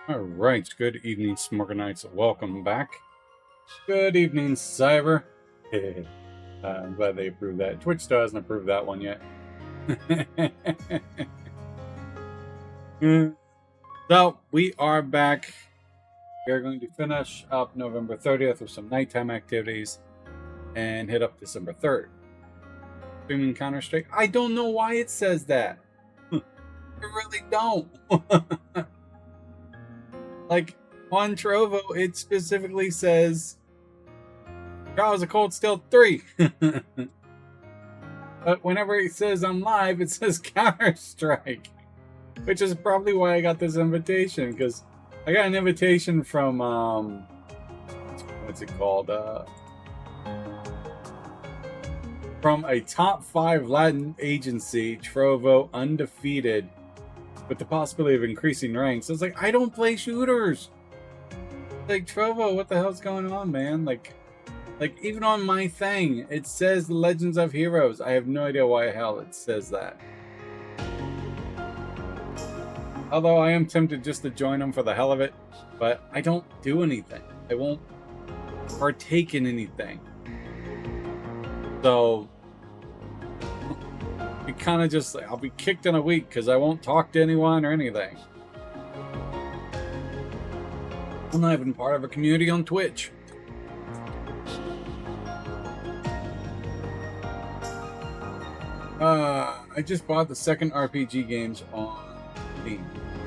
All right, good evening, Smorganites. Welcome back. Good evening, Cyber. I'm glad they approved that. Twitch still hasn't approved that one yet. So, we are back. We're going to finish up November 30th with some nighttime activities and hit up December 3rd. Streaming Counter-Strike. I don't know why it says that. I really don't. Like, on Trovo, it specifically says Trials of Cold Steel 3. But whenever it says I'm live, it says Counter-Strike. Which is probably why I got this invitation, because I got an invitation from, what's it called? From a top 5 Latin agency, Trovo Undefeated, with the possibility of increasing ranks. It's like, I don't play shooters. Like, Trovo, what the hell's going on, man? Like even on my thing, it says Legends of Heroes. I have no idea why the hell it says that. Although I am tempted just to join them for the hell of it, but I don't do anything. I won't partake in anything. So, it kind of just, I'll be kicked in a week because I won't talk to anyone or anything. I'm not even part of a community on Twitch. I just bought the second RPG games on Steam.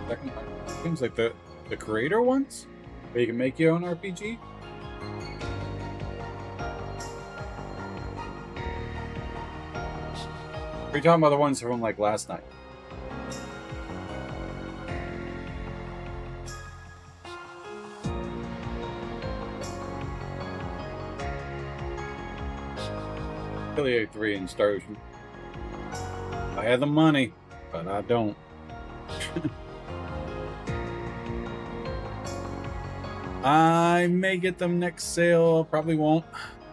Second RPG games, like the creator ones, where you can make your own RPG. Are you talking about the ones from like last night? Affiliate 3 and Star Ocean. I had the money, but I don't. I may get them next sale. Probably won't.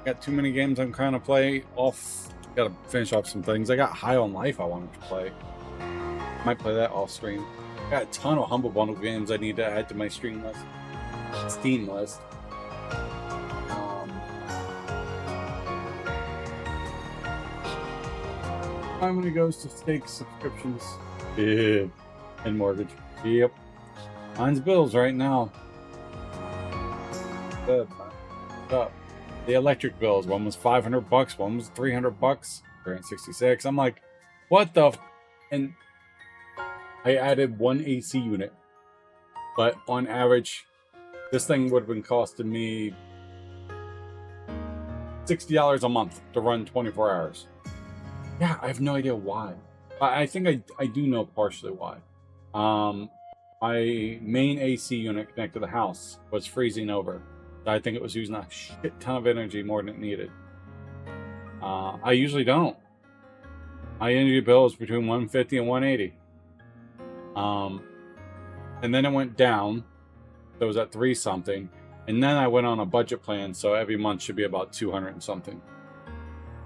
Got too many games I'm trying to play off. Gotta finish off some things. I got High on Life I wanted to play. Might play that off stream. Got a ton of Humble Bundle games I need to add to my stream list. Steam list. How many goes to stake subscriptions? Yeah. And mortgage. Yep. Mine's bills right now. Good. Up. The electric bills. One was $500. One was $300. 366. I'm like, what the? And I added one AC unit, but on average, this thing would have been costing me $60 a month to run 24 hours. Yeah, I have no idea why. I think I do know partially why. My main AC unit connected to the house was freezing over. I think it was using a shit ton of energy more than it needed. I usually don't. My energy bill is between $150 and $180. And then it went down. So it was at $3 something. And then I went on a budget plan, so every month should be about $200 and something.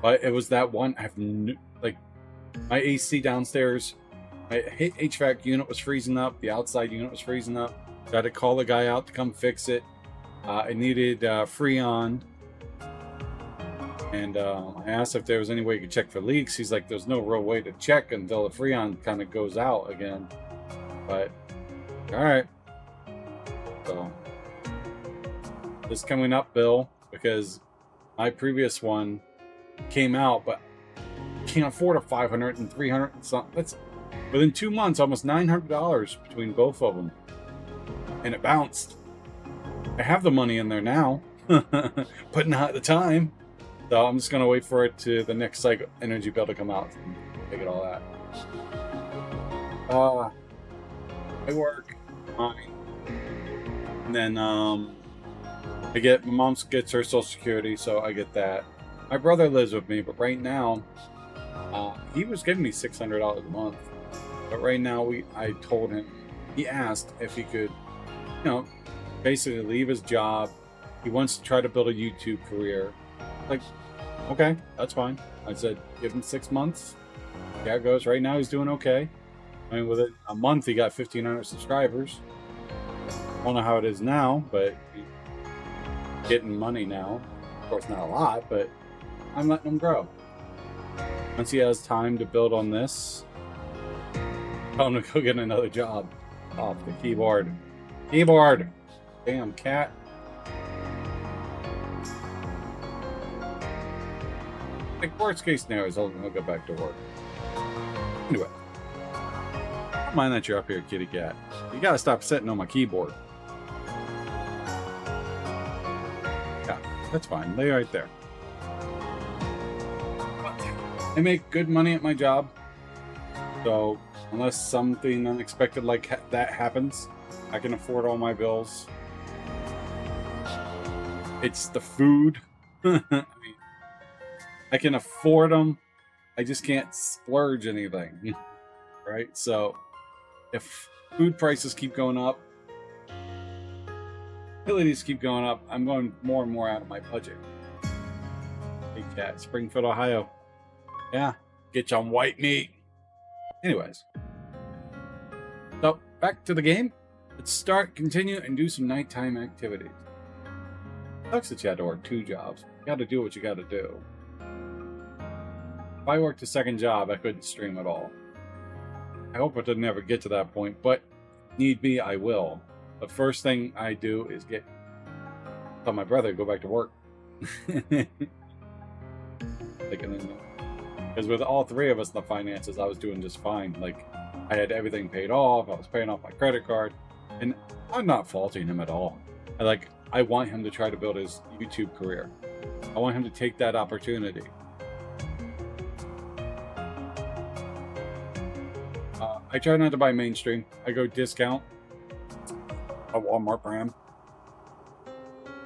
But it was that one. I have like my AC downstairs, my HVAC unit was freezing up. The outside unit was freezing up. So I had to call the guy out to come fix it. It needed Freon. And I asked if there was any way you could check for leaks. He's like, there's no real way to check until the Freon kind of goes out again. But, all right. So, this coming up, Bill, because my previous one came out, but can't afford a $500 and $300 and something. That's within 2 months, almost $900 between both of them, and it bounced. I have the money in there now, but not at the time. So I'm just gonna wait for it to the next cycle energy bill to come out and take it all that. I work fine, and then I get my mom gets her Social Security, so I get that. My brother lives with me, but right now, he was giving me $600 a month. But right now, I told him, he asked if he could, basically leave his job. He wants to try to build a YouTube career. Like, okay, that's fine. I said, give him 6 months. Yeah, it goes. Right now, he's doing okay. I mean, within a month, he got 1,500 subscribers. I don't know how it is now, but getting money now. Of course, not a lot, but I'm letting him grow. Once he has time to build on this, tell him to go get another job. Off the keyboard. Keyboard! Damn cat. Like, worst case scenario is he'll go back to work. Anyway. Don't mind that you're up here, kitty cat. You gotta stop sitting on my keyboard. Yeah, that's fine. Lay right there. I make good money at my job. So, unless something unexpected like that happens, I can afford all my bills. It's the food. I mean, I can afford them. I just can't splurge anything. Right? So, if food prices keep going up, utilities keep going up, I'm going more and more out of my budget. Big cat, Springfield, Ohio. Yeah, get you on white meat. Anyways. So, back to the game. Let's start, continue, and do some nighttime activities. Sucks that you had to work 2 jobs. You gotta do what you gotta do. If I worked a second job, I couldn't stream at all. I hope it doesn't ever get to that point, but need be, I will. The first thing I do is tell my brother to go back to work. Because with all 3 of us in the finances, I was doing just fine. Like, I had everything paid off. I was paying off my credit card, and I'm not faulting him at all. I want him to try to build his YouTube career. I want him to take that opportunity. I try not to buy mainstream. I go discount. A Walmart brand.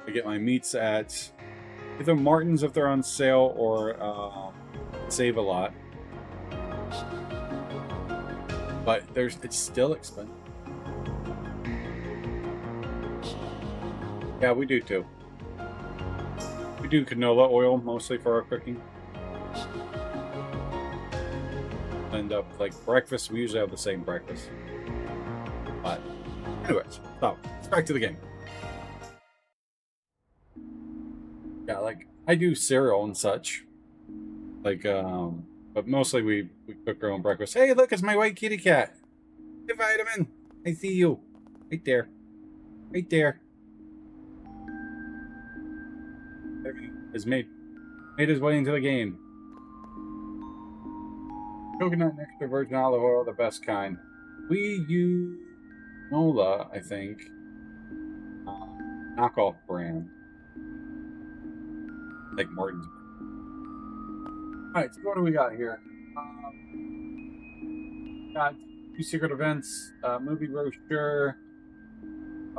I get my meats at either Martin's if they're on sale or Save a Lot. But it's still expensive. Yeah, we do too. We do canola oil mostly for our cooking. And like breakfast, we usually have the same breakfast. But anyways, so let's back to the game. Yeah, like I do cereal and such. Like but mostly we cook our own breakfast. Hey, look, it's my white kitty cat. Hey, Vitamin. I see you. Right there. Right there. Has made his way into the game. Coconut and extra virgin olive oil, the best kind. We use Mola, I think. Knockoff brand. Like Martin's. Alright, so what do we got here? Got 2 secret events, movie brochure.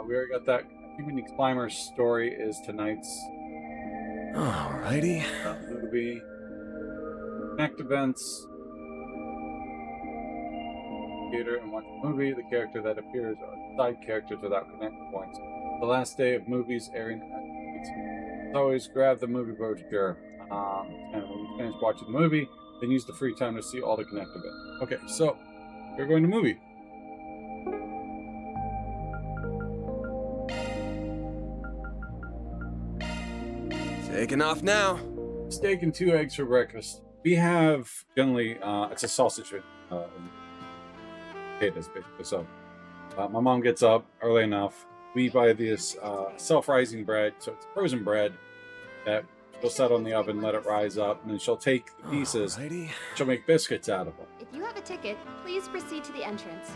We already got that. Human Climber's story is tonight's alrighty. Movie. Connect events. Theater and watch a movie. The character that appears are side characters without connect points. The last day of movies airing at always grab the movie brochure. And when you finish watching the movie, then use the free time to see all the connect events. Okay, so we're going to movie. Taking off now. Steak and 2 eggs for breakfast. We have generally it's a sausage potatoes basically. So my mom gets up early enough. We buy this self-rising bread, so it's frozen bread that she'll set on the oven, let it rise up, and then she'll take the pieces. Alrighty. She'll make biscuits out of them. If you have a ticket, please proceed to the entrance.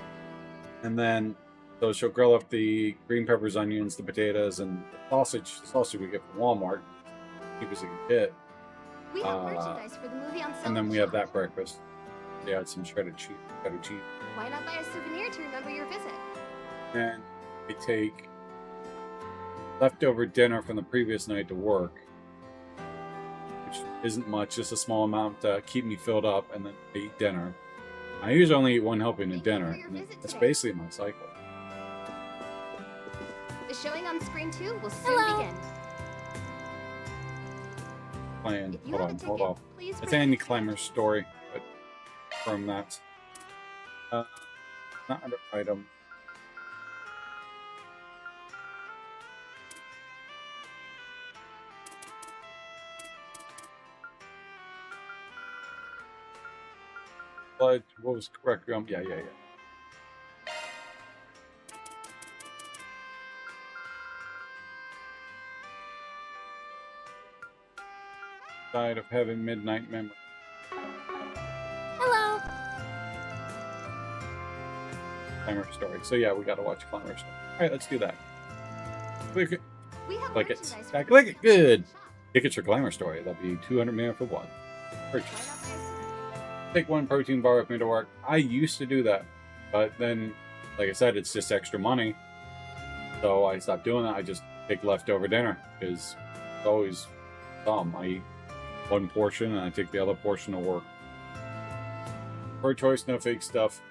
And then so she'll grill up the green peppers, onions, the potatoes, and the sausage we get from Walmart. Cheap as you can get. We have merchandise for the movie on sale. And then we have that breakfast. They add some shredded cheese. Why not buy a souvenir to remember your visit? And we take leftover dinner from the previous night to work, which isn't much, just a small amount to keep me filled up, and then eat dinner. I usually only eat 1 helping of dinner, and that's basically my cycle. The showing on screen 2 will soon begin. Playing, If you have a ticket, hold on. please It's proceed Andy to the Clymer's story, but from that. Not under item. But what was correct? Yeah. Side of Heaven, Midnight Memory. Hello. Climber Story. So yeah, we gotta watch Climber Story. Alright, let's do that. Click it. We have Click it. merchandise Yeah, for click it. the movie Good. shop. Tickets for Climber Story. That'll be 200 man for one. Why Purchase. not buy a souvenir? Take one protein bar with me to work. I used to do that, but then, like I said, it's just extra money. So I stopped doing that. I just take leftover dinner because it's always some. I eat one portion and I take the other portion to work. Per choice, no fake stuff.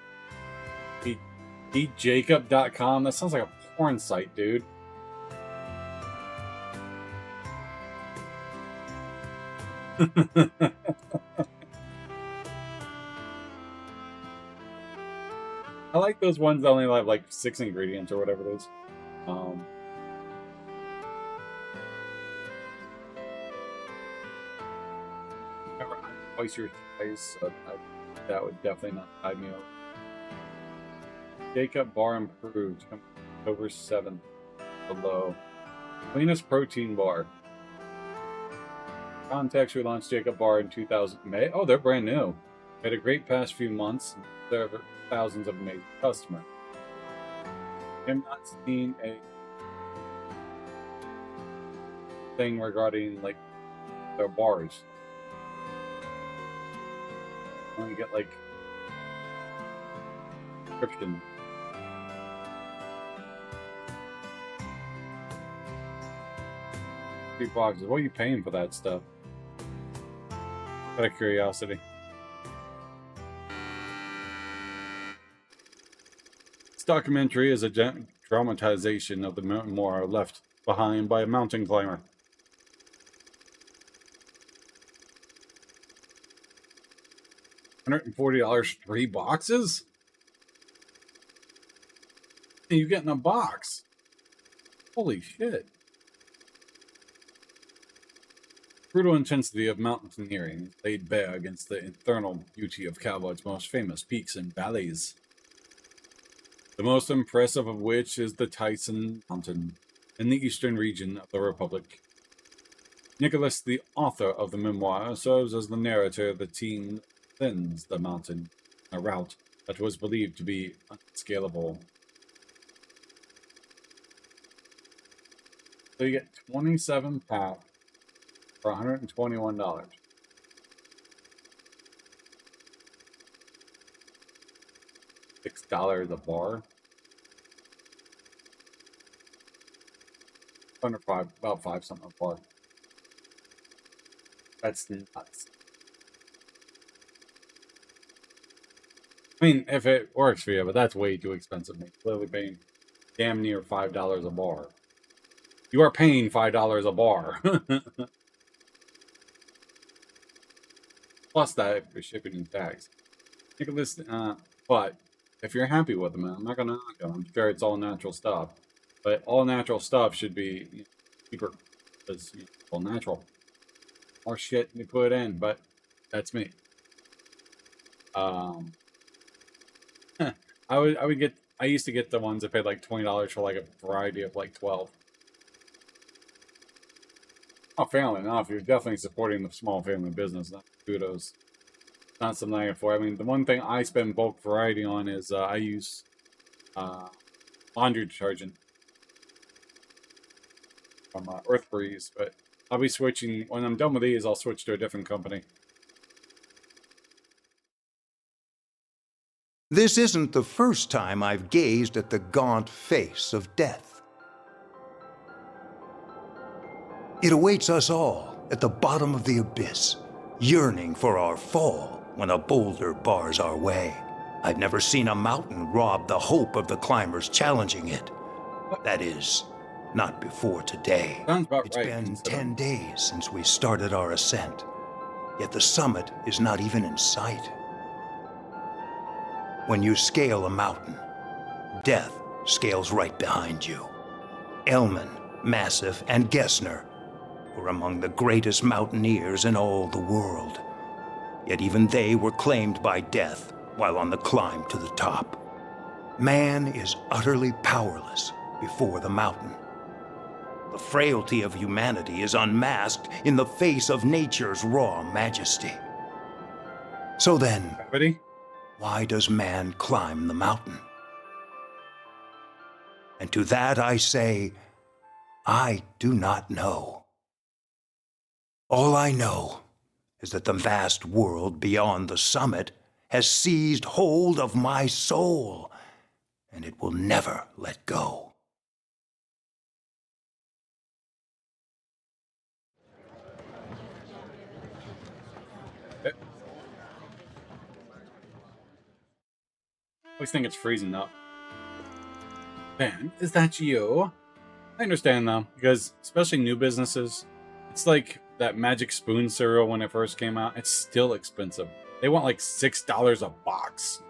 EatJacob.com. That sounds like a porn site, dude. I like those ones that only have like 6 ingredients or whatever it is. Twice your size, so that would definitely not tide me over. Jacob Bar Improved, October 7th, below. Cleanest protein bar. Context, we launched Jacob Bar in 2000 May. Oh, they're brand new. Had a great past few months and serve thousands of amazing customers. I have not seen a thing regarding like their bars. I only get like description. $3. What are you paying for that stuff? Out of curiosity. This documentary is a dramatization of the memoir left behind by a mountain climber. $140, 3 boxes? And you get in a box. Holy shit. Brutal intensity of mountaineering is laid bare against the infernal beauty of Calvert's most famous peaks and valleys. The most impressive of which is the Tyson Mountain in the eastern region of the Republic. Nicholas, the author of the memoir, serves as the narrator of the team that ascends the mountain, a route that was believed to be unscalable. So you get 27 packs for $121. $6 a bar. Under five, about 5 something a bar. That's nuts. I mean, if it works for you, but that's way too expensive. You're clearly paying damn near $5 a bar. You are paying $5 a bar. Plus that for shipping and tax. Nicholas, but if you're happy with them, I'm not gonna knock them. I'm sure it's all natural stuff, but all natural stuff should be cheaper because it's all natural. More shit you put in, but that's me. I used to get the ones that paid like $20 for like a variety of like 12. Oh, family enough. You're definitely supporting the small family business. Not kudos. Not something I afford. I mean, the one thing I spend bulk variety on is I use laundry detergent from Earth Breeze, but I'll be switching when I'm done with these. I'll switch to a different company. This isn't the first time I've gazed at the gaunt face of death. It awaits us all at the bottom of the abyss, yearning for our fall when a boulder bars our way. I've never seen a mountain rob the hope of the climbers challenging it. That is, not before today. Sounds about It's right, been considering. 10 days since we started our ascent, yet the summit is not even in sight. When you scale a mountain, death scales right behind you. Elman, Massif, and Gessner were among the greatest mountaineers in all the world. Yet even they were claimed by death while on the climb to the top. Man is utterly powerless before the mountain. The frailty of humanity is unmasked in the face of nature's raw majesty. So then, Ready? why does man climb the mountain? And to that I say, I do not know. All I know is that the vast world beyond the summit has seized hold of my soul, and it will never let go. I always think it's freezing up. Ben, is that you? I understand though, because especially new businesses, it's like that Magic Spoon cereal when it first came out. It's still expensive. They want like $6 a box.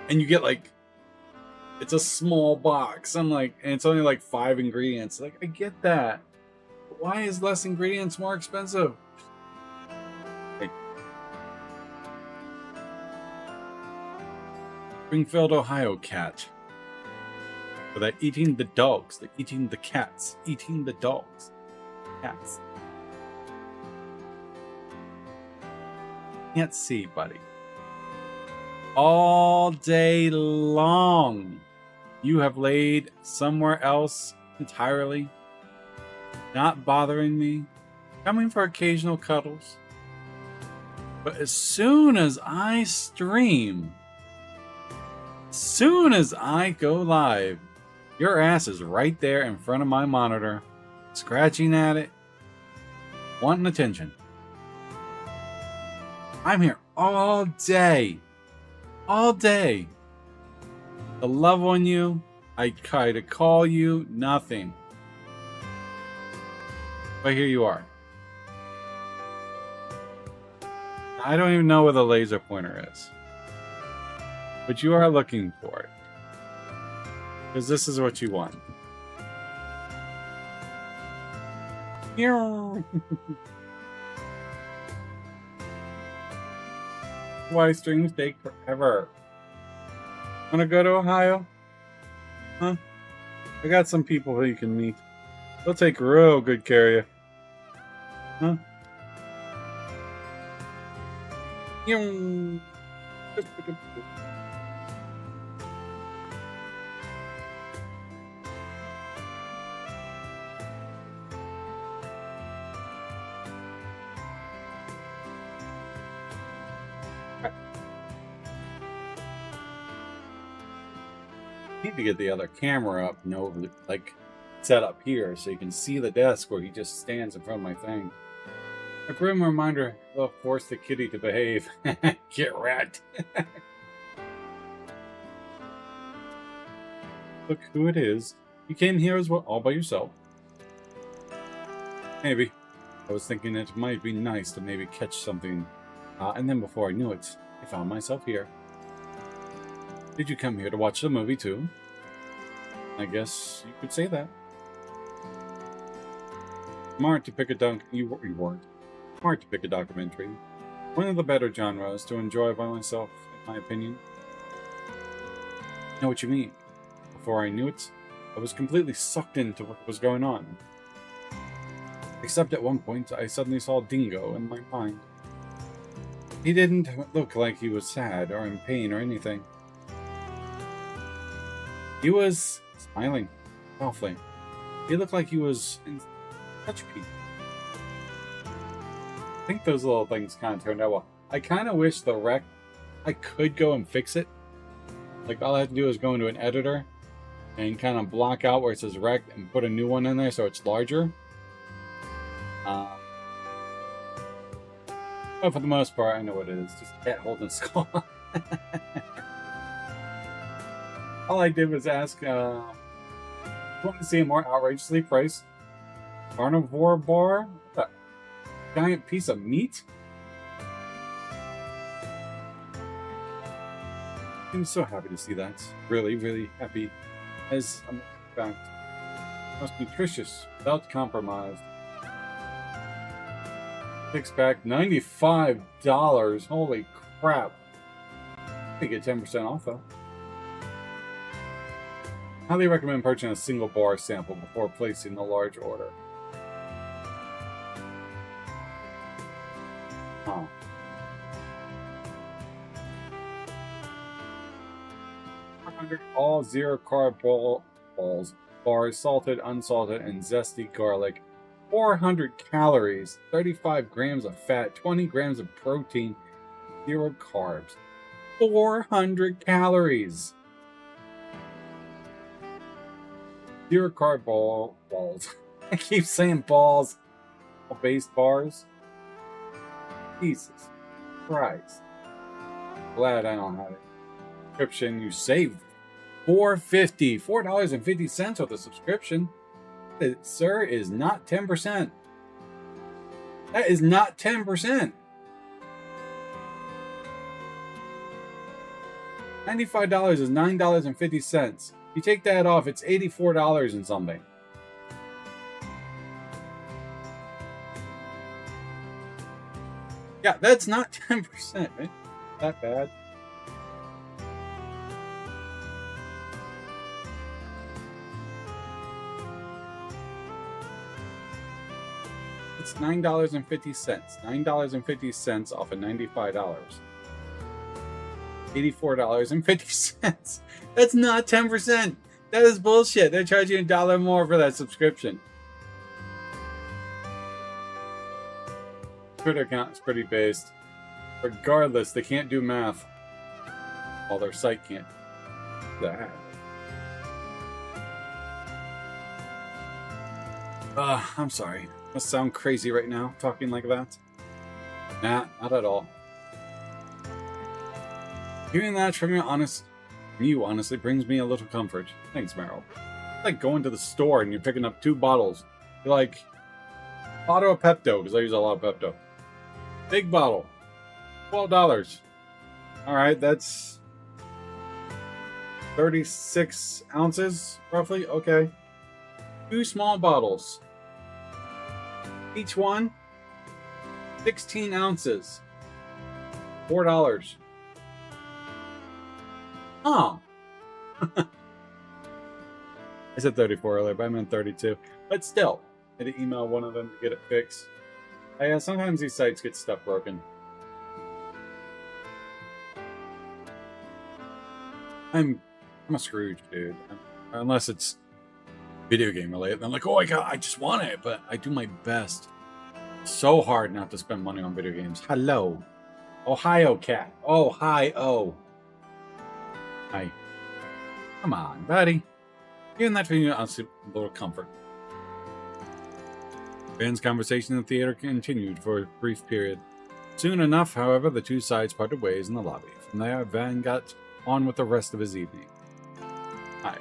And you get like, it's a small box. I'm like, and it's only like 5 ingredients. Like, I get that. But why is less ingredients more expensive? Hey. Springfield, Ohio cat. For that eating the dogs, the eating the cats, eating the dogs, cats. Can't see, buddy. All day long, you have laid somewhere else entirely, not bothering me, coming for occasional cuddles. But as soon as I stream, as soon as I go live, your ass is right there in front of my monitor, scratching at it, wanting attention. I'm here all day. All day. To love on you. I try to call you. Nothing. But here you are. I don't even know where the laser pointer is. But you are looking for it. Because this is what you want. Why streams take forever? Wanna go to Ohio? Huh? I got some people who you can meet. They'll take real good care of you. Huh? Need to get the other camera up, like set up here so you can see the desk where he just stands in front of my thing. A grim reminder, they'll force the kitty to behave. Get wrecked. Look who it is. You came here as well, all by yourself. Maybe. I was thinking it might be nice to maybe catch something. And then before I knew it, I found myself here. Did you come here to watch the movie too? I guess you could say that. Smart to pick a you weren't. Smart to pick a documentary. One of the better genres to enjoy by myself, in my opinion. I know what you mean. Before I knew it, I was completely sucked into what was going on. Except at one point, I suddenly saw Dingo in my mind. He didn't look like he was sad or in pain or anything. He was smiling, softly. He looked like he was in touch people. I think those little things kind of turned out well. I kind of wish the wreck, I could go and fix it. Like, all I have to do is go into an editor and kind of block out where it says wreck and put a new one in there so it's larger. But for the most part, I know what it is. Just a cat holding a skull. All I did was ask, want to see a more outrageously priced carnivore bar? A giant piece of meat? I'm so happy to see that. Really, really happy. As a matter of fact, most nutritious, without compromise. Six pack, $95. Holy crap. You get 10% off though. Highly recommend purchasing a single bar sample before placing a large order. Huh. All zero carb balls, bars, salted, unsalted, and zesty garlic. 400 calories, 35 grams of fat, 20 grams of protein, 0 carbs. 400 calories. 0 carb balls. I keep saying balls. Based bars. Jesus Christ. Glad I don't have it. Subscription, you saved $4.50 with a subscription. That, sir, is not 10%. That is not 10%. $95 is $9.50. You take that off, it's $84 and something. Yeah, that's not 10%, right? That bad. It's $9.50. $9.50 off of $95. $84.50. That's not 10%. That is bullshit. They're charging $1 more for that subscription. Twitter account is pretty based. Regardless, they can't do math. Well, their site can't do that. I'm sorry. Must sound crazy right now, talking like that. Nah, not at all. Hearing that from you honestly brings me a little comfort. Thanks, Meryl. It's like going to the store and you're picking up 2 bottles. You're like, bottle of Pepto, because I use a lot of Pepto. Big bottle, $12. All right, that's 36 ounces, roughly. Okay. 2 small bottles. Each one, 16 ounces. $4. Oh. I said 34 earlier, but I meant 32. But still, I had to email one of them to get it fixed. Yeah, sometimes these sites get stuff broken. I'm a Scrooge, dude. Unless it's video game related. I'm like, oh, I just want it, but I do my best. So hard not to spend money on video games. Hello. Ohio cat. Ohio. Hi. Come on, buddy. Giving that to you, honestly, a little comfort. Ben's conversation in the theater continued for a brief period. Soon enough, however, the 2 sides parted ways in the lobby. From there, Van got on with the rest of his evening. Hi.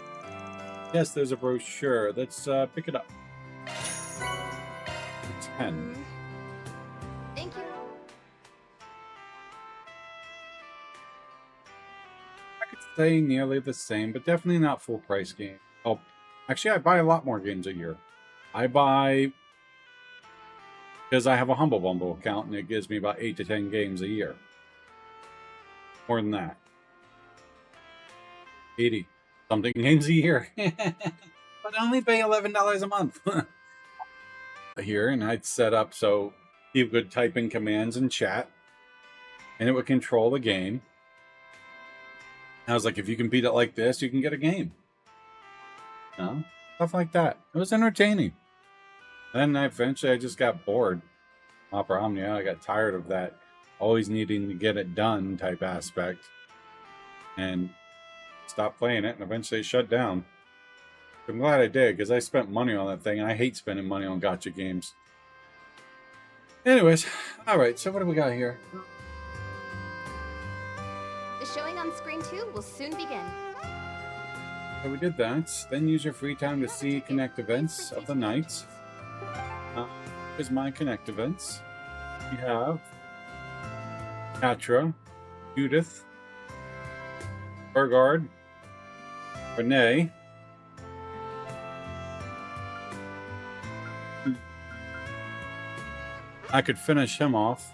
Yes, there's a brochure. Let's pick it up. 10. Thank you. I could say nearly the same, but definitely not full price game. Oh, actually, I buy a lot more games a year. I buy... because I have a Humble Bundle account, and it gives me about 8 to 10 games a year. More than that. 80 something games a year. But I only pay $11 a month. Here, and I'd set up so you could type in commands and chat, and it would control the game. And I was like, if you can beat it like this, you can get a game. You know? Stuff like that. It was entertaining. Then eventually I just got bored. Opera Omnia, I got tired of that always needing to get it done type aspect. And stopped playing it and eventually shut down. I'm glad I did, because I spent money on that thing, and I hate spending money on gacha games. Anyways, alright, so what do we got here? The showing on screen 2 will soon begin. So we did that. Then use your free time to see Connect events of the night. Here's my Connect events. We have Katra, Judith, Burgard, Renee, I could finish him off.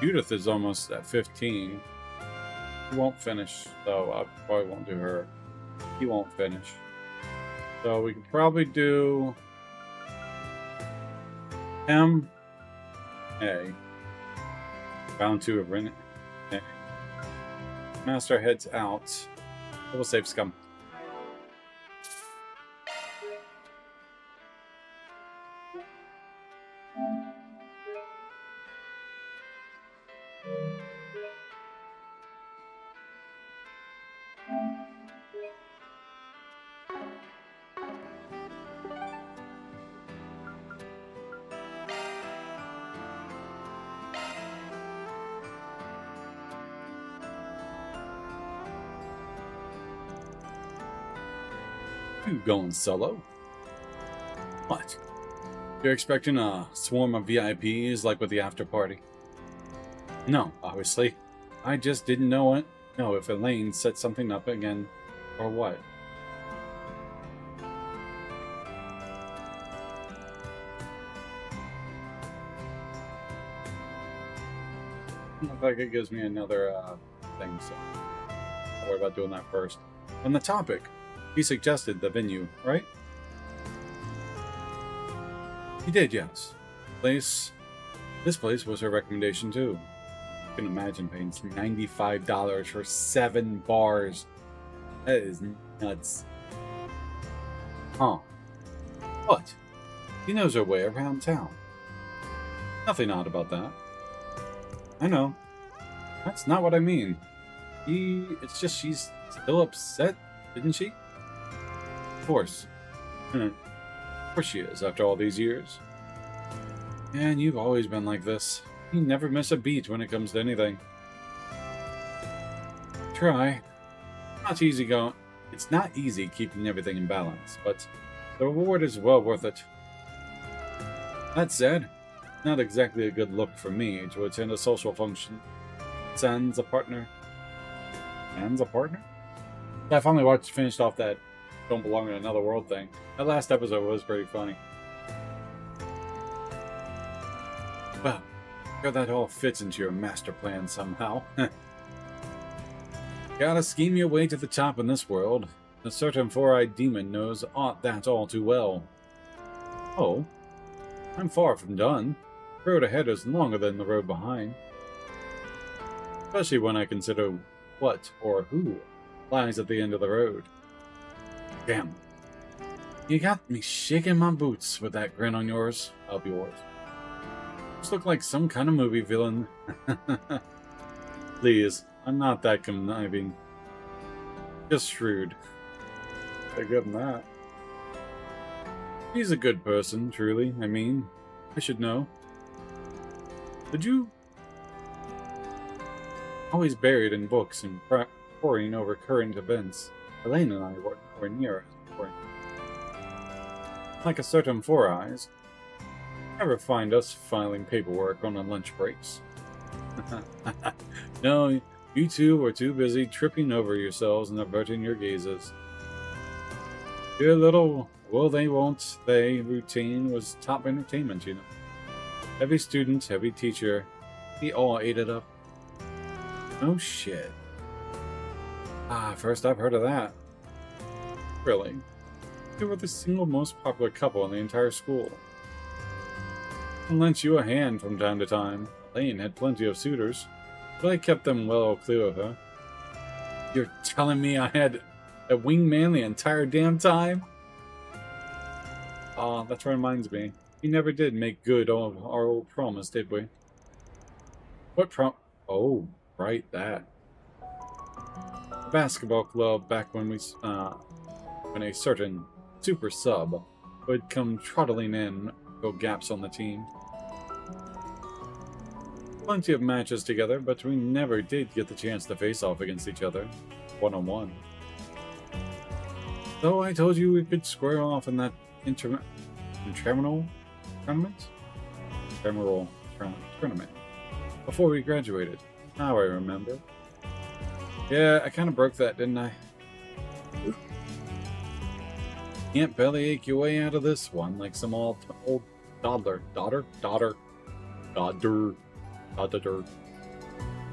Judith is almost at 15. He won't finish, so I probably won't do her. He won't finish. So we could probably do M.A. Bound to a Ren. Master heads out. We'll save Scum. You going solo? What? You're expecting a swarm of VIPs like with the after party? No, obviously. I just didn't know if Elaine set something up again or what. Looks like it gives me another thing, so I'll worry about doing that first. On the topic, he suggested the venue, right? He did, yes. This place was her recommendation too. You can imagine paying $95 for 7 bars. That is nuts. Huh. What? He knows her way around town. Nothing odd about that. I know. That's not what I mean. It's just she's still upset, isn't she? Of course. Of course she is, after all these years. And you've always been like this. You never miss a beat when it comes to anything. Try. It's not easy keeping everything in balance, but the reward is well worth it. That said, not exactly a good look for me to attend a social function. Sans a partner. Sans a partner? I finally finished off that Don't Belong in Another World thing. That last episode was pretty funny. Well, sure that all fits into your master plan somehow. Gotta scheme your way to the top in this world. A certain four-eyed demon knows that all too well. Oh, I'm far from done. The road ahead is longer than the road behind. Especially when I consider what or who lies at the end of the road. Damn. You got me shaking my boots with that grin on yours. Of yours. Just look like some kind of movie villain. Please, I'm not that conniving. Just shrewd. They're good in that. He's a good person, truly. I mean, I should know. Did you? Always buried in books and poring over current events. Elaine and I were near it. Like a certain Four Eyes. Never find us filing paperwork on our lunch breaks. No, you two were too busy tripping over yourselves and averting your gazes. Your little will they won't they routine was top entertainment, you know. Heavy student, heavy teacher, we all ate it up. Oh shit. First I've heard of that. Really? They were the single most popular couple in the entire school. I lent you a hand from time to time. Elaine had plenty of suitors, but I kept them well clear of her. You're telling me I had a wingman the entire damn time? That reminds me. We never did make good on our old promise, did we? What Oh, right, that. The basketball club back when when a certain super sub would come trotting in, fill gaps on the team. Plenty of matches together, but we never did get the chance to face off against each other, one-on-one. Though I told you we could square off in that intramural tournament before we graduated. Now I remember. Yeah, I kind of broke that, didn't I? Can't bellyache your way out of this one like some old daughter.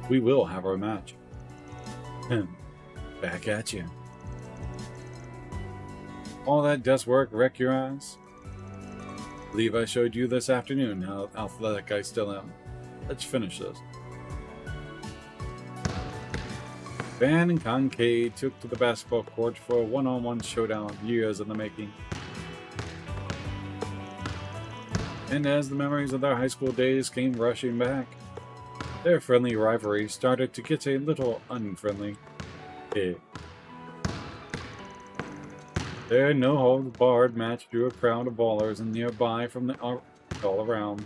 We will have our match. Back at you. All that desk work wreck your eyes? Believe I showed you this afternoon how athletic I still am. Let's finish this. Van and Concade took to the basketball court for a one-on-one showdown, years in the making. And as the memories of their high school days came rushing back, their friendly rivalry started to get a little unfriendly. Their no-holds-barred match drew a crowd of ballers and nearby from all around,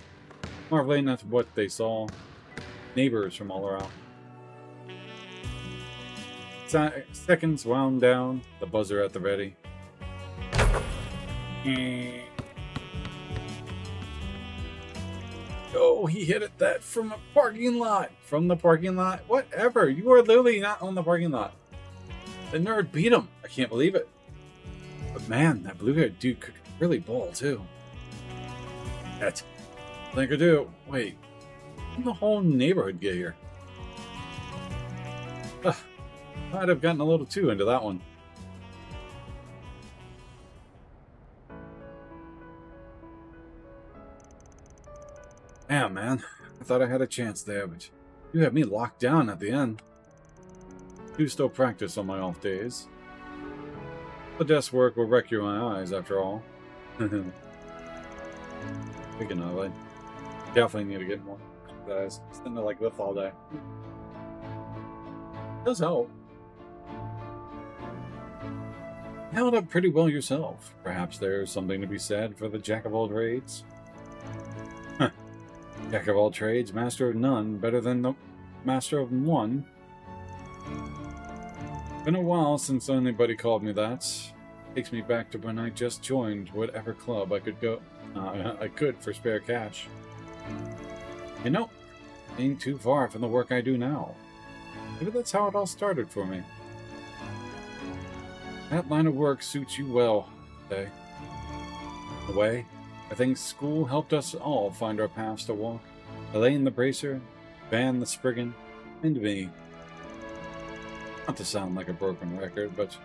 marveling at what they saw. Neighbors from all around. Seconds wound down, the buzzer at the ready. Oh, he hit it that from a parking lot. From the parking lot? Whatever. You are literally not on the parking lot. The nerd beat him. I can't believe it. But man, that blue-haired dude could really bowl too. That's I think I do. Wait. How did the whole neighborhood get here? Might have gotten a little too into that one. Damn, man. I thought I had a chance there, but you had me locked down at the end. Do still practice on my off days. The desk work will wreck your eyes, after all. Speaking of, I definitely need to get more guys. Sitting there like this all day. It does help. You held up pretty well yourself. Perhaps there's something to be said for the jack of all trades. Jack of all trades, master of none, better than the master of one. Been a while since anybody called me that. Takes me back to when I just joined whatever club I could go. I could for spare cash. You know, ain't too far from the work I do now. Maybe that's how it all started for me. That line of work suits you well, today. In a way, I think school helped us all find our paths to walk. Elaine the bracer, Van the Spriggan, and me. Not to sound like a broken record, but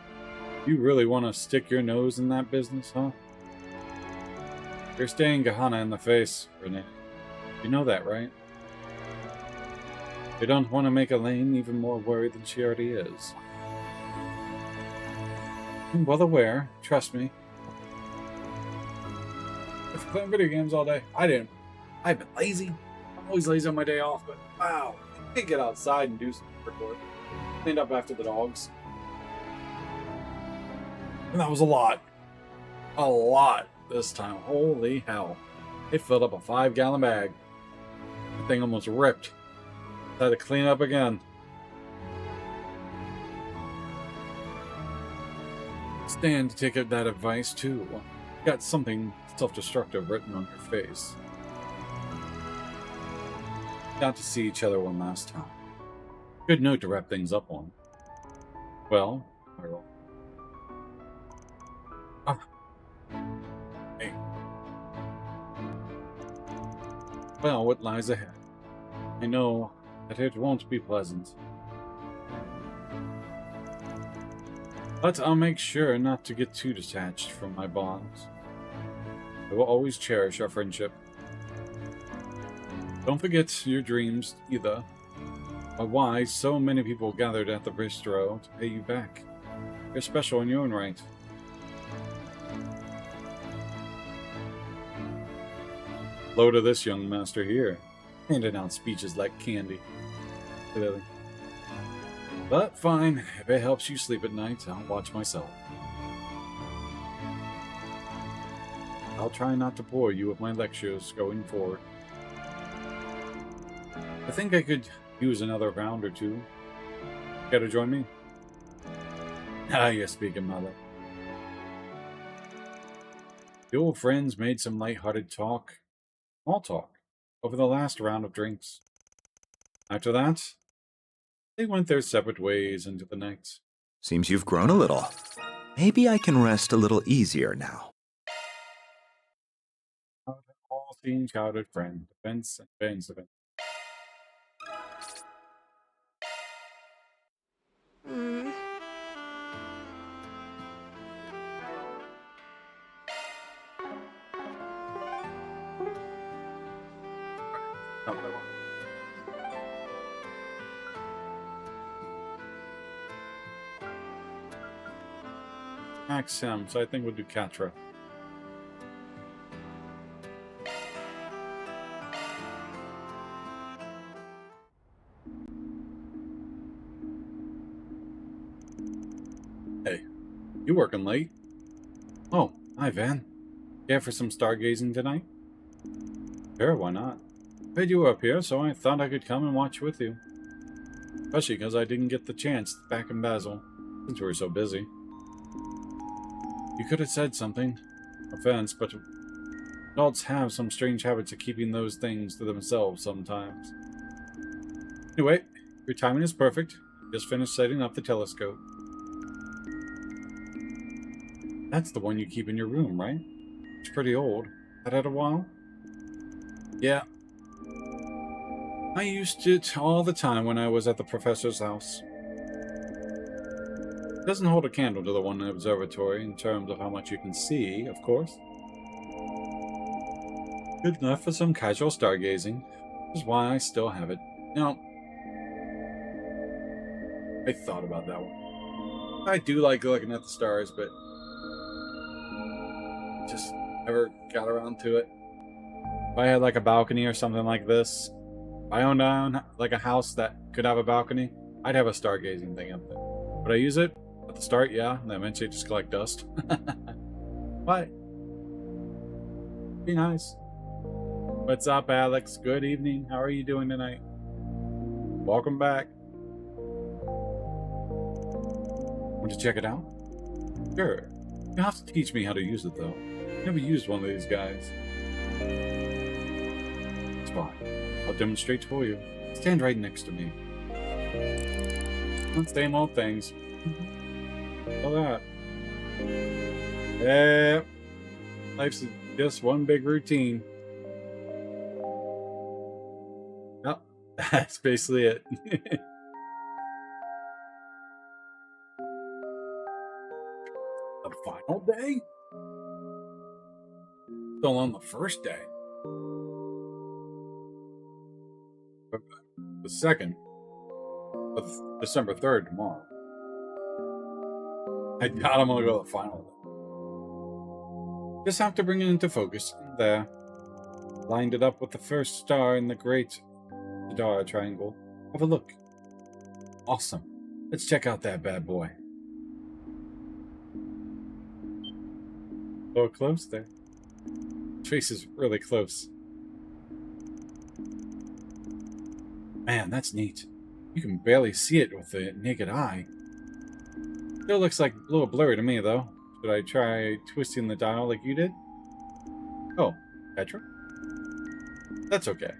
you really want to stick your nose in that business, huh? You're staring Gahanna in the face, Renee. You know that, right? You don't want to make Elaine even more worried than she already is. I'm well aware, trust me. I've playing video games all day. I've been lazy. I'm always lazy on my day off, but wow, I can get outside and do some work. Cleaned up after the dogs. And that was a lot. A lot this time. Holy hell. It filled up a 5-gallon bag. The thing almost ripped. Had to clean up again. Stand to take that advice too. Got something self-destructive written on your face. Got to see each other one last time. Good note to wrap things up on. Well, hey. Well, what lies ahead? I know that it won't be pleasant. But I'll make sure not to get too detached from my bonds. I will always cherish our friendship. Don't forget your dreams, either. Or why so many people gathered at the bistro to pay you back. You're special in your own right. Low to this young master here, handing out speeches like candy. Clearly. But fine, if it helps you sleep at night, I'll watch myself. I'll try not to bore you with my lectures going forward. I think I could use another round or two. Care to join me? Ah, you're speaking, mother. The old friends made some light-hearted small talk, over the last round of drinks. After that, they went their separate ways into the night. Seems you've grown a little. Maybe I can rest a little easier now. All-seen childhood friend, events and events. axe him, so I think we'll do Catra. Hey, you working late? Oh, hi, Van. Yeah, for some stargazing tonight? Sure, why not? Heard you were up here, so I thought I could come and watch with you. Especially because I didn't get the chance back in Basel, since we were so busy. You could have said something. Offense, but adults have some strange habits of keeping those things to themselves sometimes. Anyway, your timing is perfect. Just finished setting up the telescope. That's the one you keep in your room, right? It's pretty old. Had it a while? Yeah. I used it all the time when I was at the professor's house. It doesn't hold a candle to the one in the observatory in terms of how much you can see, of course. Good enough for some casual stargazing, which is why I still have it. Now, I thought about that one. I do like looking at the stars, but just never got around to it. If I had like a balcony or something like this, if I owned like a house that could have a balcony, I'd have a stargazing thing up there. Would I use it? At the start, yeah, and then eventually just collect dust. What? Be nice. What's up, Alex? Good evening. How are you doing tonight? Welcome back. Want to check it out? Sure. You have to teach me how to use it, though. Never used one of these guys. It's fine. I'll demonstrate for you. Stand right next to me. Same old things. All that. Yeah. Life's just one big routine. Yep. That's basically it. The final day? Still on the first day. The second of December 3rd tomorrow. I doubt I'm gonna go to the final. Just have to bring it into focus. There. Lined it up with the first star in the great star triangle. Have a look. Awesome. Let's check out that bad boy. A little close there. Trace is really close. Man, that's neat. You can barely see it with the naked eye. Still looks like a little blurry to me, though. Should I try twisting the dial like you did? Oh, Petra? That's okay.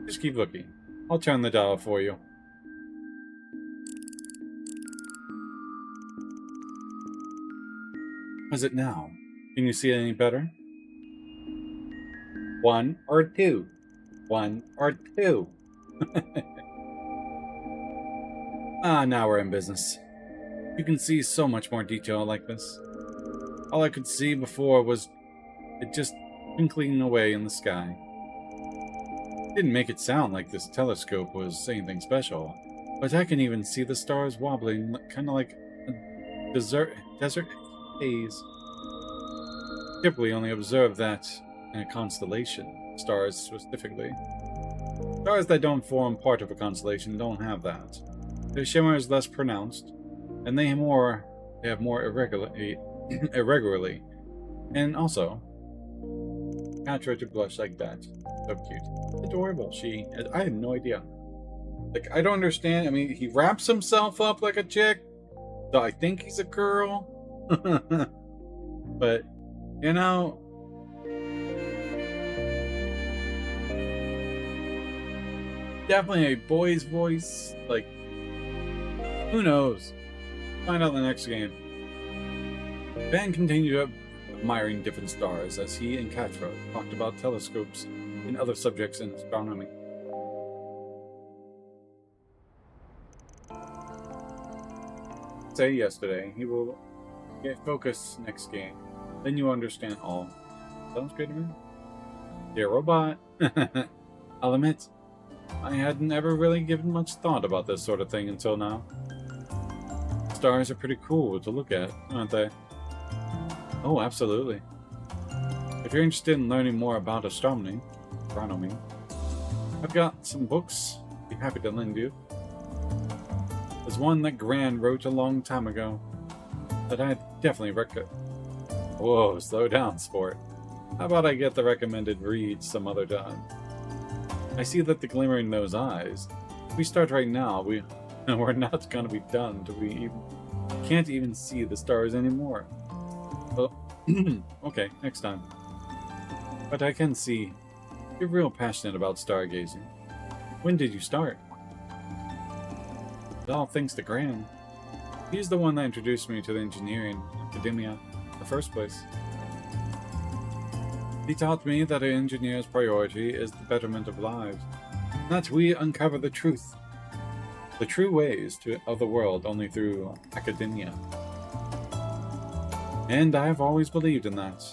Just keep looking. I'll turn the dial for you. How's it now? Can you see it any better? 1 or 2? 1 or 2? Now we're in business. You can see so much more detail like this. All I could see before was it just twinkling away in the sky. Didn't make it sound like this telescope was anything special, but I can even see the stars wobbling, kind of like a desert haze. Typically only observe that in a constellation, stars specifically. Stars that don't form part of a constellation don't have that. Their shimmer is less pronounced, and they have more irregularly. And also, Catra to blush like that. So cute. Adorable. I had no idea. Like, I don't understand. I mean, he wraps himself up like a chick, so I think he's a girl. But, you know, definitely a boy's voice. Like, who knows? Find out in the next game. Ben continued admiring different stars as he and Catra talked about telescopes and other subjects in astronomy. Say yesterday, he will get focused next game. Then you understand all. Sounds good to me. Dear robot. I'll admit, I hadn't ever really given much thought about this sort of thing until now. Stars are pretty cool to look at, aren't they? Oh, absolutely. If you're interested in learning more about astronomy, I've got some books I'd be happy to lend you. There's one that Gran wrote a long time ago that I'd definitely recommend. Whoa, slow down, sport. How about I get the recommended read some other time? I see that the glimmer in those eyes. If we start right now, we're not gonna be done till we can't even see the stars anymore. Well, okay, next time. But I can see you're real passionate about stargazing. When did you start? Well, thanks to Gran. He's the one that introduced me to the engineering academia in the first place. He taught me that an engineer's priority is the betterment of lives, and that we uncover the truth, the true ways of the world only through academia. And I have always believed in that.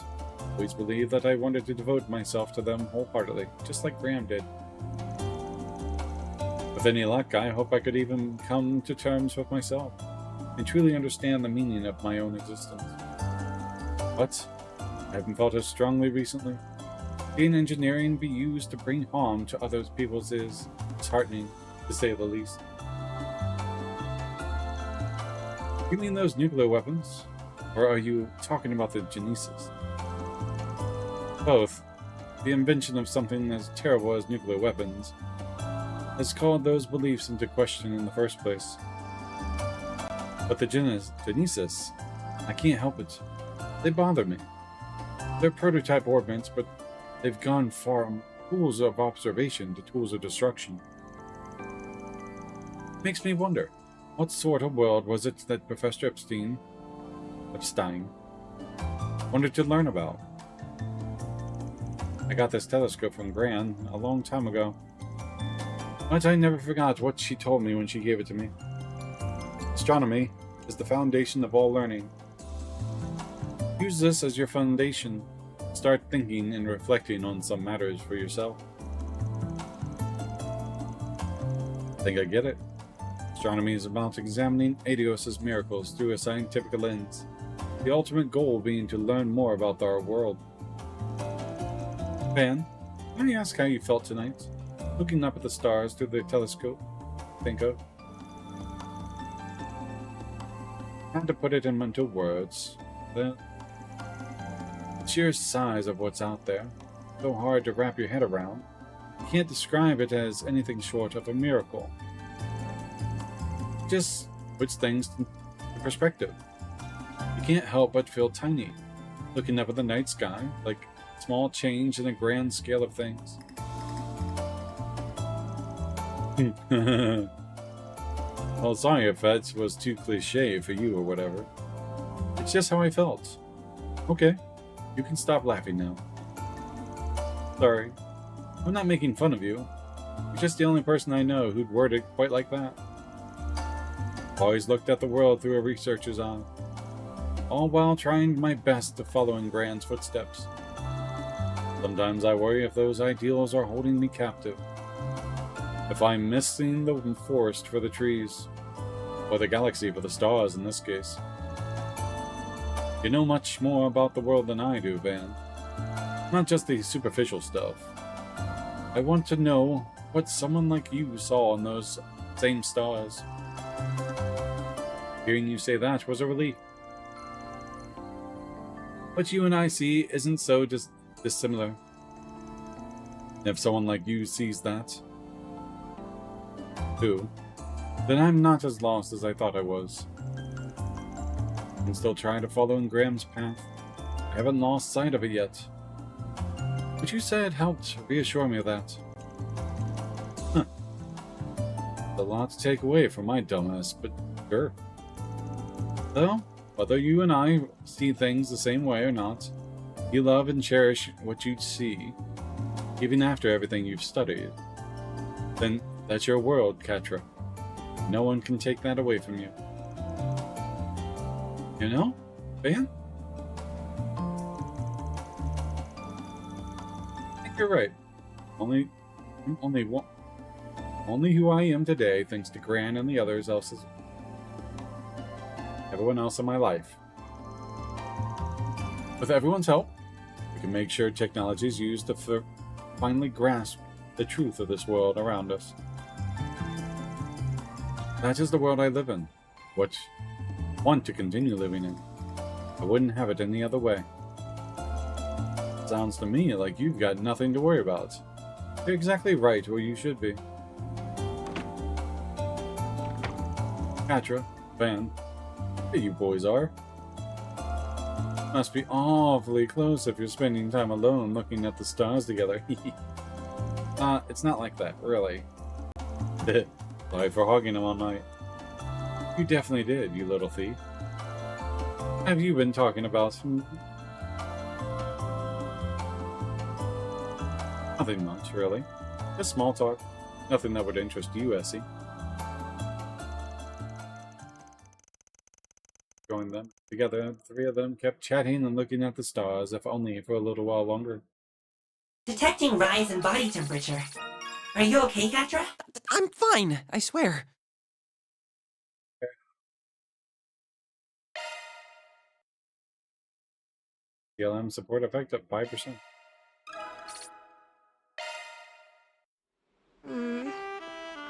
Always believed that I wanted to devote myself to them wholeheartedly, just like Graham did. With any luck, I hope I could even come to terms with myself and truly understand the meaning of my own existence. But I haven't felt as strongly recently. Seeing engineering be used to bring harm to other people's is disheartening, to say the least. You mean those nuclear weapons? Or are you talking about the Genesis? Both. The invention of something as terrible as nuclear weapons has called those beliefs into question in the first place. But the Genesis, I can't help it. They bother me. They're prototype orbits, but they've gone from tools of observation to tools of destruction. Makes me wonder, what sort of world was it that Professor Epstein wanted to learn about? I got this telescope from Gran a long time ago, but I never forgot what she told me when she gave it to me. Astronomy is the foundation of all learning. Use this as your foundation. Start thinking and reflecting on some matters for yourself. I think I get it. Astronomy is about examining Adios' miracles through a scientific lens, the ultimate goal being to learn more about our world. Van, can I ask how you felt tonight, looking up at the stars through the telescope? Think of. Had to put it into words. The sheer size of what's out there, so hard to wrap your head around. You can't describe it as anything short of a miracle. It just puts things in perspective. You can't help but feel tiny, looking up at the night sky, like a small change in the grand scale of things. Well, sorry if that was too cliche for you or whatever. It's just how I felt. Okay, you can stop laughing now. Sorry, I'm not making fun of you. You're just the only person I know who'd word it quite like that. Always looked at the world through a researcher's eye, all while trying my best to follow in Gran's footsteps. Sometimes I worry if those ideals are holding me captive. If I'm missing the forest for the trees, or the galaxy for the stars in this case. You know much more about the world than I do, Van. Not just the superficial stuff. I want to know what someone like you saw in those same stars. Hearing you say that was a relief. What you and I see isn't so dissimilar. And if someone like you sees that, too, then I'm not as lost as I thought I was. I'm still trying to follow in Graham's path. I haven't lost sight of it yet. What you said helped reassure me of that. Huh. A lot to take away from my dumbass, but sure. Though, whether you and I see things the same way or not, you love and cherish what you see, even after everything you've studied. Then that's your world, Katra. No one can take that away from you. You know, Van? I think you're right. Only who I am today, thanks to Gran and the others else's. everyone else in my life. With everyone's help, we can make sure technology is used to finally grasp the truth of this world around us. That is the world I live in, which I want to continue living in. I wouldn't have it any other way. Sounds to me like you've got nothing to worry about. You're exactly right where you should be. Katra, Van, there you boys are. Must be awfully close if you're spending time alone looking at the stars together. It's not like that, really. Sorry for hogging them all night. You definitely did, you little thief. What have you been talking about? Nothing much, really. Just small talk. Nothing that would interest you, Essie. Joined them. Together, the three of them kept chatting and looking at the stars, if only for a little while longer. Detecting rise in body temperature. Are you okay, Katra? I'm fine, I swear. DLM support effect at 5%.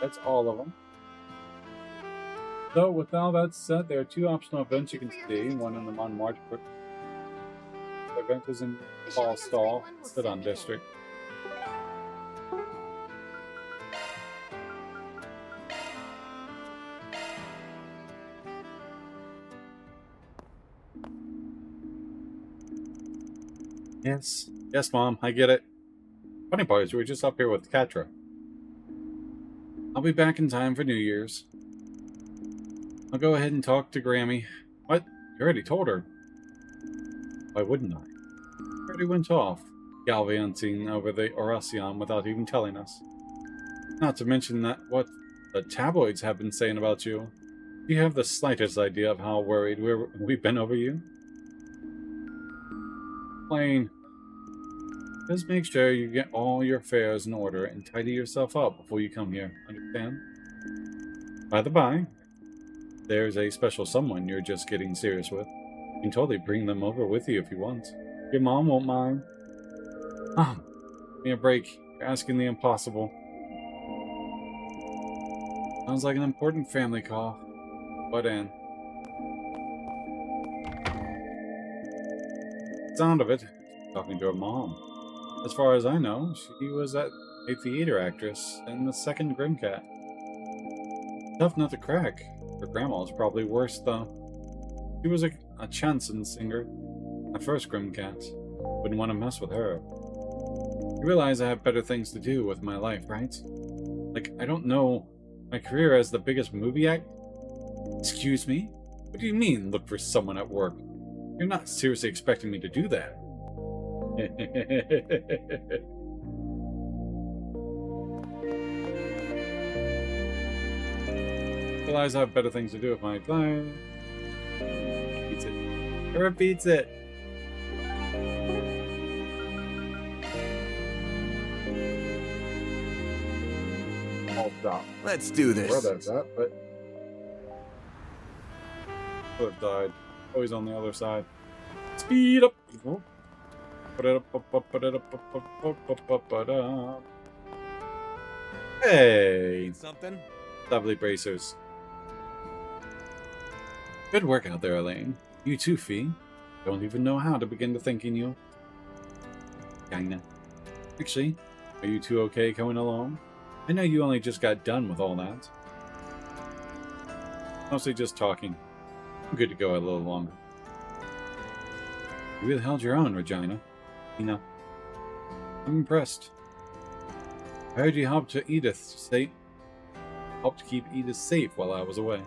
That's all of them. So, with all that said, there are two optional events you can see. One in the on March. The event is in Fall Stall, Sit-on District. Yes, Mom, I get it. Funny part is we were just up here with Katra. I'll be back in time for New Year's. I'll go ahead and talk to Grammy. What? You already told her. Why wouldn't I? She already went off, gallivanting over the Oracion without even telling us. Not to mention that what the tabloids have been saying about you. Do you have the slightest idea of how worried we've been over you? Plain. Just make sure you get all your affairs in order and tidy yourself up before you come here. Understand? By the by, there's a special someone you're just getting serious with. You can totally bring them over with you if you want. Your mom won't mind. Mom, give me a break. You're asking the impossible. Sounds like an important family call. Butt in. Sound of it. Talking to her mom. As far as I know, she was a theater actress in the second Grimcat. Tough nut to crack. Her grandma was probably worse, though. She was a chanson singer. The first Grimcat. Wouldn't want to mess with her. You realize I have better things to do with my life, right? Like, I don't know my career as the biggest movie act. Excuse me? What do you mean, look for someone at work? You're not seriously expecting me to do that. Realize I have better things to do with my time. Repeats it. It repeats it. I'll stop. Let's do Where this. that's at, but could have died. Oh, he's on the other side. Speed up. Hey, Something? lovely bracers. Good work out there, Elaine. You too, Fee. Don't even know how to begin to thanking you. Kinda. Actually, are you two okay coming along? I know you only just got done with all that. Mostly just talking. I'm good to go a little longer. You really held your own, Regina. You know, I'm impressed. I heard you helped to keep Edith safe while I was away.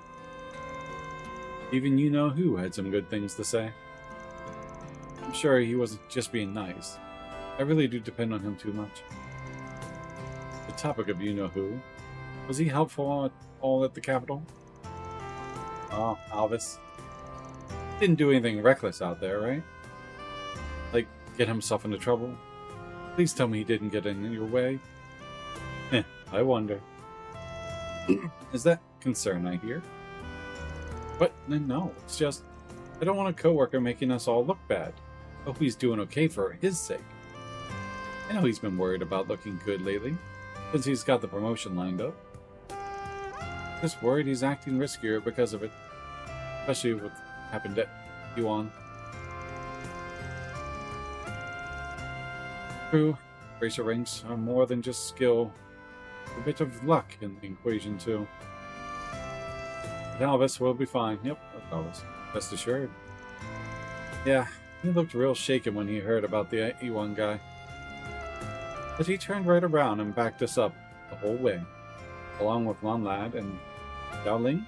Even you-know-who had some good things to say. I'm sure he wasn't just being nice. I really do depend on him too much. The topic of you-know-who, was he helpful at all at the Capitol? Oh, Alvis. Didn't do anything reckless out there, right? Like, get himself into trouble? Please tell me he didn't get in your way. I wonder. Is that concern I hear? But no, it's just I don't want a coworker making us all look bad. Hope he's doing okay for his sake. I know he's been worried about looking good lately, since he's got the promotion lined up. Just worried he's acting riskier because of it, especially with what happened to Yuan. True, racer ranks are more than just skill. A bit of luck in the equation too. But Albus will be fine. Yep, that's Albus. Rest assured. Yeah, he looked real shaken when he heard about the E1 guy. But he turned right around and backed us up the whole way, along with Lon Lad and Yao Ling.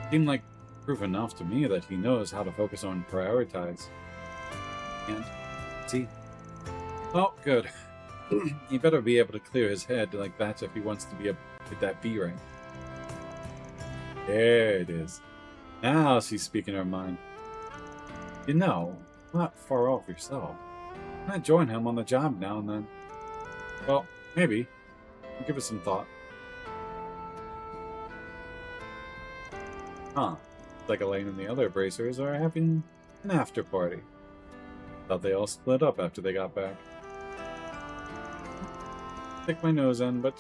Seemed like proof enough to me that he knows how to focus on prioritize. And see, oh, good. He better be able to clear his head like that if he wants to be able to get that B rank. There it is. Now she's speaking her mind. You know, not far off yourself. Why not join him on the job now and then? Well, maybe. Give it some thought. Huh. Like Elaine and the other bracers are having an after party. Thought they all split up after they got back. Stick my nose in, but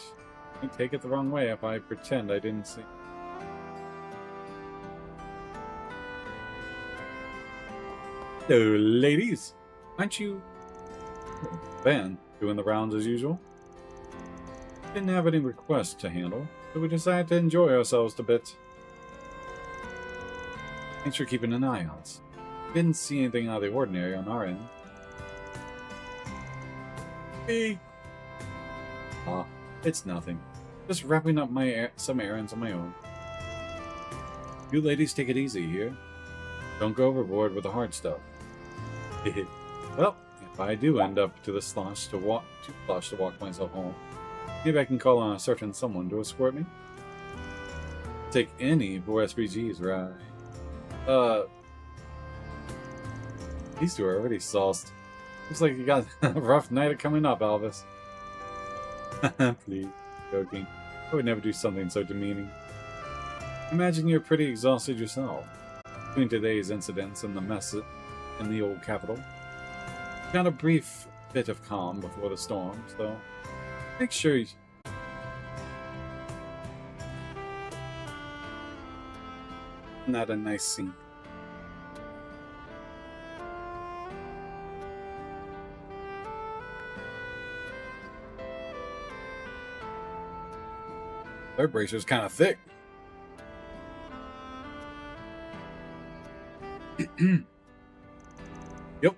you take it the wrong way if I pretend I didn't see. Hello, ladies. Aren't you... Van, doing the rounds as usual? Didn't have any requests to handle, so we decided to enjoy ourselves a bit. Thanks for keeping an eye on us. Didn't see anything out of the ordinary on our end. Hey. It's nothing. Just wrapping up some errands on my own. You ladies take it easy here. Don't go overboard with the hard stuff. Well, if I do end up to the slosh to walk myself home, maybe I can call on a certain someone to escort me. Take any for SPGs, right? These two are already sauced. Looks like you got a rough night coming up, Elvis. Please, joking. I would never do something so demeaning. Imagine you're pretty exhausted yourself. Between today's incidents and the mess in the old capital. Got a brief bit of calm before the storm, so make sure you... Isn't that a nice scene? Their bracer's kind of thick. Yep,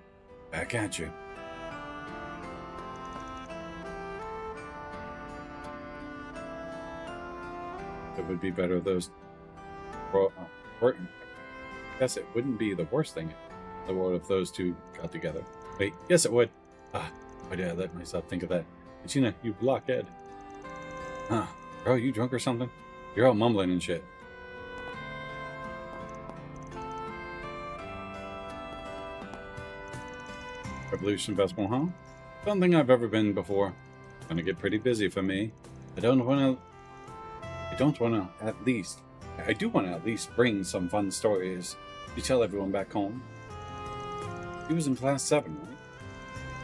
back at you. It would be better if those... I guess it wouldn't be the worst thing in the world if those two got together. Wait, yes it would. Why did I let myself think of that? Regina, you blockhead. Huh. Bro, you drunk or something? You're all mumbling and shit. Revolution Festival, huh? Don't think I've ever been before. Gonna get pretty busy for me. I do want to at least bring some fun stories to tell everyone back home. She was in class 7, right?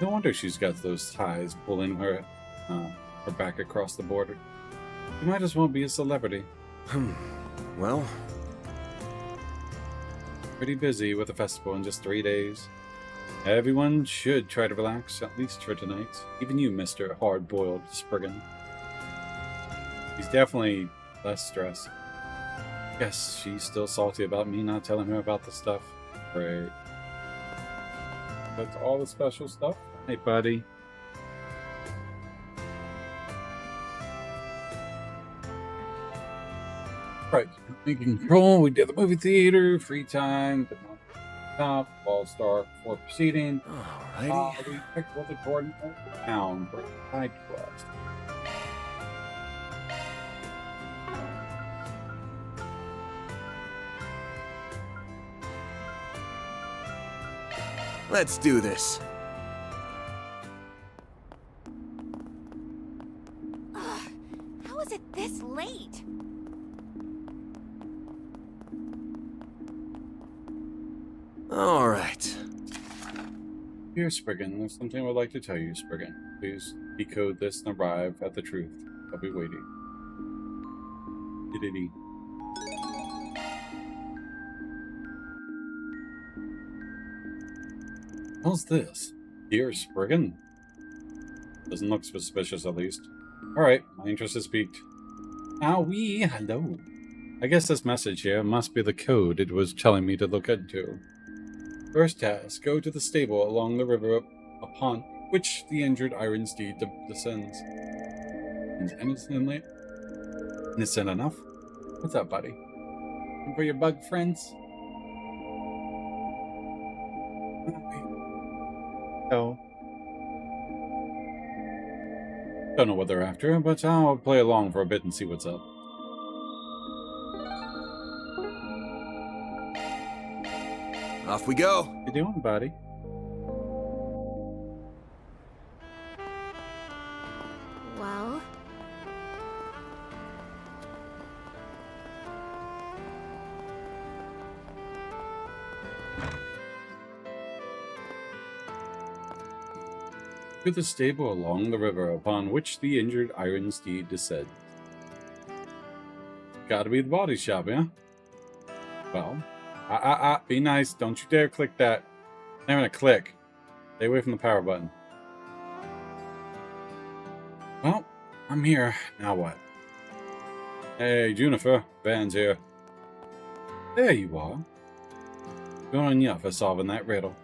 No wonder she's got those ties pulling her back across the border. You might as well be a celebrity. Well... Pretty busy with the festival in just 3 days. Everyone should try to relax, at least for tonight. Even you, Mr. Hard-Boiled Spriggan. He's definitely less stressed. Guess she's still salty about me not telling her about the stuff. Great. That's all the special stuff? Hey, buddy. Right, we can control. We did the movie theater, free time, top, ball star before proceeding. Alrighty. We picked with the Gordon town for a side quest. Let's do this. Ugh, how is it this late? All right. Dear Spriggan, there's something I would like to tell you, Spriggan. Please decode this and arrive at the truth. I'll be waiting. Diddy. How's this? Dear Spriggan? Doesn't look suspicious, at least. Alright, my interest is piqued. Hello. I guess this message here must be the code it was telling me to look into. First task, go to the stable along the river upon which the injured iron steed descends. Innocent enough? What's up, buddy? Looking for your bug friends? Oh. Don't know what they're after, but I'll play along for a bit and see what's up. Off we go. How you doing, buddy? Well, To the stable along the river upon which the injured iron steed descends. Gotta be the body shop, yeah? Well, be nice. Don't you dare click that. I'm gonna click. Stay away from the power button. Well, I'm here. Now what? Hey, Juniper. Van's here. There you are. Good on ya for solving that riddle.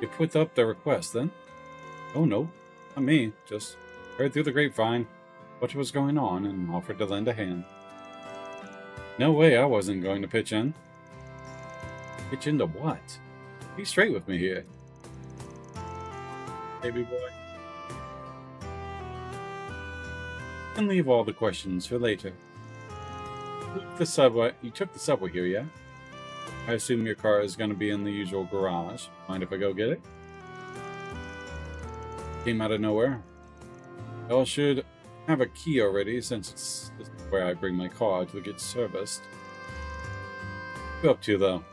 You put up the request, then? Oh, no. Not me. Just heard through the grapevine what was going on and offered to lend a hand. No way I wasn't going to pitch in. Pitch into what? Be straight with me here. Baby boy. And leave all the questions for later. You took the subway here, yeah? I assume your car is going to be in the usual garage. Mind if I go get it? Came out of nowhere. I should have a key already, since this is where I bring my car to get serviced. What you up to, though?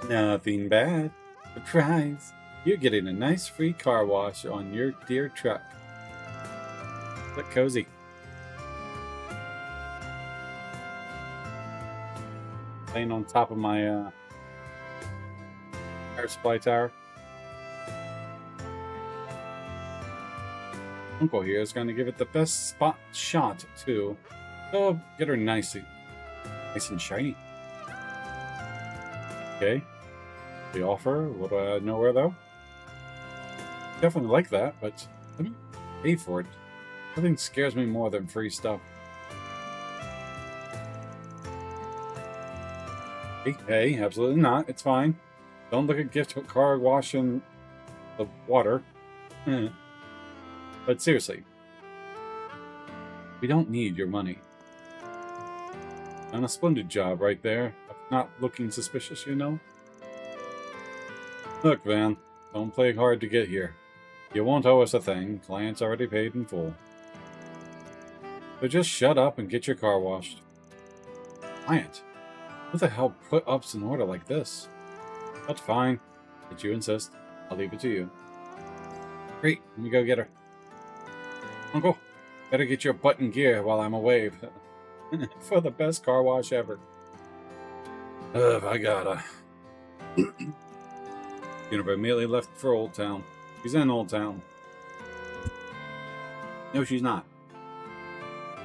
Nothing bad. Surprise! You're getting a nice free car wash on your dear truck. Look cozy. Laying on top of my air supply tower. Uncle here is going to give it the best spot shot too. So get her nice and shiny. Okay. The offer. Would I know where though? Definitely like that, but let me pay for it. Nothing scares me more than free stuff. Hey, absolutely not. It's fine. Don't look at gift car wash in the water. But seriously, we don't need your money. Done a splendid job right there. Not looking suspicious, you know? Look, Van, don't play hard to get here. You won't owe us a thing. Client's already paid in full. So just shut up and get your car washed. Client? Who the hell put ups in order like this? That's fine. But you insist. I'll leave it to you. Great, let me go get her. Uncle, better get your butt in gear while I'm away. For the best car wash ever. I gotta. Jennifer immediately left for Old Town. She's in Old Town. No, she's not.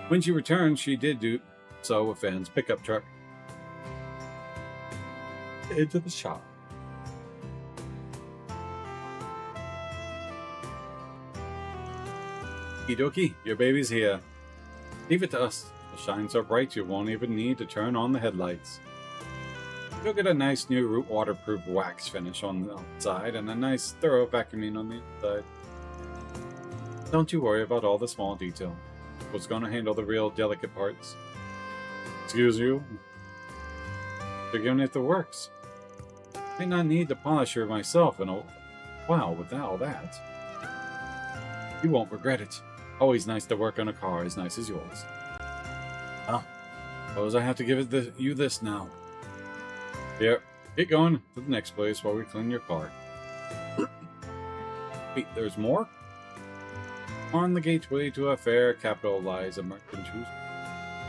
When she returned, she did do so with Van's pickup truck. Into the shop. Okie your baby's here. Leave it to us. It'll shine so bright you won't even need to turn on the headlights. You'll get a nice new waterproof wax finish on the outside and a nice thorough vacuuming on the inside. Don't you worry about all the small detail. What's going to handle the real delicate parts? Excuse you? They're giving it the works. Might not need to polish her myself in a while with all that. You won't regret it. Always nice to work on a car as nice as yours. Well, suppose I have to give you this now. Here, Get going to the next place while we clean your car. Wait, there's more? On the gateway to a fair capital lies a merchant whose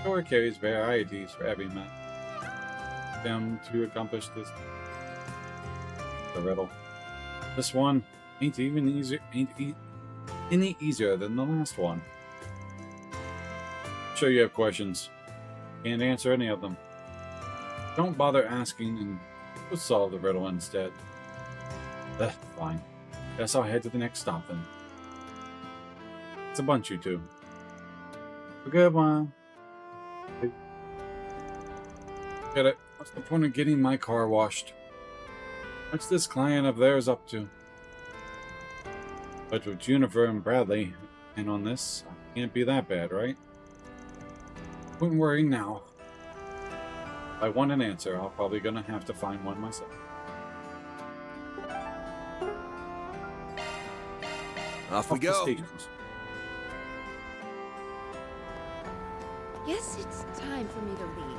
store carries varieties for every man. Them to accomplish this. The riddle. This one ain't even easier, any easier than the last one. Sure you have questions. Can't answer any of them. Don't bother asking and we'll solve the riddle instead. Fine. Guess I'll head to the next stop then. It's a bunch, you two. A good one. Get it. What's the point of getting my car washed? What's this client of theirs up to? But with Juniper and Bradley in on this, can't be that bad, right? Wouldn't worry now. If I want an answer, I'm probably gonna have to find one myself. Off we the go. stations. Guess it's time for me to leave.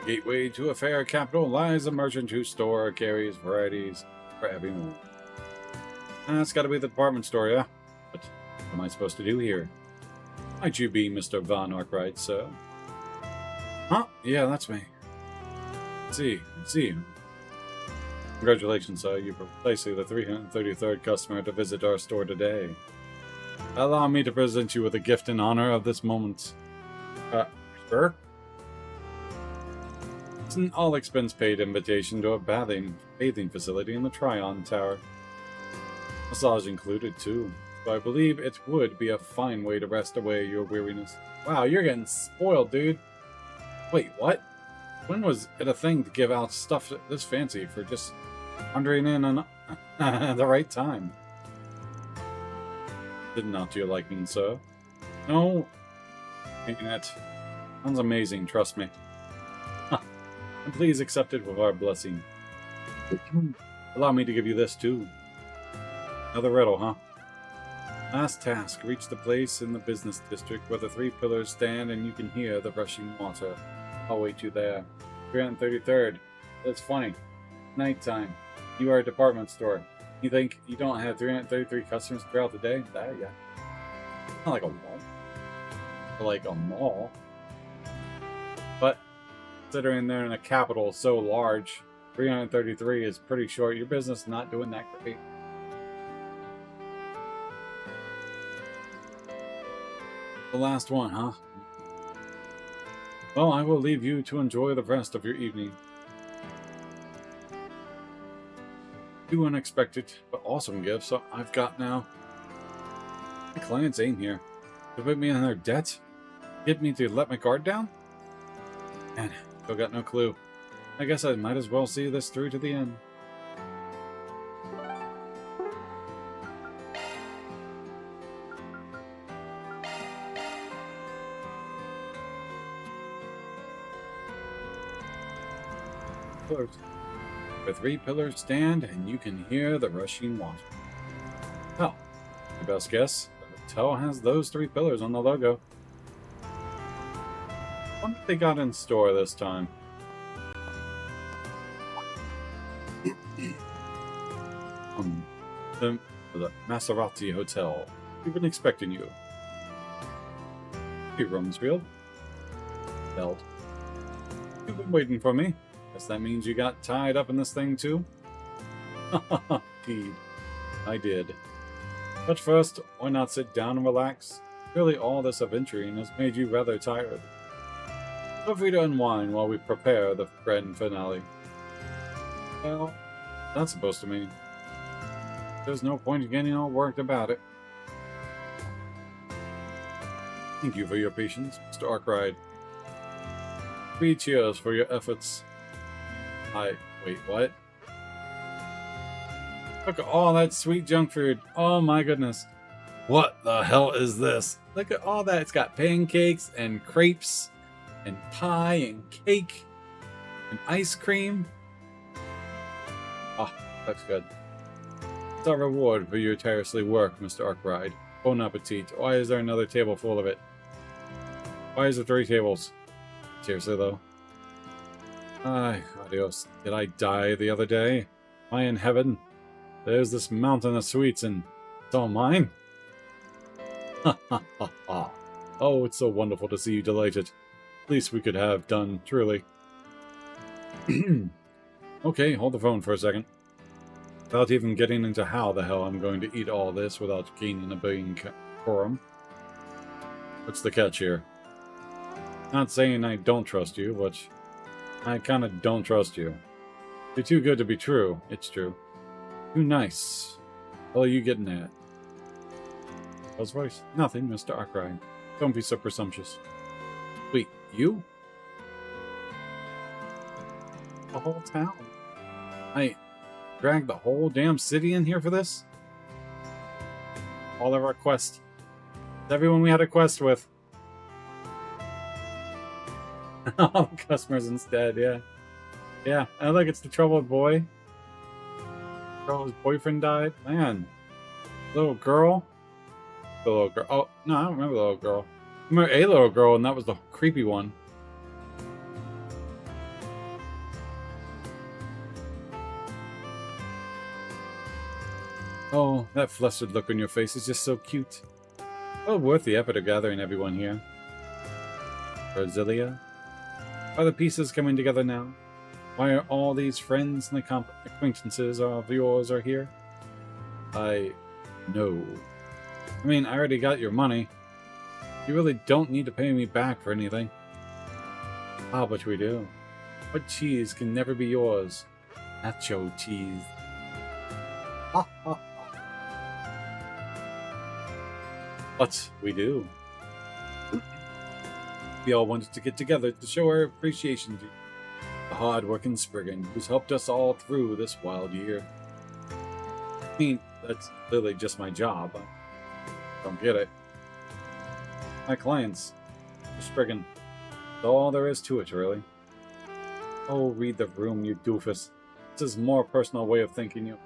The gateway to a fair capital lies a merchant whose store carries varieties for everyone. That's gotta be the department store, yeah? But what am I supposed to do here? Might you be Mr. Von Arkwright, sir? Huh? Yeah, that's me. See. Congratulations, sir. You're precisely the 333rd customer to visit our store today. Allow me to present you with a gift in honor of this moment. Sure? It's an all-expense-paid invitation to a bathing facility in the Tryon Tower. Massage included, too. So I believe it would be a fine way to rest away your weariness. Wow, you're getting spoiled, dude. Wait, what? When was it a thing to give out stuff this fancy for just wandering in on at the right time? Did not to your liking, sir. No. Taking it. Sounds amazing, trust me. And please accept it with our blessing. Allow me to give you this, too. Another riddle, huh? Last task. Reach the place in the business district where the 3 pillars stand and you can hear the rushing water. I'll wait you there. 333rd. That's funny. Nighttime. You are a department store. You think you don't have 333 customers throughout the day? Yeah. Not like a mall. Like a mall. But considering they're in a capital so large, 333 is pretty short. Your business is not doing that great. The last one, huh? Well, I will leave you to enjoy the rest of your evening. Two unexpected but awesome gifts I've got now. My clients aim here. To put me in their debt? Get me to let my guard down? Man, still got no clue. I guess I might as well see this through to the end. Where 3 pillars stand and you can hear the rushing water. Well, my best guess, the hotel has those 3 pillars on the logo. What have they got in store this time? The Maserati Hotel. We've been expecting you. Hey, Rumsfield. Belt. You've been waiting for me. Guess that means you got tied up in this thing too? Indeed, I did. But first, why not sit down and relax? Really, all this adventuring has made you rather tired. Feel free to unwind while we prepare the grand finale. Well, that's supposed to mean there's no point in getting all worked about it. Thank you for your patience, Mr. Arkwright. 3 cheers for your efforts. Wait, what? Look at all that sweet junk food. Oh my goodness. What the hell is this? Look at all that. It's got pancakes and crepes and pie and cake and ice cream. Ah, that's good. It's our reward for your tirelessly work, Mr. Arkwright. Bon appetit. Why is there another table full of it? Why is there 3 tables? Seriously, though. Ay, adios. Did I die the other day? Am I in heaven? There's this mountain of sweets and it's all mine? Ha ha ha ha. Oh, it's so wonderful to see you delighted. Least we could have done, truly. Okay, hold the phone for a second. Without even getting into how the hell I'm going to eat all this without gaining a being quorum. What's the catch here? Not saying I don't trust you, but I kinda don't trust you. You're too good to be true, it's true. Too nice. What are you getting at? How's voice? Nothing, Mr. Arkwright. Don't be so presumptuous. Wait, you? The whole town? I dragged the whole damn city in here for this? All of our quest. It's everyone we had a quest with. All the customers instead, yeah. Yeah, I think it's the troubled boy. Girl's boyfriend died. Man. Little girl? The little girl. Oh, no, I don't remember the little girl. I remember a little girl, and that was the creepy one. Oh, that flustered look on your face is just so cute. Well worth the effort of gathering everyone here. Brasilia? Are the pieces coming together now? Why are all these friends and acquaintances of yours are here? I know. I mean, I already got your money. You really don't need to pay me back for anything. Ah, but we do. What cheese can never be yours? Nacho cheese. Ha ha. But we do. We all wanted to get together to show our appreciation to the hard-working Spriggan who's helped us all through this wild year. I mean, that's literally just my job. I don't get it. My clients, Spriggan. That's all there is to it, really. Oh, read the room, you doofus. This is a more personal way of thanking you.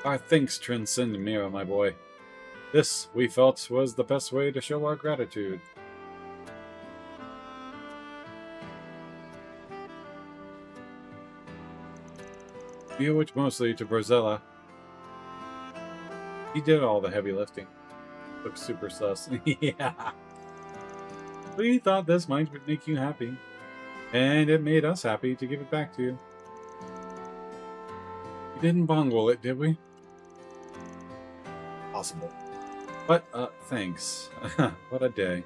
Our thanks transcend mirror, my boy. This, we felt, was the best way to show our gratitude. We owe it mostly to Brazella. He did all the heavy lifting. Looks super sus. Yeah. We thought this might make you happy. And it made us happy to give it back to you. We didn't bungle it, did we? Possible. But, thanks. What a day.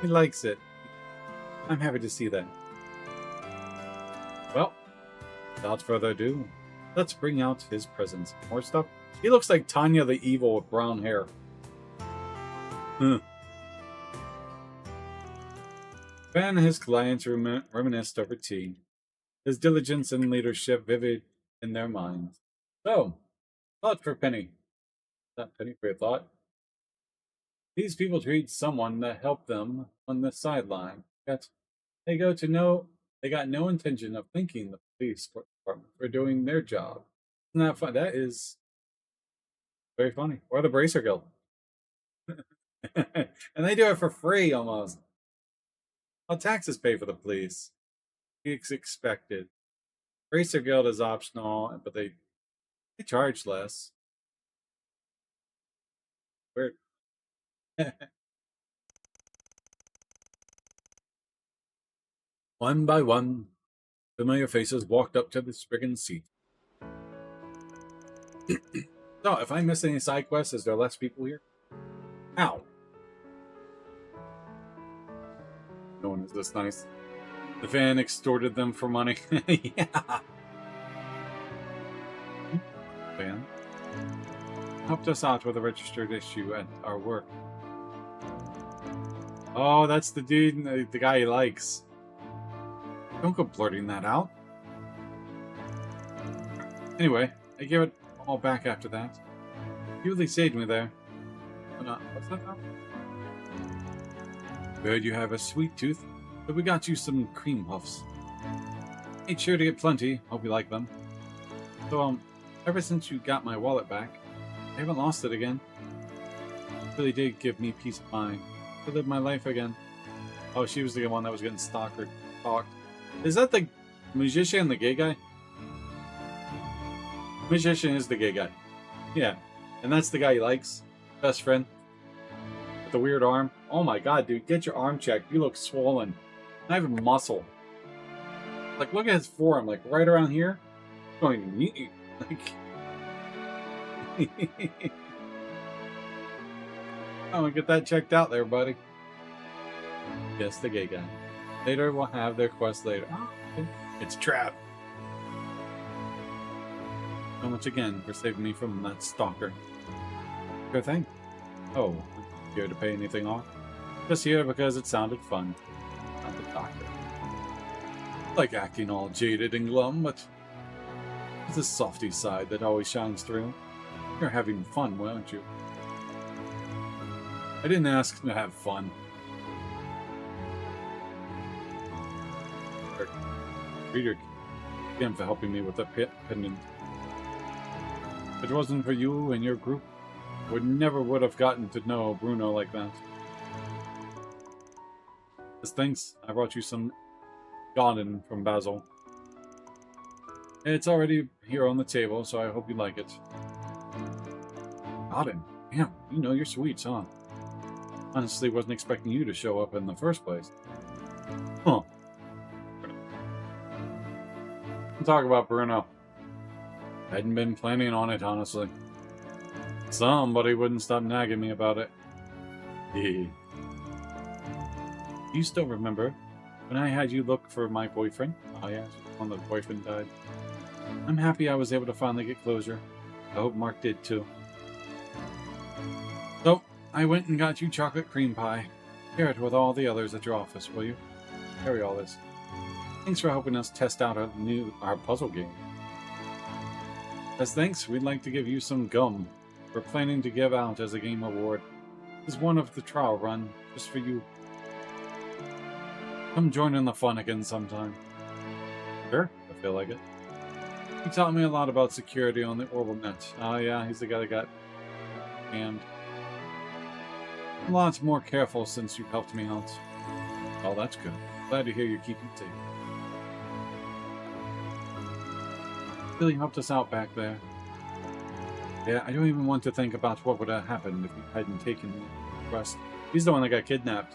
He likes it. I'm happy to see that. Well, without further ado, let's bring out his presents. More stuff. He looks like Tanya the Evil with brown hair. Ben and his clients reminisced over tea, his diligence and leadership vivid in their minds. So, thought for Penny. Not Penny for a thought. These people treat someone that helped them on the sideline. Yet they got no intention of thanking the police department for doing their job. Isn't that fun? That is very funny. Or the Bracer Guild. And they do it for free almost. Well, taxes pay for the police. It's expected. Bracer Guild is optional, but they charge less. Weird. One by one, familiar faces walked up to the Spriggan seat. So, if I miss any side quests, is there less people here? Ow. No one is this nice. The fan extorted them for money. Yeah. Fan helped us out with a registered issue at our work. Oh, that's the dude, the guy he likes. Don't go blurting that out. Anyway, I gave it all back after that. You really saved me there. What's that now? Heard you have a sweet tooth, but we got you some cream puffs. Made sure to get plenty. Hope you like them. So, ever since you got my wallet back, I haven't lost it again. It really did give me peace of mind. I live my life again. Oh, she was the one that was getting stalked. Is that the musician, the gay guy? Musician is the gay guy. Yeah. And that's the guy he likes. Best friend. With the weird arm. Oh my god, dude. Get your arm checked. You look swollen. Not even muscle. Like, look at his forearm. Like, right around here. Going, like... Oh, get that checked out there, buddy. Yes, the gay guy. Later, we'll have their quest later. Oh, okay. It's a trap. So much again for saving me from that stalker. Sure thing. Oh, here to pay anything off? Just here because it sounded fun. Not the doctor. Like acting all jaded and glum, but it's a softy side that always shines through. You're having fun, weren't you? I didn't ask to have fun. Friedrich, again for helping me with the pendant. If it wasn't for you and your group, I would have gotten to know Bruno like that. As thanks, I brought you some garden from Basil. It's already here on the table, so I hope you like it. Garden? Damn, you know your sweets, huh? Honestly, wasn't expecting you to show up in the first place. Huh. Talk about Bruno. Hadn't been planning on it, honestly. Somebody wouldn't stop nagging me about it. Do you still remember when I had you look for my boyfriend? Oh yeah, when the boyfriend died. I'm happy I was able to finally get closure. I hope Mark did too. So, I went and got you chocolate cream pie. Share it with all the others at your office, will you? Carry all this. Thanks for helping us test out our puzzle game. As thanks, we'd like to give you some gum. We're planning to give out as a game award. This is one of the trial run, just for you. Come join in the fun again sometime. Sure, I feel like it. He taught me a lot about security on the Orbital Net. Oh yeah, he's the guy that got scammed. I'm lots more careful since you've helped me out. Oh, that's good. Glad to hear you're keeping safe. Really helped us out back there. Yeah, I don't even want to think about what would have happened if you hadn't taken the quest. He's the one that got kidnapped.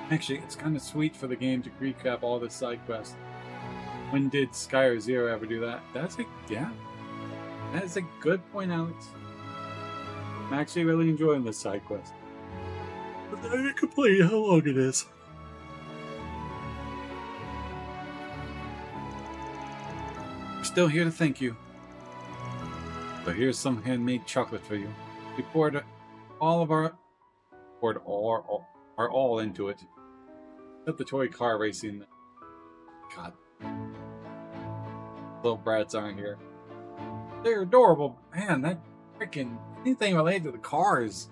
Actually, it's kind of sweet for the game to recap all the side quests. When did Sky Zero ever do that? That's a good point, Alex. I'm actually really enjoying this side quest. But I can complain how long it is. We're still here to thank you. So here's some handmade chocolate for you. We poured our all into it. Except the toy car racing. God. Little brats aren't here. They're adorable. Man, that freaking anything related to the cars.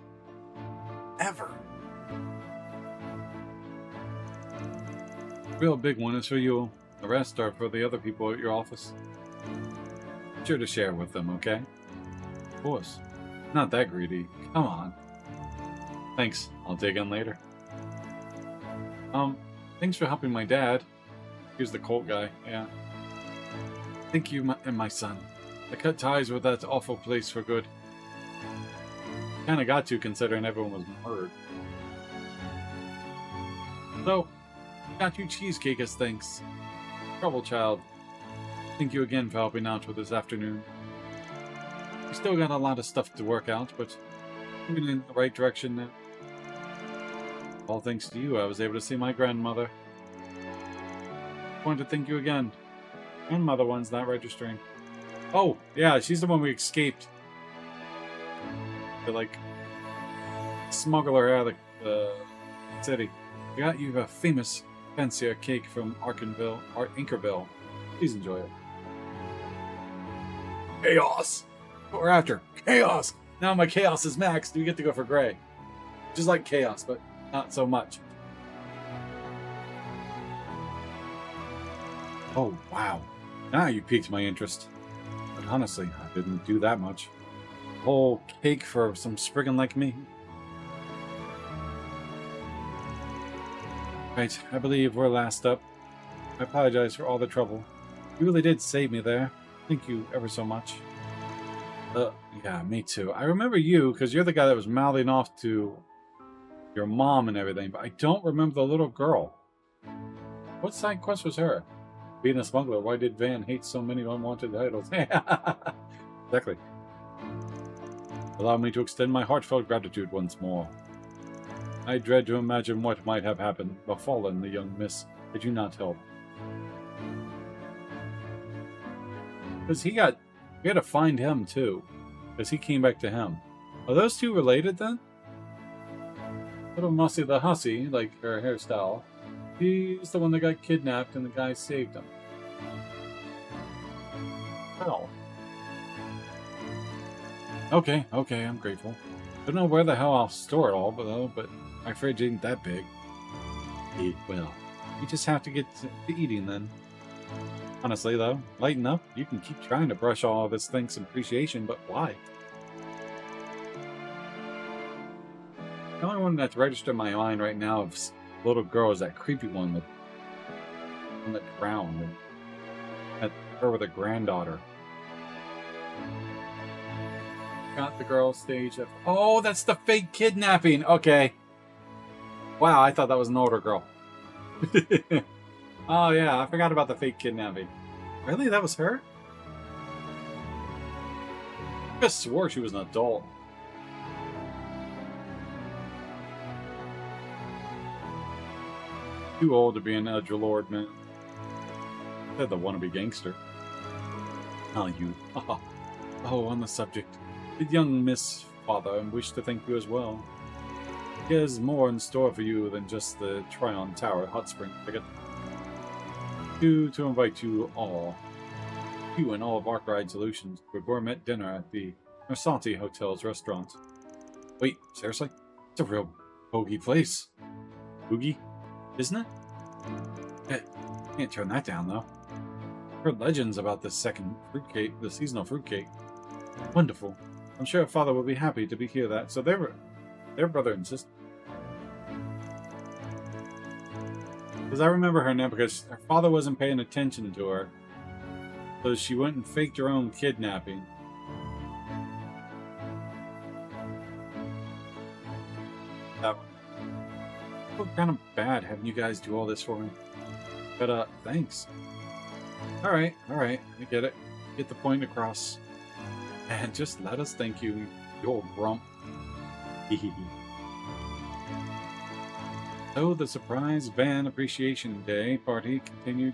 Ever. Real big one is for you. The rest are for the other people at your office. Be sure to share with them, okay? Of course. Not that greedy. Come on. Thanks. I'll dig in later. Thanks for helping my dad. Here's the Colt guy. Yeah. Thank you and my son. I cut ties with that awful place for good. Kinda got to, considering everyone was murdered. So, got you cheesecake as thanks. Trouble child. Thank you again for helping out with this afternoon. We still got a lot of stuff to work out, but moving in the right direction now. All thanks to you, I was able to see my grandmother. I want to thank you again. Grandmother one's not registering. Oh, yeah, she's the one we escaped. To, like, smuggle her out of the city. We got you a famous fancier cake from Inkerville. Please enjoy it. Chaos! What we're after. Chaos! Now my chaos is maxed. We get to go for gray. Just like chaos, but not so much. Oh, wow. Now you piqued my interest. But honestly, I didn't do that much. Whole cake for some Spriggan like me. Right, I believe we're last up. I apologize for all the trouble. You really did save me there. Thank you ever so much. Yeah, me too. I remember you, because you're the guy that was mouthing off to your mom and everything, but I don't remember the little girl. What side quest was her? Being a smuggler, why did Van hate so many unwanted titles? Exactly. Allow me to extend my heartfelt gratitude once more. I dread to imagine what might have happened, befallen the young miss. Did you not help? Because we had to find him too. Because he came back to him. Are those two related then? Little Mussy the Hussy, like her hairstyle, he's the one that got kidnapped and the guy saved him. Oh. Okay, I'm grateful. Don't know where the hell I'll store it all, but my fridge ain't that big. Well, you just have to get to eating then. Honestly, though, lighten up. You can keep trying to brush all of this thanks and appreciation, but why? The only one that's registered in my mind right now of little girl is that creepy one that on the ground, and that her with a granddaughter. Got the girl stage of, oh, that's the fake kidnapping. Okay. Wow, I thought that was an older girl. Oh yeah, I forgot about the fake kidnapping. Really? That was her? I just swore she was an adult. Too old to be an edgelord, man. Said the wannabe gangster. Oh, you. Oh, on the subject. The young Miss Father, and wish to thank you as well. He has more in store for you than just the Tryon Tower Hot Spring ticket. To invite you all, you and all of Arkwright Solutions, to a gourmet dinner at the Mersanti Hotel's restaurant. Wait, seriously? It's a real bogey place. Boogie, isn't it? Can't turn that down, though. Heard legends about this second fruitcake, the seasonal fruitcake. Wonderful. I'm sure Father will be happy to hear that. So they're brother and sister. Because I remember her name because her father wasn't paying attention to her. So she went and faked her own kidnapping. That one. I feel kind of bad having you guys do all this for me. But, thanks. Alright, I get it. Get the point across. And just let us thank you, you old grump. So the surprise Van Appreciation Day party continued.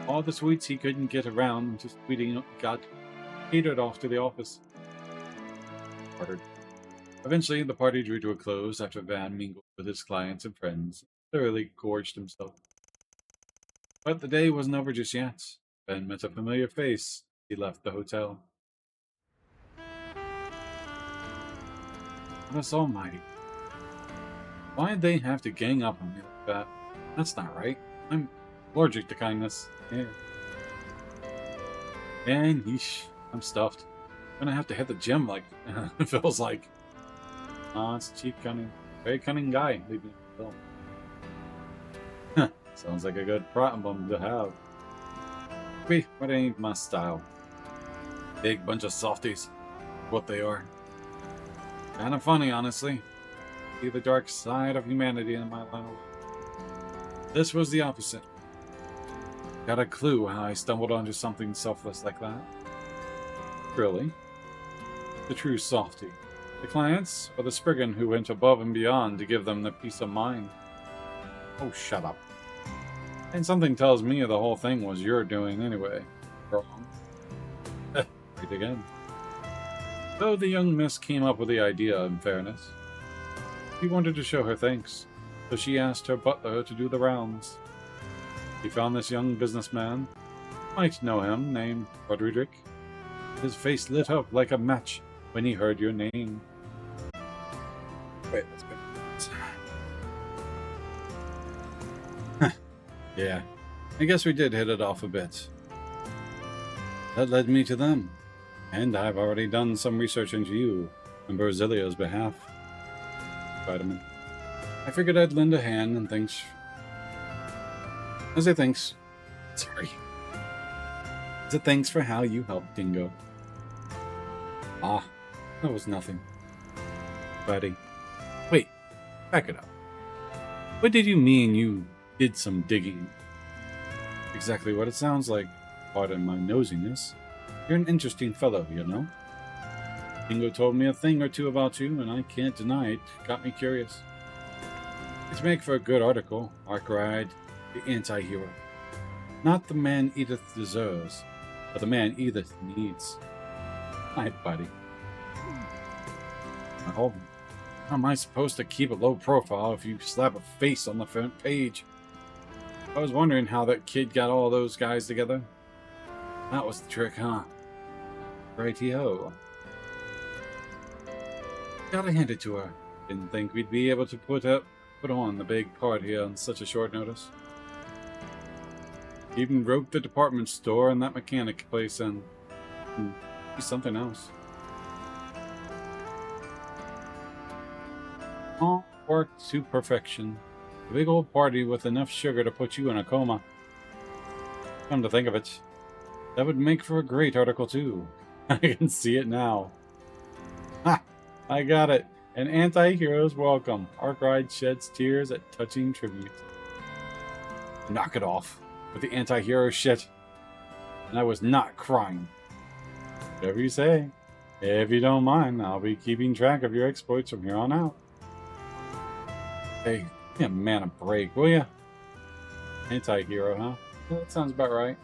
All the sweets he couldn't get around to sweeting got catered off to the office. Eventually, the party drew to a close after Van mingled with his clients and friends, thoroughly gorged himself. But the day wasn't over just yet. Van met a familiar face. He left the hotel. Goodness almighty. Why'd they have to gang up on me like that? That's not right. I'm allergic to kindness. Yeah. And yeesh, I'm stuffed. I'm gonna have to hit the gym like it feels like. It's a cheap, cunning, very cunning guy. Leave me alone. Huh, sounds like a good problem to have. But it ain't my style. Big bunch of softies. What they are. Kinda funny, honestly. See the dark side of humanity in my life. This was the opposite. Got a clue how I stumbled onto something selfless like that? Really? The true softy. The clients, or the Spriggan who went above and beyond to give them the peace of mind? Oh, shut up. And something tells me the whole thing was your doing anyway. Wrong. Right again. So the young miss came up with the idea, in fairness. She wanted to show her thanks, so she asked her butler to do the rounds. He found this young businessman, might know him, named Roderick. His face lit up like a match when he heard your name. Wait, let's go. Yeah, I guess we did hit it off a bit. That led me to them. And I've already done some research into you on Barzilio's behalf. Vitamin. I figured I'd lend a hand and thanks. As a thanks. Sorry. As a thanks for how you helped Dingo. Ah, that was nothing. Buddy. Wait, back it up. What did you mean you did some digging? Exactly what it sounds like. Pardon my nosiness. You're an interesting fellow, you know? Dingo told me a thing or two about you, and I can't deny it. Got me curious. It'd make for a good article. Arkwright, the anti-hero. Not the man Edith deserves, but the man Edith needs. Hi, buddy. Well, how am I supposed to keep a low profile if you slap a face on the front page? I was wondering how that kid got all those guys together. That was the trick, huh? Righty-ho. Gotta hand it to her. Didn't think we'd be able to put on the big party on such a short notice. Even roped the department store and that mechanic place and something else. All worked to perfection. A big old party with enough sugar to put you in a coma. Come to think of it, that would make for a great article too. I can see it now. Ha! I got it. An anti-hero's welcome. Arkwright sheds tears at touching tribute. Knock it off with the anti-hero shit. And I was not crying. Whatever you say. If you don't mind, I'll be keeping track of your exploits from here on out. Hey, give me a man a break, will ya? Anti-hero, huh? Well, that sounds about right.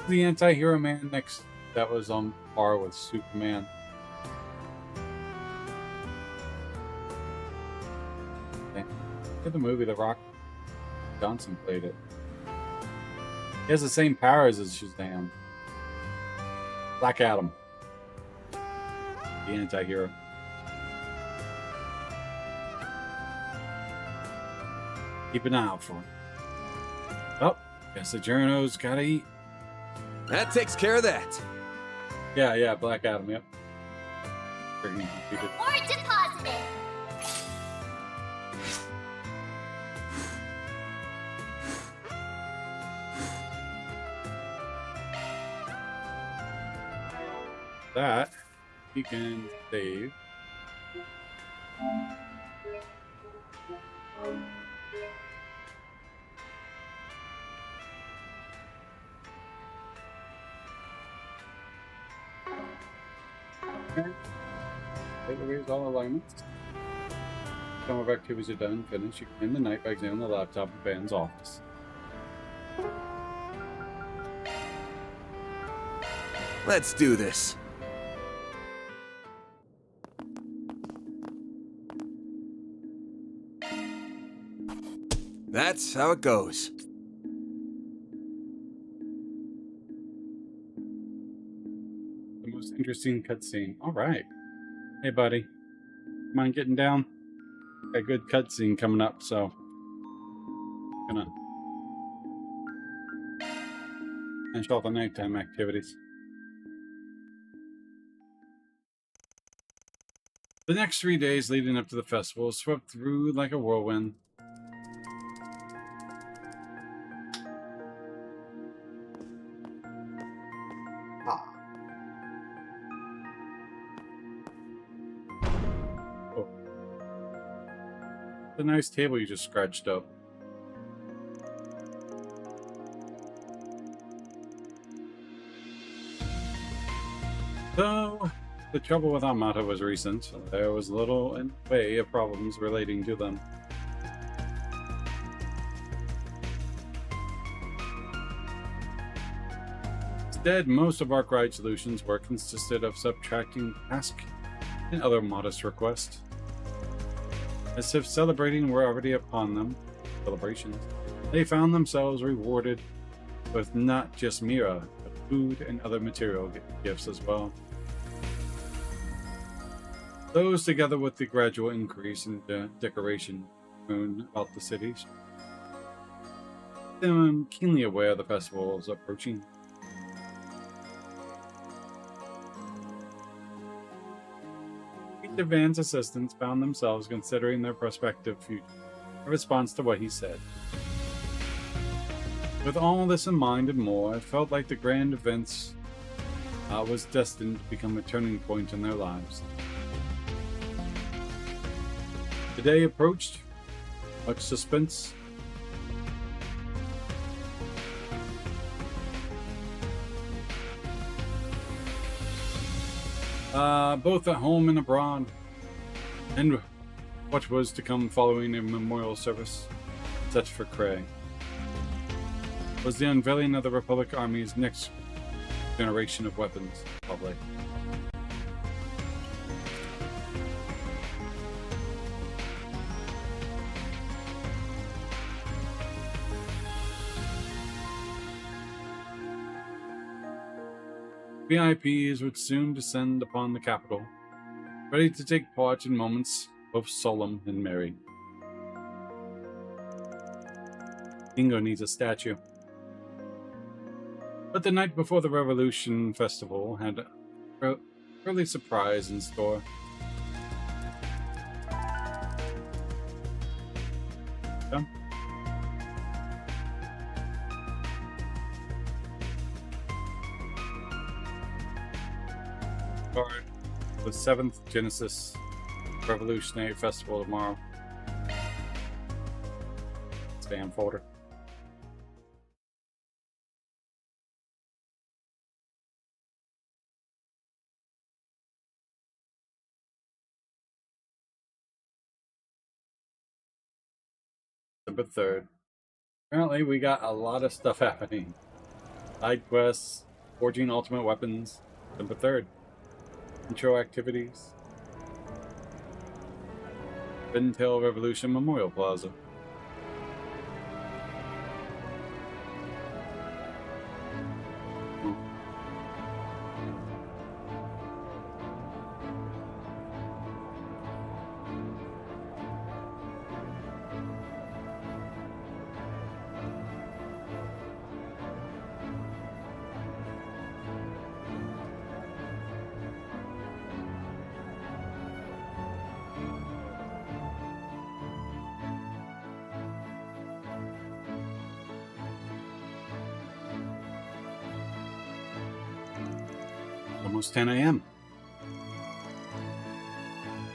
The anti-hero man next that was on par with Superman. Look at the movie The Rock Johnson played it. He has the same powers as Shazam. Black Adam. The anti-hero. Keep an eye out for him. Oh, guess the journo's gotta eat. That takes care of that. Yeah, Black Adam, yep. Freaking completed. Or deposited. That you can save. Take away all alignments. Some of our activities are done and finished. You can end the night by examining the laptop in Van's office. Let's do this. That's how it goes. The most interesting cutscene. All right. Hey, buddy. Mind getting down? Got a good cutscene coming up, so gonna finish all the nighttime activities. The next 3 days leading up to the festival swept through like a whirlwind. The nice table you just scratched up. So, the trouble with Amata was recent. There was little in the way of problems relating to them. Instead, most of Arkwright's solutions were consisted of subtracting task and other modest requests. As if celebrating were already upon them, celebrations, they found themselves rewarded with not just Mira, but food and other material gifts as well. Those, together with the gradual increase in the decoration known about the cities, them keenly aware the festival is approaching. Van's assistants found themselves considering their prospective future in response to what he said. With all this in mind and more, it felt like the grand events was destined to become a turning point in their lives. The day approached, much suspense. Both at home and abroad, and what was to come following a memorial service set for Cray was the unveiling of the Republic Army's next generation of weapons, probably. VIPs would soon descend upon the capital, ready to take part in moments both solemn and merry. Dingo needs a statue. But the night before the Revolution Festival had an early surprise in store. Yeah. Card the 7th Genesis Revolutionary Festival tomorrow. Spam folder. December 3rd. Apparently we got a lot of stuff happening. Side quests, 14 ultimate weapons, December 3rd. Intro activities. Fintail Revolution Memorial Plaza. Almost 10 a.m.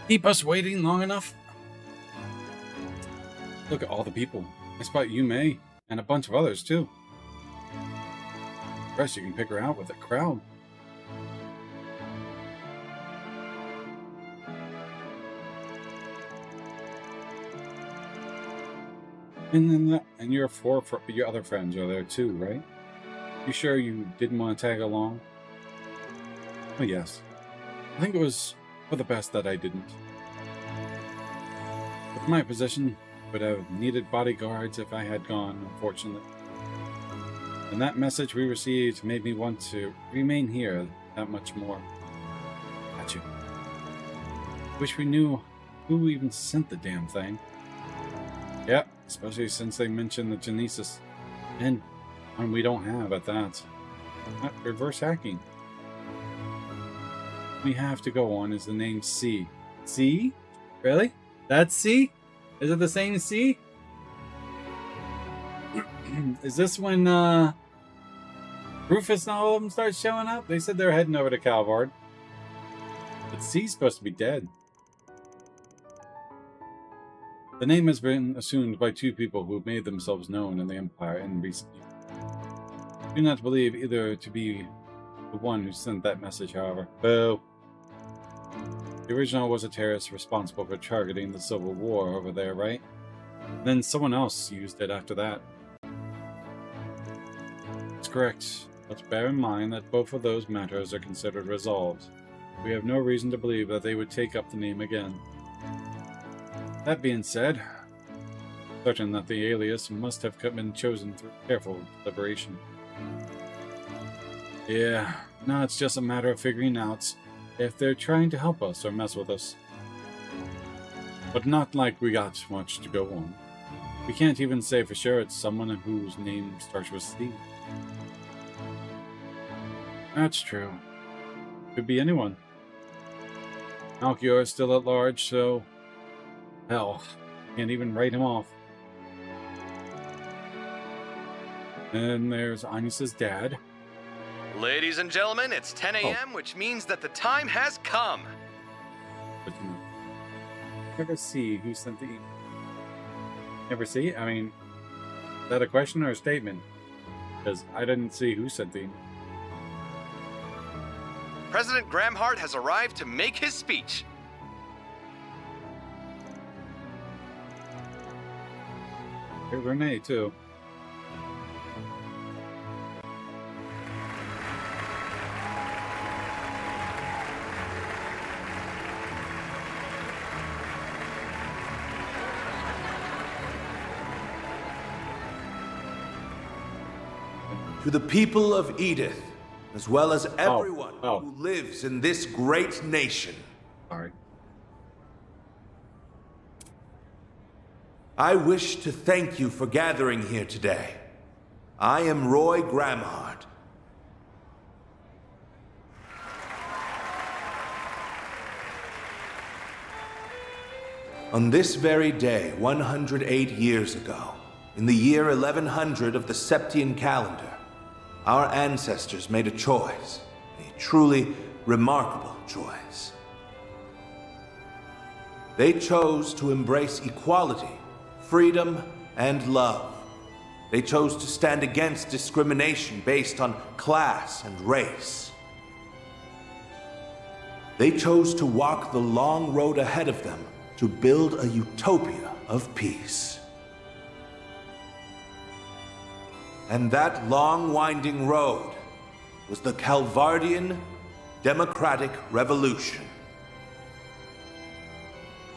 Keep us waiting long enough? Look at all the people. I spot Yume and a bunch of others too. The rest you can pick her out with a crowd. And your your other friends are there too, right? You sure you didn't want to tag along? Oh yes. I think it was for the best that I didn't. With my position, would have needed bodyguards if I had gone, unfortunately. And that message we received made me want to remain here that much more. Got you. Wish we knew who even sent the damn thing. Yep, especially since they mentioned the Genesis. And one we don't have at that. Reverse hacking. We have to go on is the name C. C? Really? That's C? Is it the same C? Is this when Rufus and all of them start showing up? They said they're heading over to Calvard. But C's supposed to be dead. The name has been assumed by two people who have made themselves known in the Empire in recent years. I do not believe either to be the one who sent that message, however. Boo. The original was a terrorist responsible for targeting the Civil War over there, right? And then someone else used it after that. That's correct, but bear in mind that both of those matters are considered resolved. We have no reason to believe that they would take up the name again. That being said, certain that the alias must have been chosen through careful deliberation. Yeah, now it's just a matter of figuring out if they're trying to help us or mess with us. But not like we got much to go on. We can't even say for sure it's someone whose name starts with C. That's true. Could be anyone. Malchior is still at large, so hell, can't even write him off. And there's Agnes's dad. Ladies and gentlemen, it's 10 a.m., which means that the time has come. But you know, never see who sent the email. Never see? I mean, is that a question or a statement? Because I didn't see who sent the email. President Gramhart has arrived to make his speech. Here's Renee, too. To the people of Edith, as well as everyone Oh. who lives in this great nation, Sorry. I wish to thank you for gathering here today. I am Roy Gramhart. On this very day, 108 years ago, in the year 1100 of the Septian calendar, our ancestors made a choice, a truly remarkable choice. They chose to embrace equality, freedom, and love. They chose to stand against discrimination based on class and race. They chose to walk the long road ahead of them to build a utopia of peace. And that long, winding road was the Calvardian Democratic Revolution,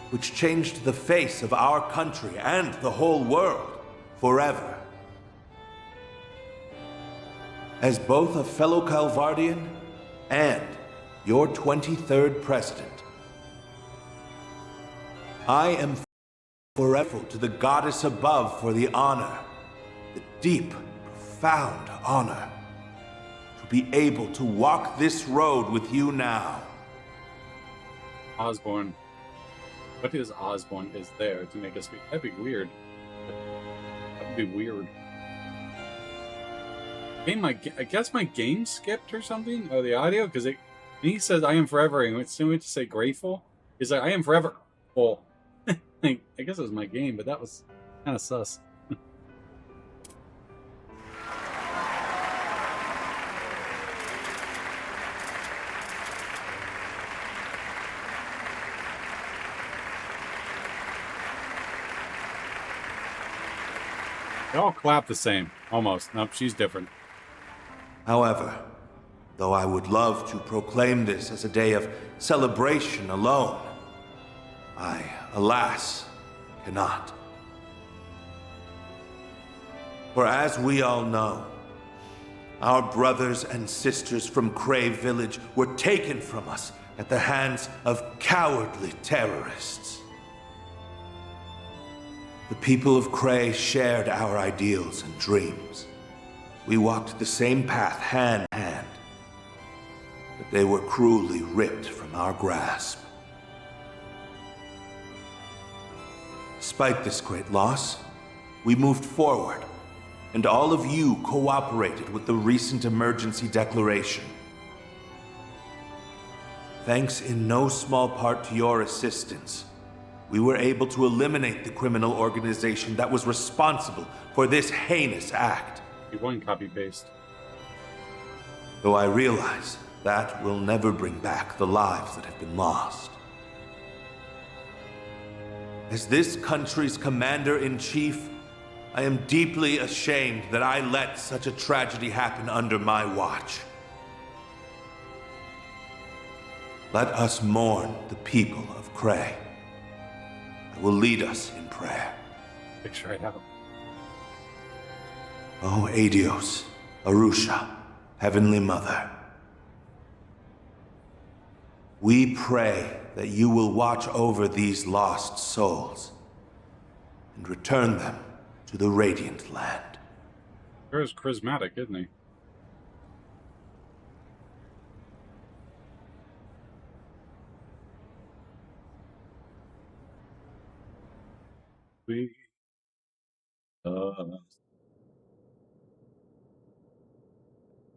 which changed the face of our country and the whole world forever. As both a fellow Calvardian and your 23rd president, I am forever to the goddess above for the honor, the deep, profound honor, to be able to walk this road with you now. Osborne. What is Osborne is there to make us speak? That'd be weird. That'd be weird. I guess my game skipped or something? Or the audio? Because he says, I am forever. And it's similar to say grateful. He's like, I am forever. Well, I guess it was my game, but that was kind of sus. They all clap the same. Almost. Nope, she's different. However, though I would love to proclaim this as a day of celebration alone, I, alas, cannot. For as we all know, our brothers and sisters from Cray Village were taken from us at the hands of cowardly terrorists. The people of Cray shared our ideals and dreams. We walked the same path hand in hand, but they were cruelly ripped from our grasp. Despite this great loss, we moved forward, and all of you cooperated with the recent emergency declaration. Thanks in no small part to your assistance, we were able to eliminate the criminal organization that was responsible for this heinous act. You won copy-paste. Though I realize that will never bring back the lives that have been lost. As this country's commander-in-chief, I am deeply ashamed that I let such a tragedy happen under my watch. Let us mourn the people of Cray. I will lead us in prayer. Picture it out. O Adios, Arusha, Heavenly Mother. We pray that you will watch over these lost souls and return them to the Radiant Land. Sure is charismatic, isn't he? we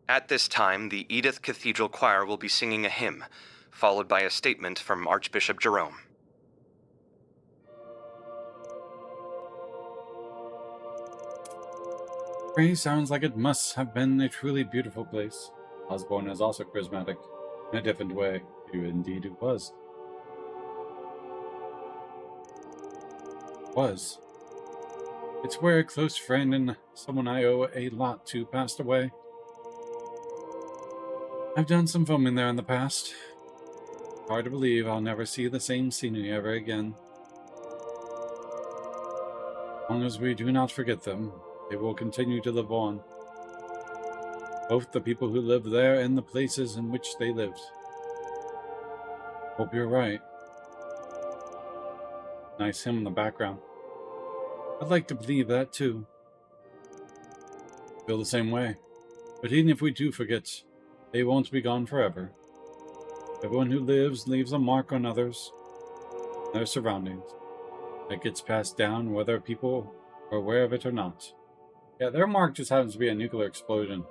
At this time, the Edith Cathedral Choir will be singing a hymn, followed by a statement from Archbishop Jerome. Gray sounds like it must have been a truly beautiful place. Osborne is also charismatic, in a different way. Indeed it was. It's where a close friend and someone I owe a lot to passed away. I've done some filming there in the past. Hard to believe I'll never see the same scenery ever again. As long as we do not forget them, they will continue to live on. Both the people who lived there and the places in which they lived. Hope you're right. Nice hymn in the background. I'd like to believe that too. Feel the same way. But even if we do forget, they won't be gone forever. Everyone who lives leaves a mark on others, their surroundings. That gets passed down whether people are aware of it or not. Yeah, their mark just happens to be a nuclear explosion.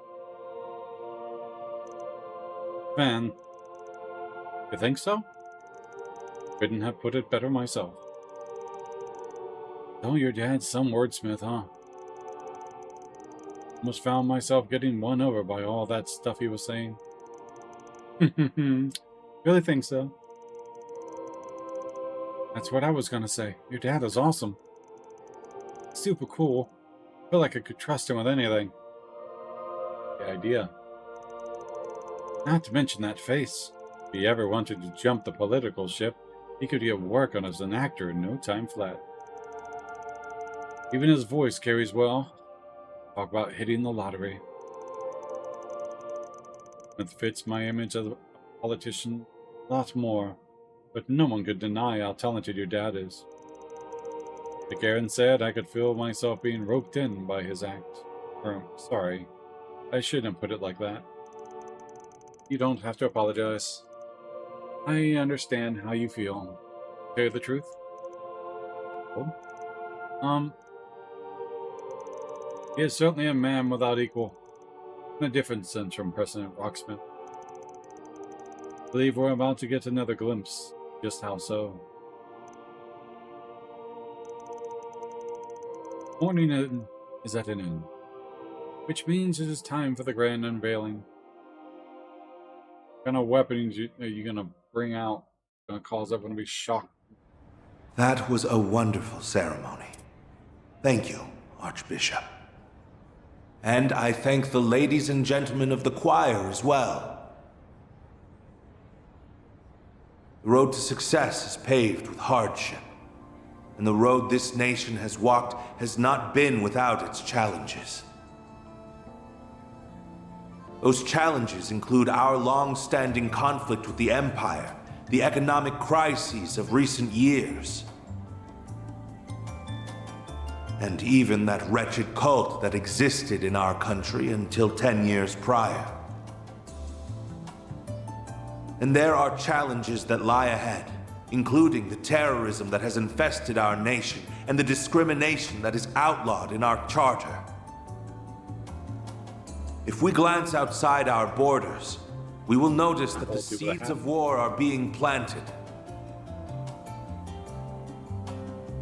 Man, you think so? Couldn't have put it better myself. Oh, your dad's some wordsmith, huh? Almost found myself getting won over by all that stuff he was saying. Really think so? That's what I was gonna say. Your dad is awesome. Super cool. Feel like I could trust him with anything. The idea. Not to mention that face. If he ever wanted to jump the political ship, he could get work on as an actor in no time flat. Even his voice carries well. Talk about hitting the lottery. It fits my image as a politician a lot more, but no one could deny how talented your dad is. Like Aaron said, I could feel myself being roped in by his act. Sorry, I shouldn't put it like that. You don't have to apologize. I understand how you feel. To tell you the truth? Well, he is certainly a man without equal, in a different sense from President Rocksmith. I believe we're about to get another glimpse. Just how so? Morning is at an end, which means it is time for the grand unveiling. What kind of weapons are you going to bring out? Going to cause everyone to be shocked? That was a wonderful ceremony. Thank you, Archbishop. And I thank the ladies and gentlemen of the choir as well. The road to success is paved with hardship, and the road this nation has walked has not been without its challenges. Those challenges include our long-standing conflict with the Empire, the economic crises of recent years, and even that wretched cult that existed in our country until 10 years prior. And there are challenges that lie ahead, including the terrorism that has infested our nation and the discrimination that is outlawed in our charter. If we glance outside our borders, we will notice that the seeds of war are being planted.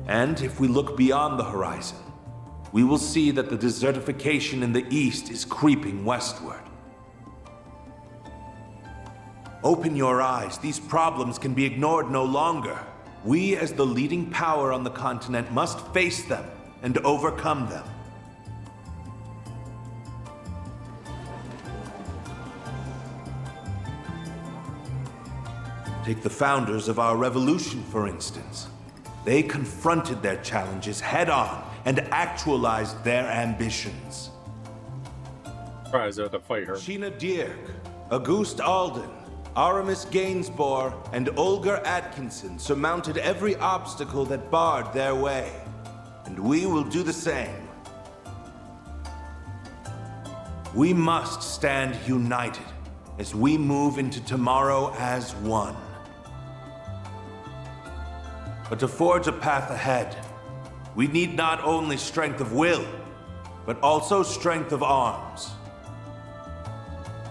And if we look beyond the horizon, we will see that the desertification in the east is creeping westward. Open your eyes. These problems can be ignored no longer. We, as the leading power on the continent, must face them and overcome them. Take the founders of our revolution, for instance. They confronted their challenges head-on and actualized their ambitions. Surprised to fight her. Sheena Dierk, Auguste Alden, Aramis Gainsborough, and Olga Atkinson surmounted every obstacle that barred their way. And we will do the same. We must stand united as we move into tomorrow as one. But to forge a path ahead, we need not only strength of will, but also strength of arms.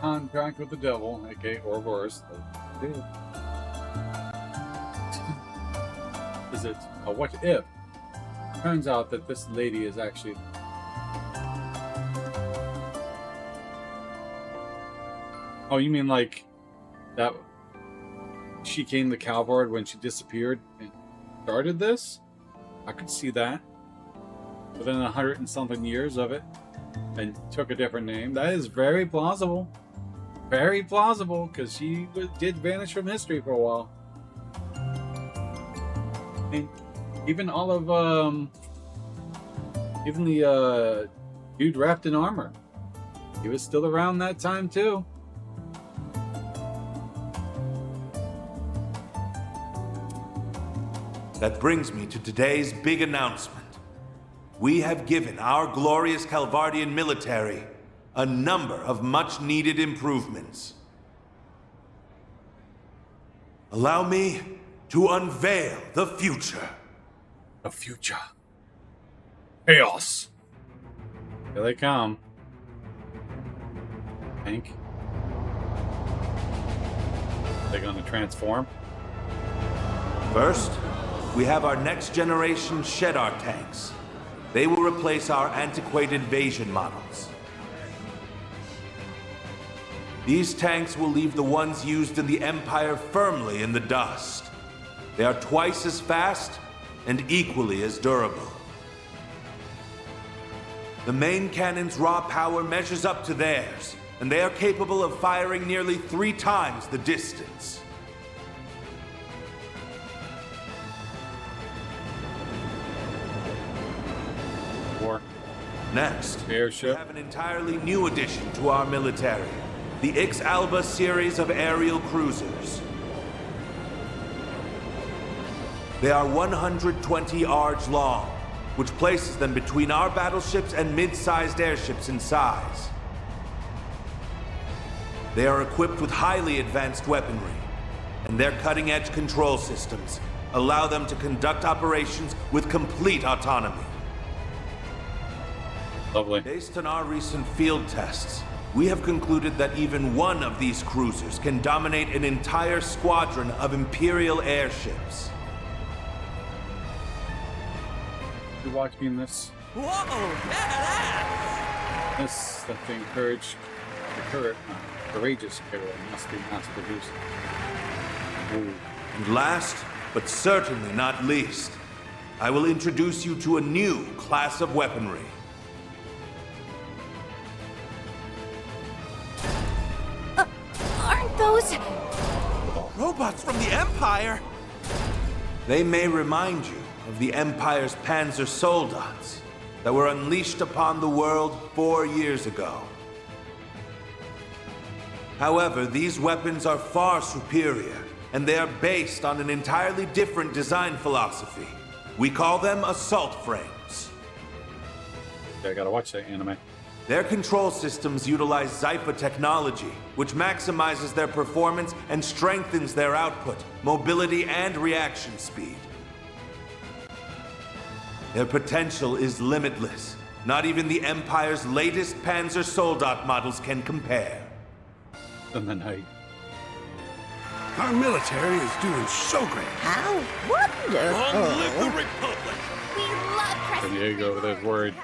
Contract with the devil, aka Ouroboros. Is it a what if? Turns out that this lady is actually. Oh, you mean like that? She came to Calvard when she disappeared and started this? I could see that. Within 100 and something years of it, and took a different name. That is very plausible. Very plausible, because she did vanish from history for a while. And even all of, even the dude wrapped in armor, he was still around that time too. That brings me to today's big announcement. We have given our glorious Calvardian military a number of much-needed improvements. Allow me to unveil the future. The future. Chaos. Here they come. Hank. They're gonna transform. First, we have our next-generation Shedar tanks. They will replace our antiquated Vasion models. These tanks will leave the ones used in the Empire firmly in the dust. They are twice as fast and equally as durable. The main cannon's raw power measures up to theirs, and they are capable of firing nearly 3 times the distance. Next, Airship. we have an entirely new addition to our military, the Ix-Alba series of aerial cruisers. They are 120 ards long, which places them between our battleships and mid-sized airships in size. They are equipped with highly advanced weaponry, and their cutting-edge control systems allow them to conduct operations with complete autonomy. Lovely. Based on our recent field tests, we have concluded that even one of these cruisers can dominate an entire squadron of Imperial airships. You watch me in this. Whoa, badass! This that the courageous hero must be mass produced. Ooh. And last, but certainly not least, I will introduce you to a new class of weaponry. Aren't those... Robots from the Empire? They may remind you of the Empire's Panzer Soldats that were unleashed upon the world 4 years ago. However, these weapons are far superior, and they are based on an entirely different design philosophy. We call them assault frames. Yeah, I gotta watch that anime. Their control systems utilize Zypha technology, which maximizes their performance and strengthens their output, mobility, and reaction speed. Their potential is limitless. Not even the Empire's latest Panzer Soldat models can compare. In the night. Our military is doing so great. How wonderful! Long live the Republic! We love San President Diego, there's worried.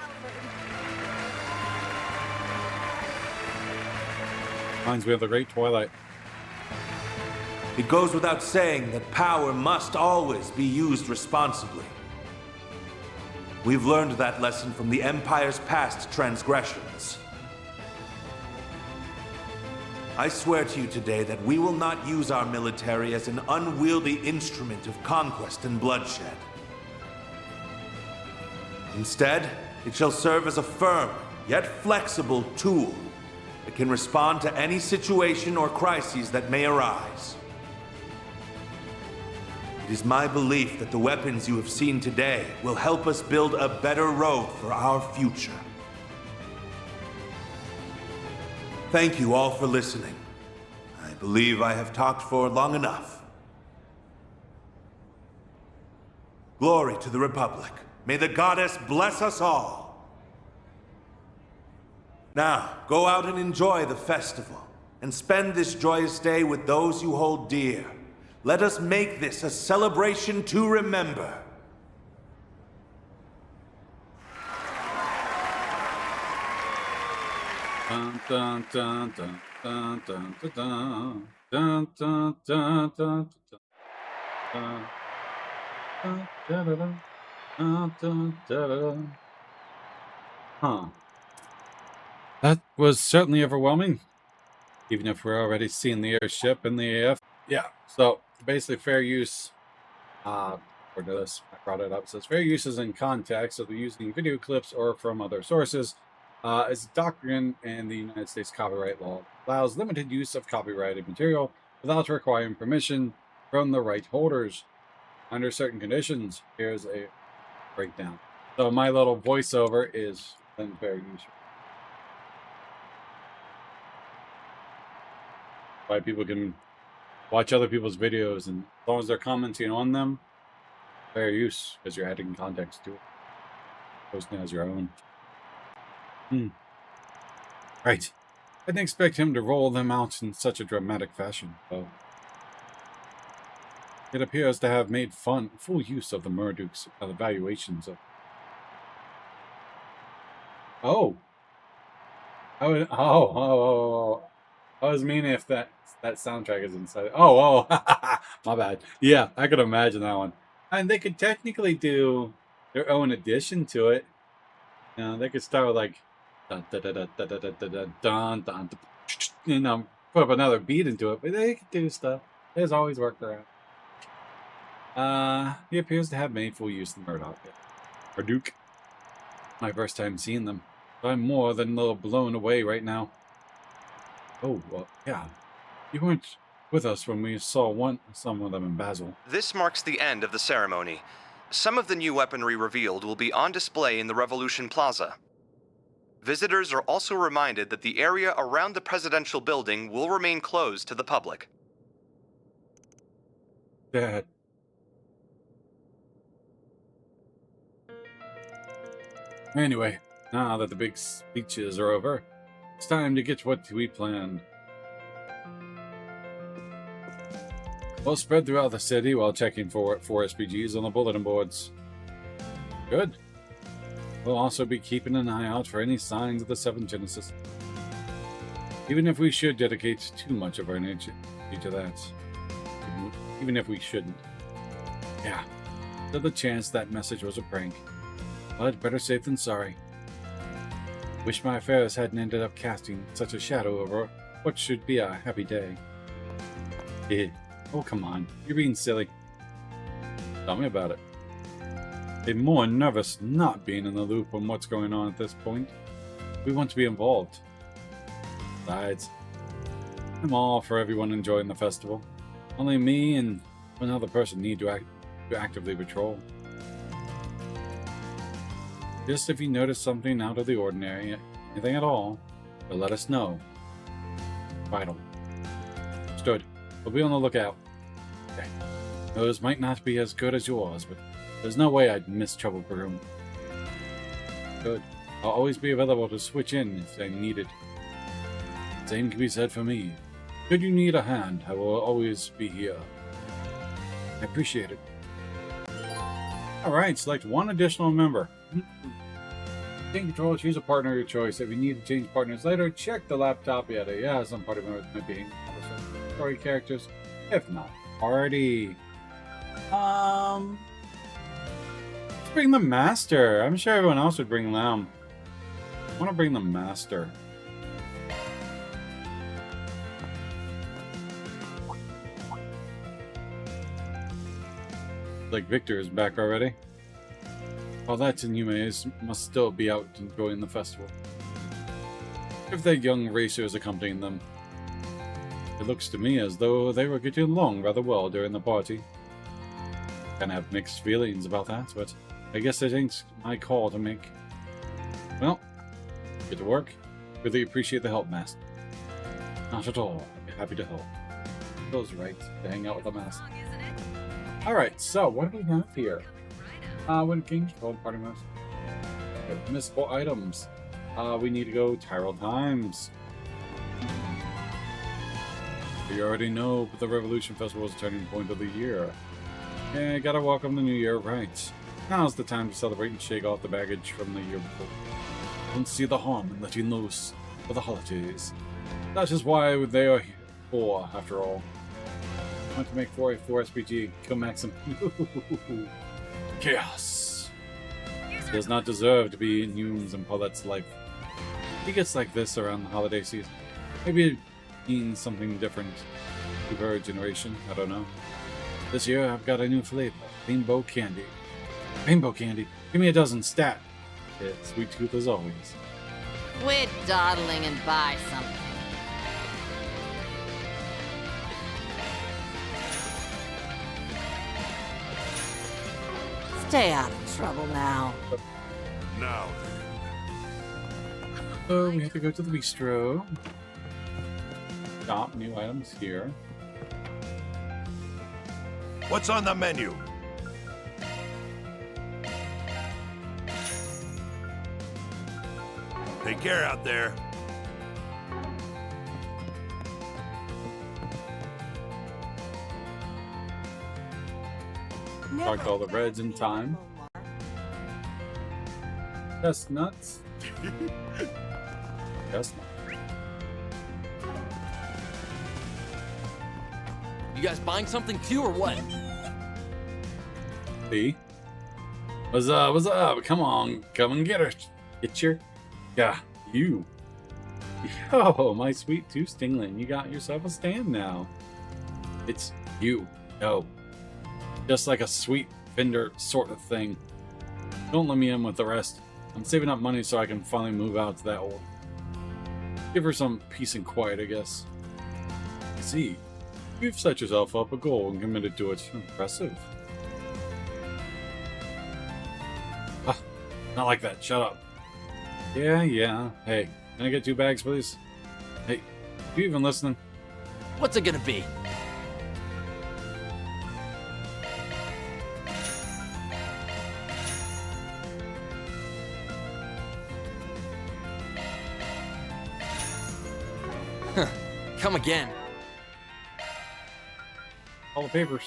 Reminds me of the Great Twilight. It goes without saying that power must always be used responsibly. We've learned that lesson from the Empire's past transgressions. I swear to you today that we will not use our military as an unwieldy instrument of conquest and bloodshed. Instead, it shall serve as a firm, yet flexible tool that can respond to any situation or crises that may arise. It is my belief that the weapons you have seen today will help us build a better road for our future. Thank you all for listening. I believe I have talked for long enough. Glory to the Republic. May the goddess bless us all. Now, go out and enjoy the festival, and spend this joyous day with those you hold dear. Let us make this a celebration to remember. Dun, dun, dun, dun, dun, dun, dun, dun, dun, dun, dun, dun, dun, dun, dun, dun, dun, dun. Huh. That was certainly overwhelming, even if we're already seeing the airship and the AF. Yeah, so basically fair use, for this, I brought it up, says fair use is in context, so they're using video clips or from other sources. As a doctrine in the United States copyright law allows limited use of copyrighted material without requiring permission from the right holders under certain conditions. Here's a breakdown. So my little voiceover is then fair use. Why people can watch other people's videos, and as long as they're commenting on them, fair use, because you're adding context to it. Posting as your own. Right. I didn't expect him to roll them out in such a dramatic fashion, though. It appears to have made full use of the Murduke's evaluations of... Oh! I was meaning if that soundtrack is inside. Oh, my bad. Yeah, I could imagine that one. And they could technically do their own addition to it. You know, they could start with like, dun, dun, dun, dun, dun, dun, dun, dun, dun, you know, put up another beat into it. But they could do stuff. There's always worked around. He appears to have made full use of the Murduke. My first time seeing them. So I'm more than a little blown away right now. Oh, well, yeah. You weren't with us when we saw some of them in Basel. This marks the end of the ceremony. Some of the new weaponry revealed will be on display in the Revolution Plaza. Visitors are also reminded that the area around the presidential building will remain closed to the public. Dad. Anyway, now that the big speeches are over, it's time to get to what we planned. We'll spread throughout the city while checking for SPGs on the bulletin boards. Good. We'll also be keeping an eye out for any signs of the Seventh Genesis. Even if we should dedicate too much of our energy to that. Even if we shouldn't. Yeah. There's a chance that message was a prank. But better safe than sorry. Wish my affairs hadn't ended up casting such a shadow over what should be a happy day. Oh, come on. You're being silly. Tell me about it. I'm more nervous not being in the loop on what's going on at this point. We want to be involved. Besides, I'm all for everyone enjoying the festival. Only me and one other person need to actively patrol. Just if you notice something out of the ordinary, anything at all, you'll let us know. Vital. Understood. We'll be on the lookout. Okay. Those might not be as good as yours, but there's no way I'd miss Trouble Broom. Good. I'll always be available to switch in if I need it. Same can be said for me. Should you need a hand, I will always be here. I appreciate it. Alright, select one additional member. Take control, choose a partner of your choice. If you need to change partners later, check the laptop. Yeah, some party members might be story characters. If not, party. Let's bring the master. I'm sure everyone else would bring them. I want to bring the master. Like Victor is back already. While that's in Yume's must still be out enjoying the festival. If they're young racers accompanying them. It looks to me as though they were getting along rather well during the party. Kinda have mixed feelings about that, but I guess it ain't my call to make. Well, get to work. Really appreciate the help, Master. Not at all. I'd be happy to help. Feels right to hang out with the Master. Alright, so what do we have here? When King called party mouse. Missable items. We need to go Tyrell Times. You already know, but the Revolution Festival is the turning point of the year. Yeah, gotta welcome the new year right. Now's the time to celebrate and shake off the baggage from the year before. Don't see the harm in letting loose for the holidays. That is why they are here for, after all. I want to make 4A4 SPG. Kill Maxim. Chaos. He does not deserve to be in Hume's and Paulette's life. He gets like this around the holiday season. Maybe it means something different to her generation. I don't know. This year I've got a new flavor. Rainbow candy. Rainbow candy? Give me a dozen stat. Yeah, sweet tooth as always. Quit dawdling and buy something. Stay out of trouble now. Now So we have to go to the bistro. Shop new items here. what's on the menu? Take care out there. Talked all the reds in time. Chestnuts. Chestnuts. You guys buying something too, or what? See? What's up? What's up? Come on. Come and get her. Get your... Yeah, you. Yo, my sweet tooth Stingling. You got yourself a stand now. It's you. No. Just like a sweet Fender sort of thing. Don't let me in with the rest. I'm saving up money so I can finally move out to that old. Give her some peace and quiet, I guess. See, you've set yourself up a goal and committed to it. Impressive. Ah, not like that. Shut up. Yeah. Hey, can I get 2 bags, please? Hey, you even listening? What's it gonna be? Come again. All the papers.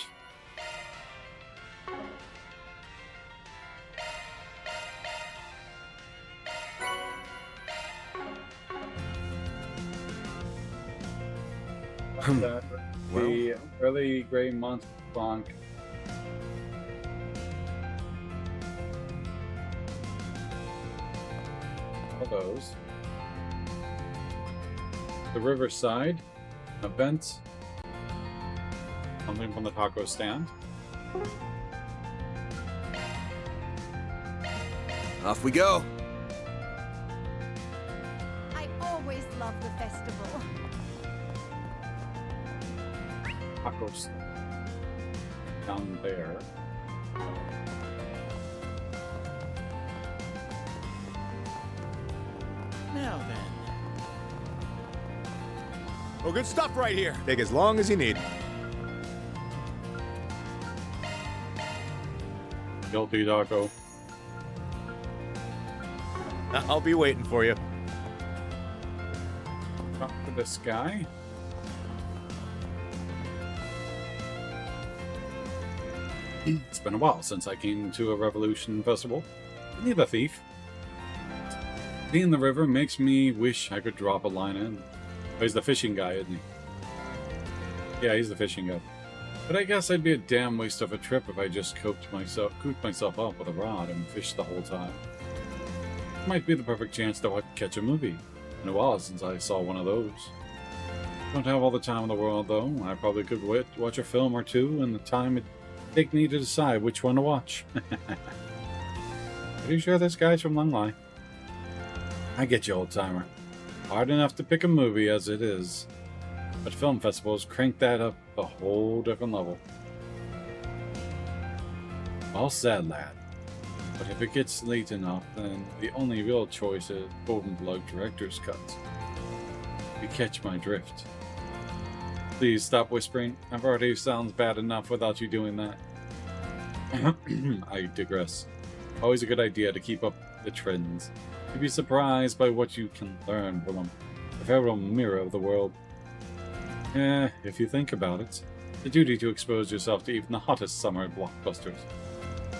The early gray Mont Blanc. All those. The Riverside event. Something from the taco stand. Off we go. I always love the festival. Tacos down there. Now then. Oh, good stuff right here. Take as long as you need. Guilty taco. I'll be waiting for you. Talk to this guy. It's been a while since I came to a Revolution festival. Isn't he the thief? Seeing the river makes me wish I could drop a line in. Oh, he's the fishing guy, isn't he? Yeah, he's the fishing guy. But I guess I'd be a damn waste of a trip if I just cooped myself up with a rod and fished the whole time. Might be the perfect chance to catch a movie. Been a while since I saw one of those. Don't have all the time in the world, though. I probably could watch a film or two in the time it'd take me to decide which one to watch. Pretty sure this guy's from Lunglai. I get you, old-timer. Hard enough to pick a movie as it is. But film festivals crank that up a whole different level. Well said, lad. But if it gets late enough, then the only real choice is Golden Glove Director's Cut. You catch my drift. Please stop whispering. I've already sounds bad enough without you doing that. I digress. Always a good idea to keep up the trends. You'd be surprised by what you can learn from them. A feral mirror of the world. If you think about it, the duty to expose yourself to even the hottest summer blockbusters.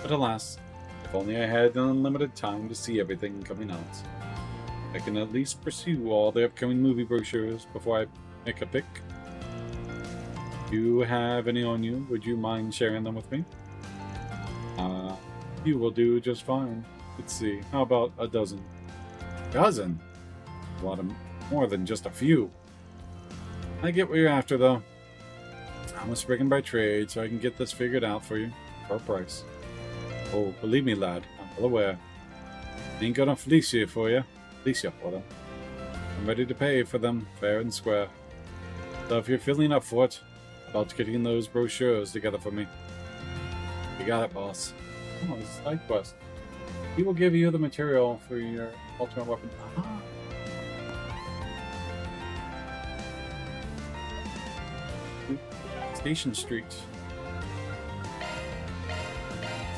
But alas, if only I had unlimited time to see everything coming out. I can at least pursue all the upcoming movie brochures before I make a pick. If you have any on you, would you mind sharing them with me? You will do just fine. Let's see, how about a dozen? Dozen? A lot of more than just a few. I get what you're after, though. I'm a spriggan by trade, so I can get this figured out for you, for a price. Oh, believe me, lad, I'm well aware. Ain't gonna fleece you for them. I'm ready to pay for them, fair and square. So if you're feeling up for it, about getting those brochures together for me. You got it, boss. Oh, it's a side quest. He will give you the material for your ultimate weapon. Ah. Station Street.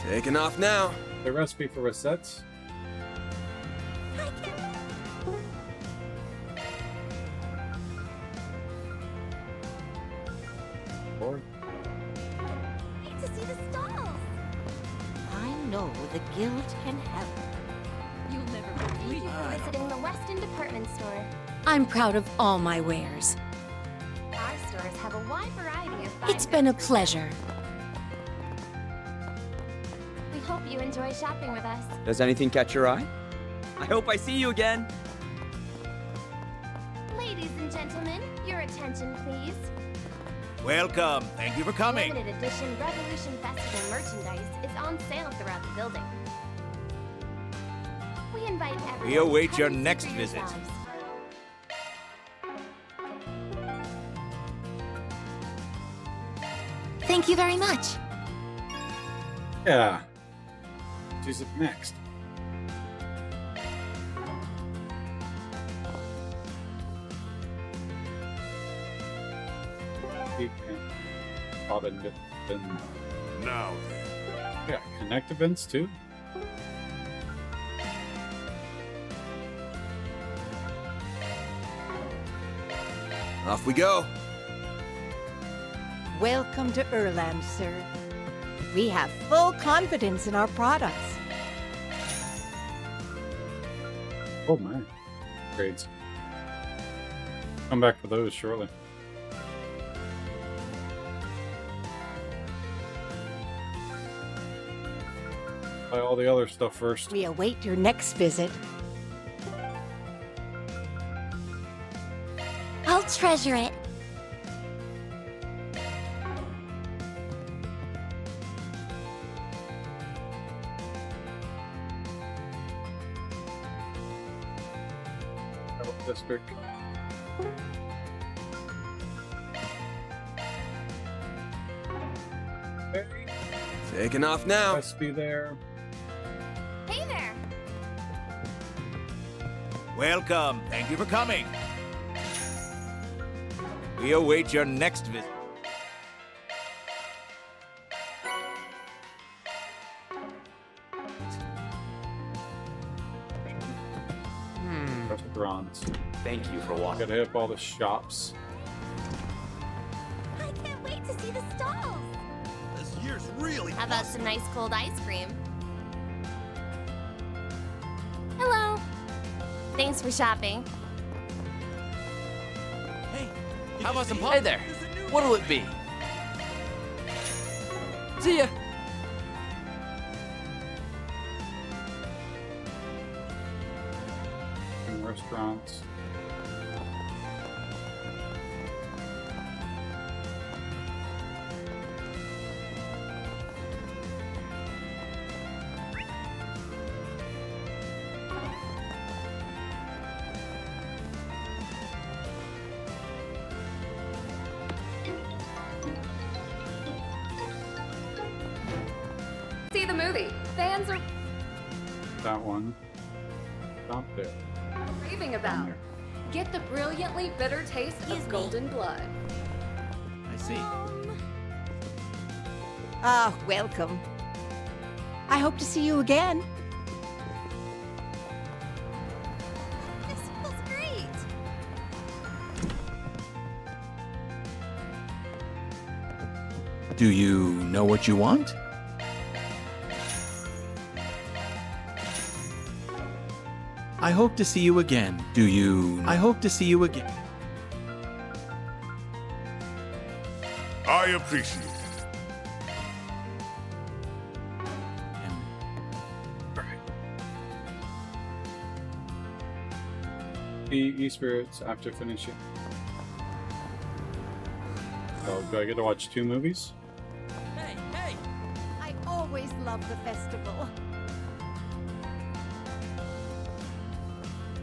Taking off now. The recipe for resets. Or Need to see the stalls. I know the guild can help. You'll never believe. Thank you for visiting the Weston Department Store. I'm proud of all my wares. Our stores have a wide variety of fine It's been a pleasure. We hope you enjoy shopping with us. Does anything catch your eye? I hope I see you again. Ladies and gentlemen, your attention, please. Welcome. Thank you for coming. Limited edition Revolution Festival merchandise is on sale throughout the building. We invite everyone. We await to your come and see next for visit. yourselves. Thank you very much. yeah. She's up next. Now Yeah, connect events too. Off we go. Welcome to Erland, sir. We have full confidence in our products. Oh my. Grades. Come back for those shortly. Buy all the other stuff first. We await your next visit. I'll treasure it. District. Taking off now. Must be there. Hey there. Welcome. Thank you for coming. We await your next visit. Restaurants. Thank you for walking. Gotta hit up all the shops. I can't wait to see the stalls. This year's really. How about some nice cold ice cream? Hello. Thanks for shopping. Hey, How about some pop? Hey there. What'll it be? See ya. In restaurants. See the movie. Fans are That one. Stop there. raving about. Get the brilliantly bitter taste of golden blood. I see. Ah, welcome. I hope to see you again. This feels great. Do you know what you want? I hope to see you again. Do you? I hope to see you again. I appreciate it. The e-spirits after finishing. So, do I get to watch 2 movies? Hey, hey! I always love the festival.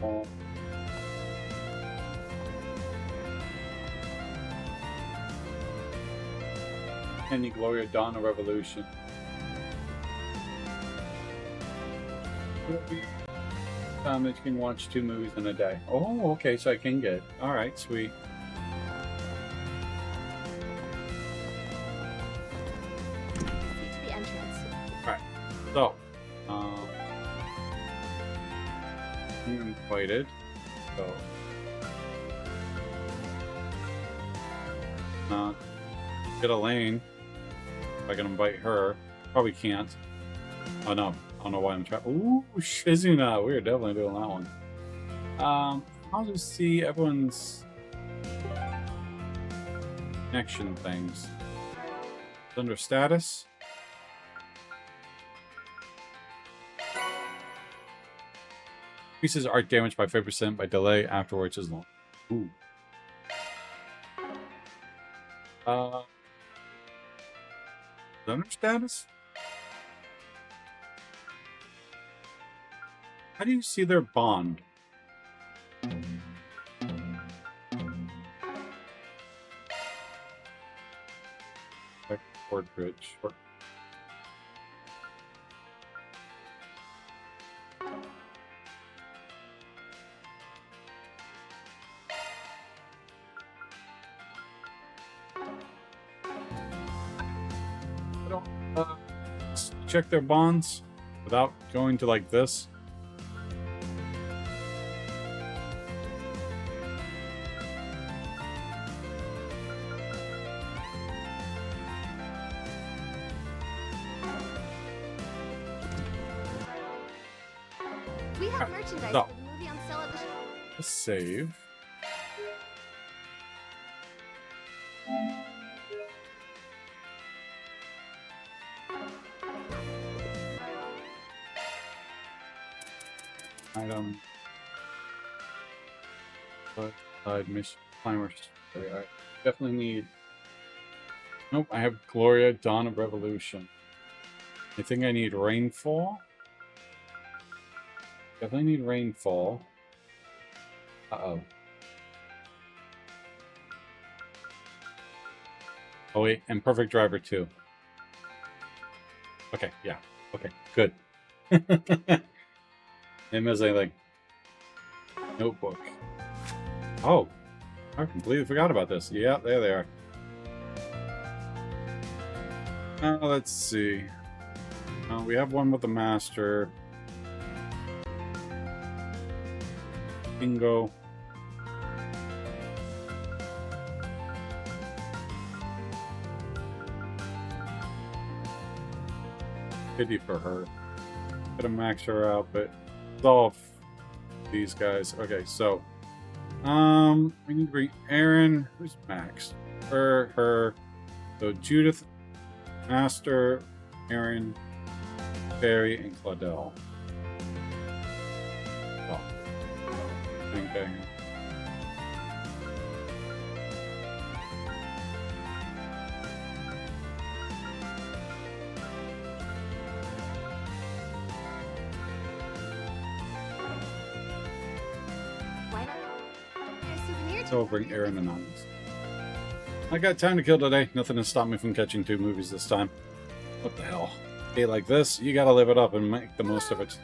Oh. Any Gloria Dawn of Revolution. That you can watch 2 movies in a day. Oh, okay, so I can get. Alright, sweet. To the entrance. Alright, so. I'm invited. So. Get Elaine. If I can invite her. Probably can't. Oh no. I don't know why I'm trying. Ooh, Shizuna. We're definitely doing that one. I'll just see everyone's connection things. It's under status. Increases art damage by 5% by delay afterwards is long. Ooh. Under status? How do you see their bond? Like portrait. Check their bonds without going to like this. We have merchandise No. for the movie on sale at the Let's save. Item. But side mission climbers. I definitely need. Nope, I have Gloria, Dawn of Revolution. I think I need Rainfall. Definitely need Rainfall. Uh-oh. Oh wait, and Perfect Driver 2. Okay, yeah. Okay, good. Him as a, like, notebook. Oh, I completely forgot about this. Yeah, there they are. Let's see. We have one with the master. Bingo. Pity for her. Gotta max her out, but it's all these guys. Okay, so we need to bring Aaron. Who's maxed? Her. So Judith, Master, Aaron, Barry, and Claudel. Oh. Okay. Why not? Get a souvenir So I'll bring Aaron Anonymous. I got time to kill today. Nothing to stop me from catching 2 movies this time. What the hell? Hey, like this, you gotta live it up and make the most of it.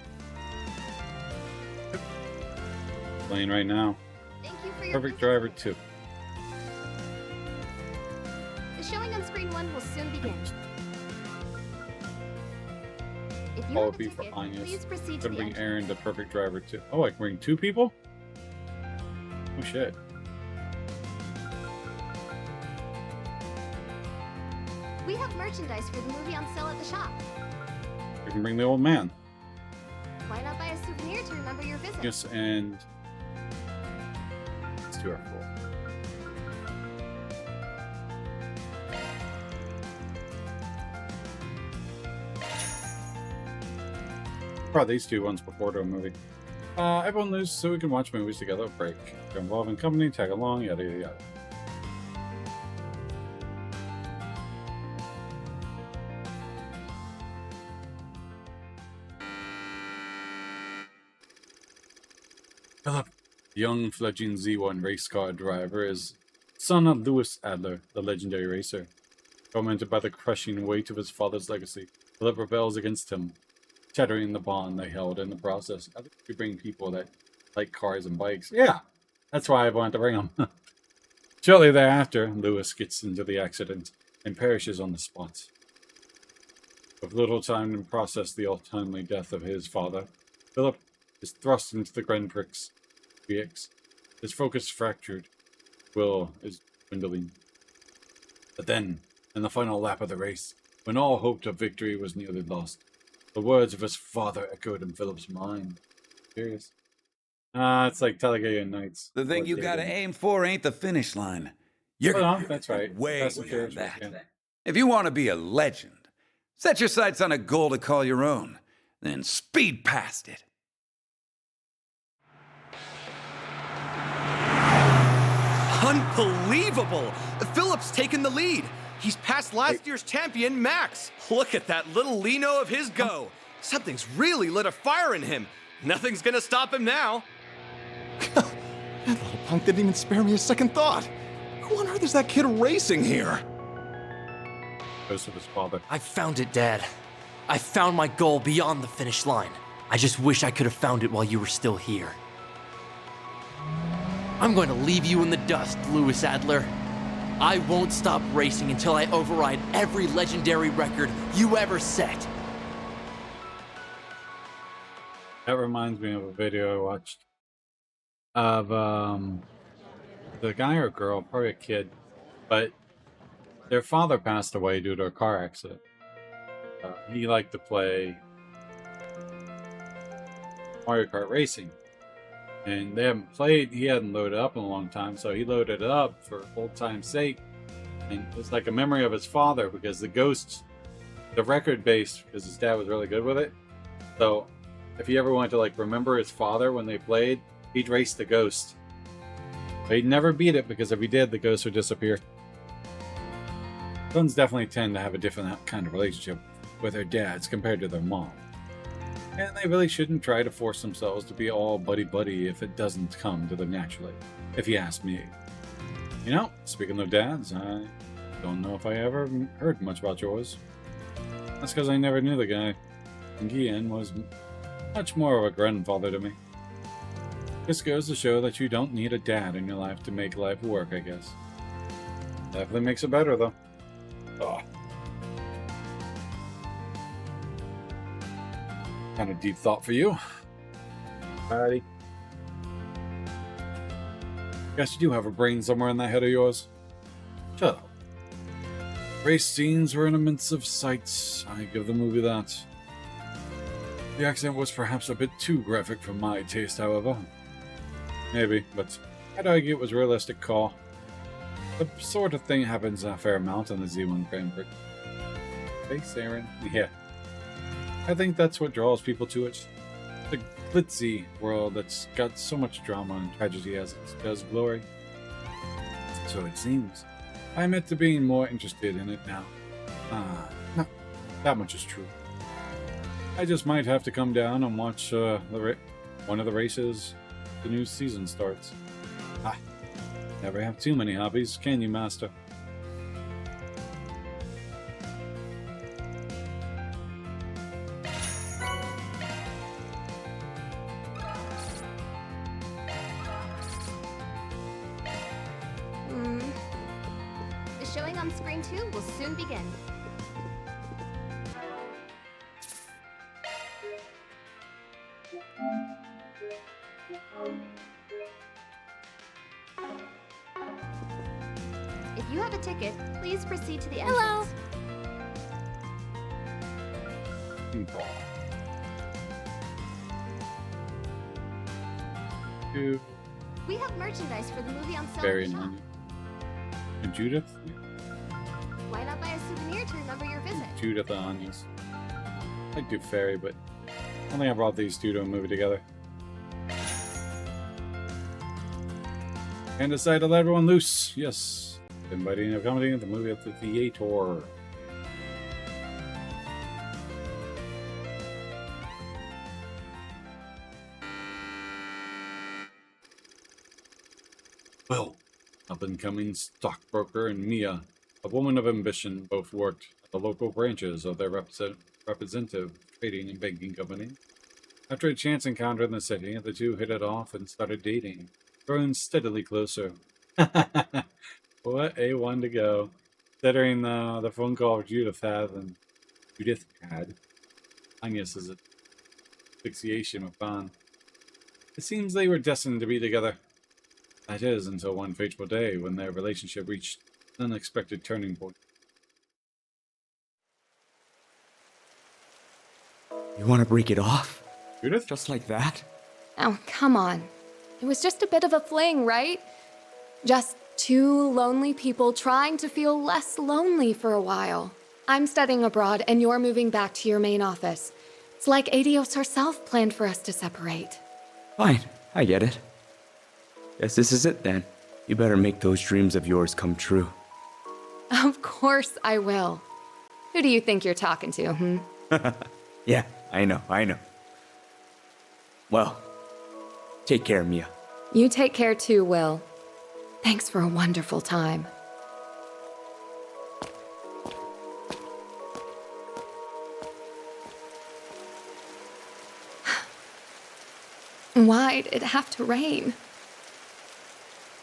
Playing right now. Thank you for your Perfect Driver 2. The showing on screen 1 will soon begin. If you All have would a be for ticket, Ines. please proceed to Could the bring entrance. Aaron the perfect driver too. Oh, I can bring 2 people? Oh shit. We have merchandise for the movie on sale at the shop. We can bring the old man. Why not buy a souvenir to remember your visit? Yes, and let's do our 4. Brought these 2 once before to a movie. Everyone lose so we can watch movies together. Break. If you're involved in company, tag along, yada yada yada. Philip, young fledgling Z1 race car driver, is son of Louis Adler, the legendary racer. Tormented by the crushing weight of his father's legacy, Philip rebels against him, shattering the bond they held in the process. I think we bring people that like cars and bikes. Yeah, that's why I wanted to bring them. Shortly thereafter, Louis gets into the accident and perishes on the spot. With little time to process the untimely death of his father, Philip is thrust into the Grand Prix. His focus fractured. Will is dwindling. But then, in the final lap of the race, when all hope of victory was nearly lost, the words of his father echoed in Philip's mind. Curious. It's like Talladega Nights. The thing you gotta aim for ain't the finish line. You're that's right. way Fast and beyond Furious, that. yeah. If you want to be a legend, set your sights on a goal to call your own, then speed past it. Unbelievable! Philip's taken the lead. He's past last year's champion, Max. Look at that little Lino of his go. Something's really lit a fire in him. Nothing's gonna stop him now. That little punk didn't even spare me a second thought. Who on earth is that kid racing here? Ghost of his father. I found it, Dad. I found my goal beyond the finish line. I just wish I could have found it while you were still here. I'm going to leave you in the dust, Louis Adler. I won't stop racing until I override every legendary record you ever set. That reminds me of a video I watched of the guy or girl, probably a kid, but their father passed away due to a car accident. He liked to play Mario Kart Racing, and they haven't played. He hadn't loaded up in a long time, so he loaded it up for old time's sake. And it's like a memory of his father, because the Ghost, the record base, because his dad was really good with it. So if he ever wanted to like remember his father when they played, he'd race the Ghost. But he'd never beat it, because if he did, the Ghost would disappear. Sons definitely tend to have a different kind of relationship with their dads compared to their mom. And they really shouldn't try to force themselves to be all buddy-buddy if it doesn't come to them naturally, if you ask me. You know, speaking of dads, I don't know if I ever heard much about yours. That's because I never knew the guy. And Guillen was much more of a grandfather to me. This goes to show that you don't need a dad in your life to make life work, I guess. Definitely makes it better, though. Ugh. Kind of deep thought for you. Alrighty. Guess you do have a brain somewhere in that head of yours. Shut up. Race scenes were an immense sight. I give the movie that. The accident was perhaps a bit too graphic for my taste, however. Maybe, but I'd argue it was a realistic call. The sort of thing happens a fair amount on the Z1 Grand Prix. Thanks, Aaron. Yeah. I think that's what draws people to it. The glitzy world that's got so much drama and tragedy as it does glory. So it seems. I admit to being more interested in it now. No, that much is true. I just might have to come down and watch one of the races the new season starts. Never have too many hobbies, can you, Master? The showing on screen 2 will soon begin. If you have a ticket, please proceed to the Hello. entrance. We have merchandise for the movie on sale. Very in the shop. annoying. And Judith? Why not buy a souvenir to remember your visit? Judith Onions. I'd do Fairy, but I don't think I brought these two to a movie together. And decide to let everyone loose. Yes. Inviting and accommodating the movie at the theater. Well, up-and-coming stockbroker and Mia, a woman of ambition, both worked at the local branches of their representative trading and banking company. After a chance encounter in the city, the two hit it off and started dating, growing steadily closer. What a one to go. Considering the phone call Judith had, Agnes's asphyxiation with Bond. It seems they were destined to be together. That is, until one fateful day when their relationship reached an unexpected turning point. You want to break it off? Judith? Just like that? Oh, come on. It was just a bit of a fling, right? Just two lonely people trying to feel less lonely for a while. I'm studying abroad and you're moving back to your main office. It's like Adios herself planned for us to separate. Fine, I get it. Guess this is it then. You better make those dreams of yours come true. Of course I will. Who do you think you're talking to, Yeah, I know. Well, take care, Mia. You take care too, Will. Thanks for a wonderful time. Why'd it have to rain?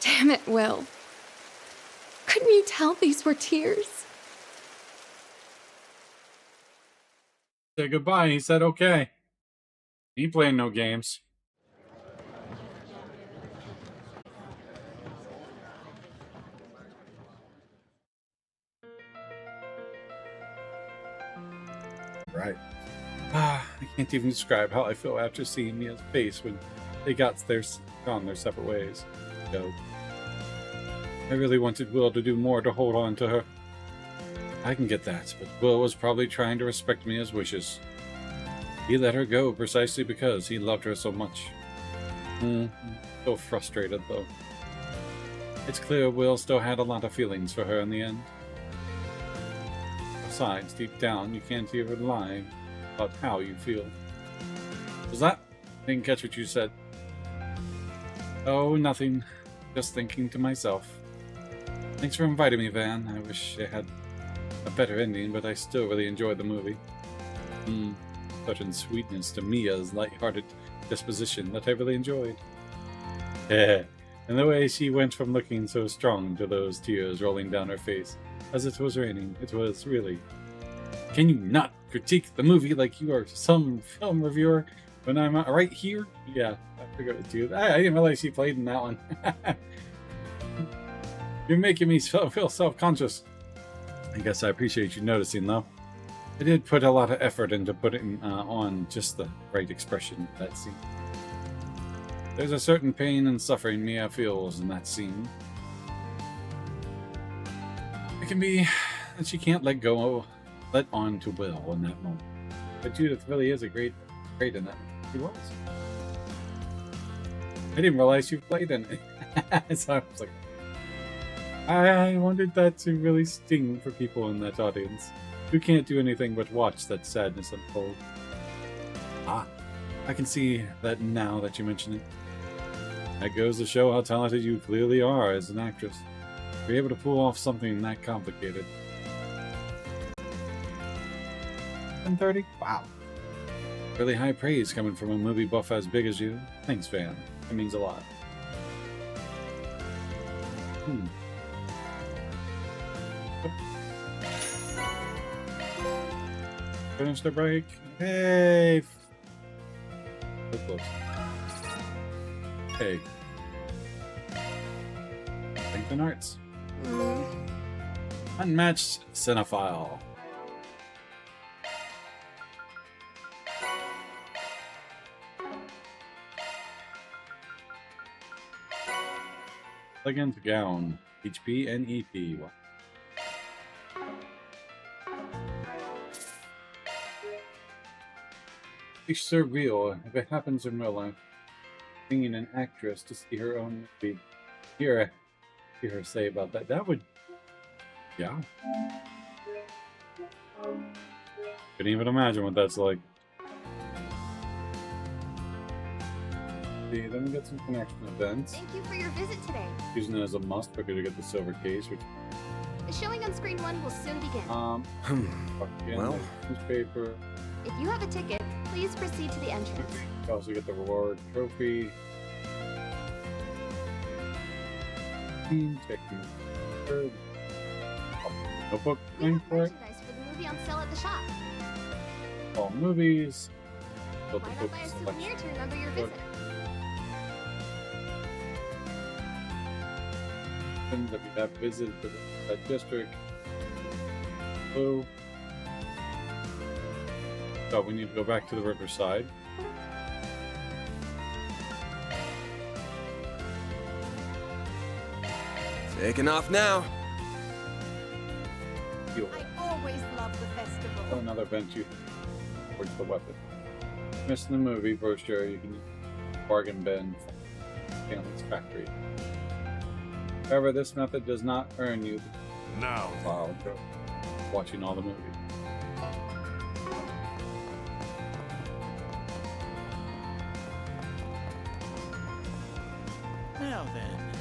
Damn it, Will. Couldn't you tell these were tears? Said goodbye. He said okay. He ain't playing no games. Right. I can't even describe how I feel after seeing Mia's face when they gone their separate ways. Go. I really wanted Will to do more to hold on to her. I can get that, but Will was probably trying to respect Mia's wishes. He let her go precisely because he loved her so much. So frustrated, though. It's clear Will still had a lot of feelings for her in the end. Besides, deep down, you can't even lie about how you feel. Was that? Didn't catch what you said. Oh, nothing. Just thinking to myself. Thanks for inviting me, Van. I wish it had a better ending, but I still really enjoyed the movie. Such a sweetness to Mia's light-hearted disposition that I really enjoyed. And the way she went from looking so strong to those tears rolling down her face as it was raining, it was really... Can you not critique the movie like you are some film reviewer when I'm right here? Yeah, I forgot what you... I didn't realize she played in that one. You're making me feel self-conscious. I guess I appreciate you noticing, though. I did put a lot of effort into putting on just the right expression in that scene. There's a certain pain and suffering Mia feels in that scene. It can be that she can't let on to Will in that moment. But Judith really is a great in that. She was. I didn't realize you played in it. So I was like, I wanted that to really sting for people in that audience who can't do anything but watch that sadness unfold. I can see that now that you mention it. That goes to show how talented you clearly are as an actress. You're able to pull off something that complicated. 10:30? Wow. Really high praise coming from a movie buff as big as you. Thanks, Van. That means a lot. Finish the break. Hey! close. Hey. Plankton Arts. Unmatched cinephile. Elegant gown. HP and EP. It's surreal if it happens in real life. Being an actress to see her own movie. Hear her say about that. That would, yeah. Couldn't even imagine what that's like. See, then we get some connection events. Thank you for your visit today. Using it as a must because you get the silver case, which. The showing on screen 1 will soon begin. Well, newspaper. If you have a ticket, please proceed to the entrance. You also get the reward trophy. Taking notebook thing for it. Merchandise for the movie on sale at the shop. All movies. Why not buy a souvenir to remember your visit? That we have visited that district. So we need to go back to the riverside. Taking off now. I always love the festival. Another venture towards the weapon. Missing the movie brochure, you can bargain bin from Stanley's factory. However, this method does not earn you now watching all the movies. Now then.